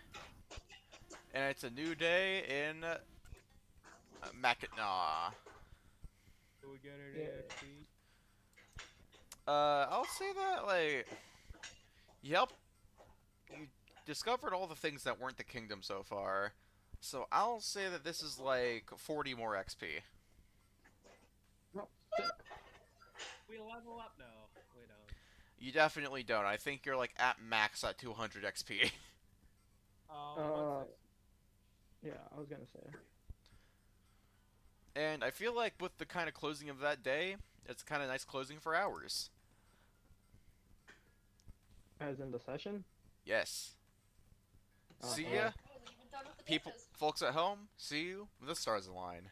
And it's a new day in Mackinac. Do we get any Yeah. XP? I'll say that, like, you discovered all the things that weren't the kingdom so far. So I'll say that this is like 40 more XP. Oh, sick. We level up? No, we don't. You definitely don't. I think you're like at max at 200 XP. Uh, What's this? yeah, I was gonna say. And I feel like with the kind of closing of that day, it's kind of nice closing for hours. As in the session? Yes. See Yeah. ya, people, folks at home. See you. The stars align.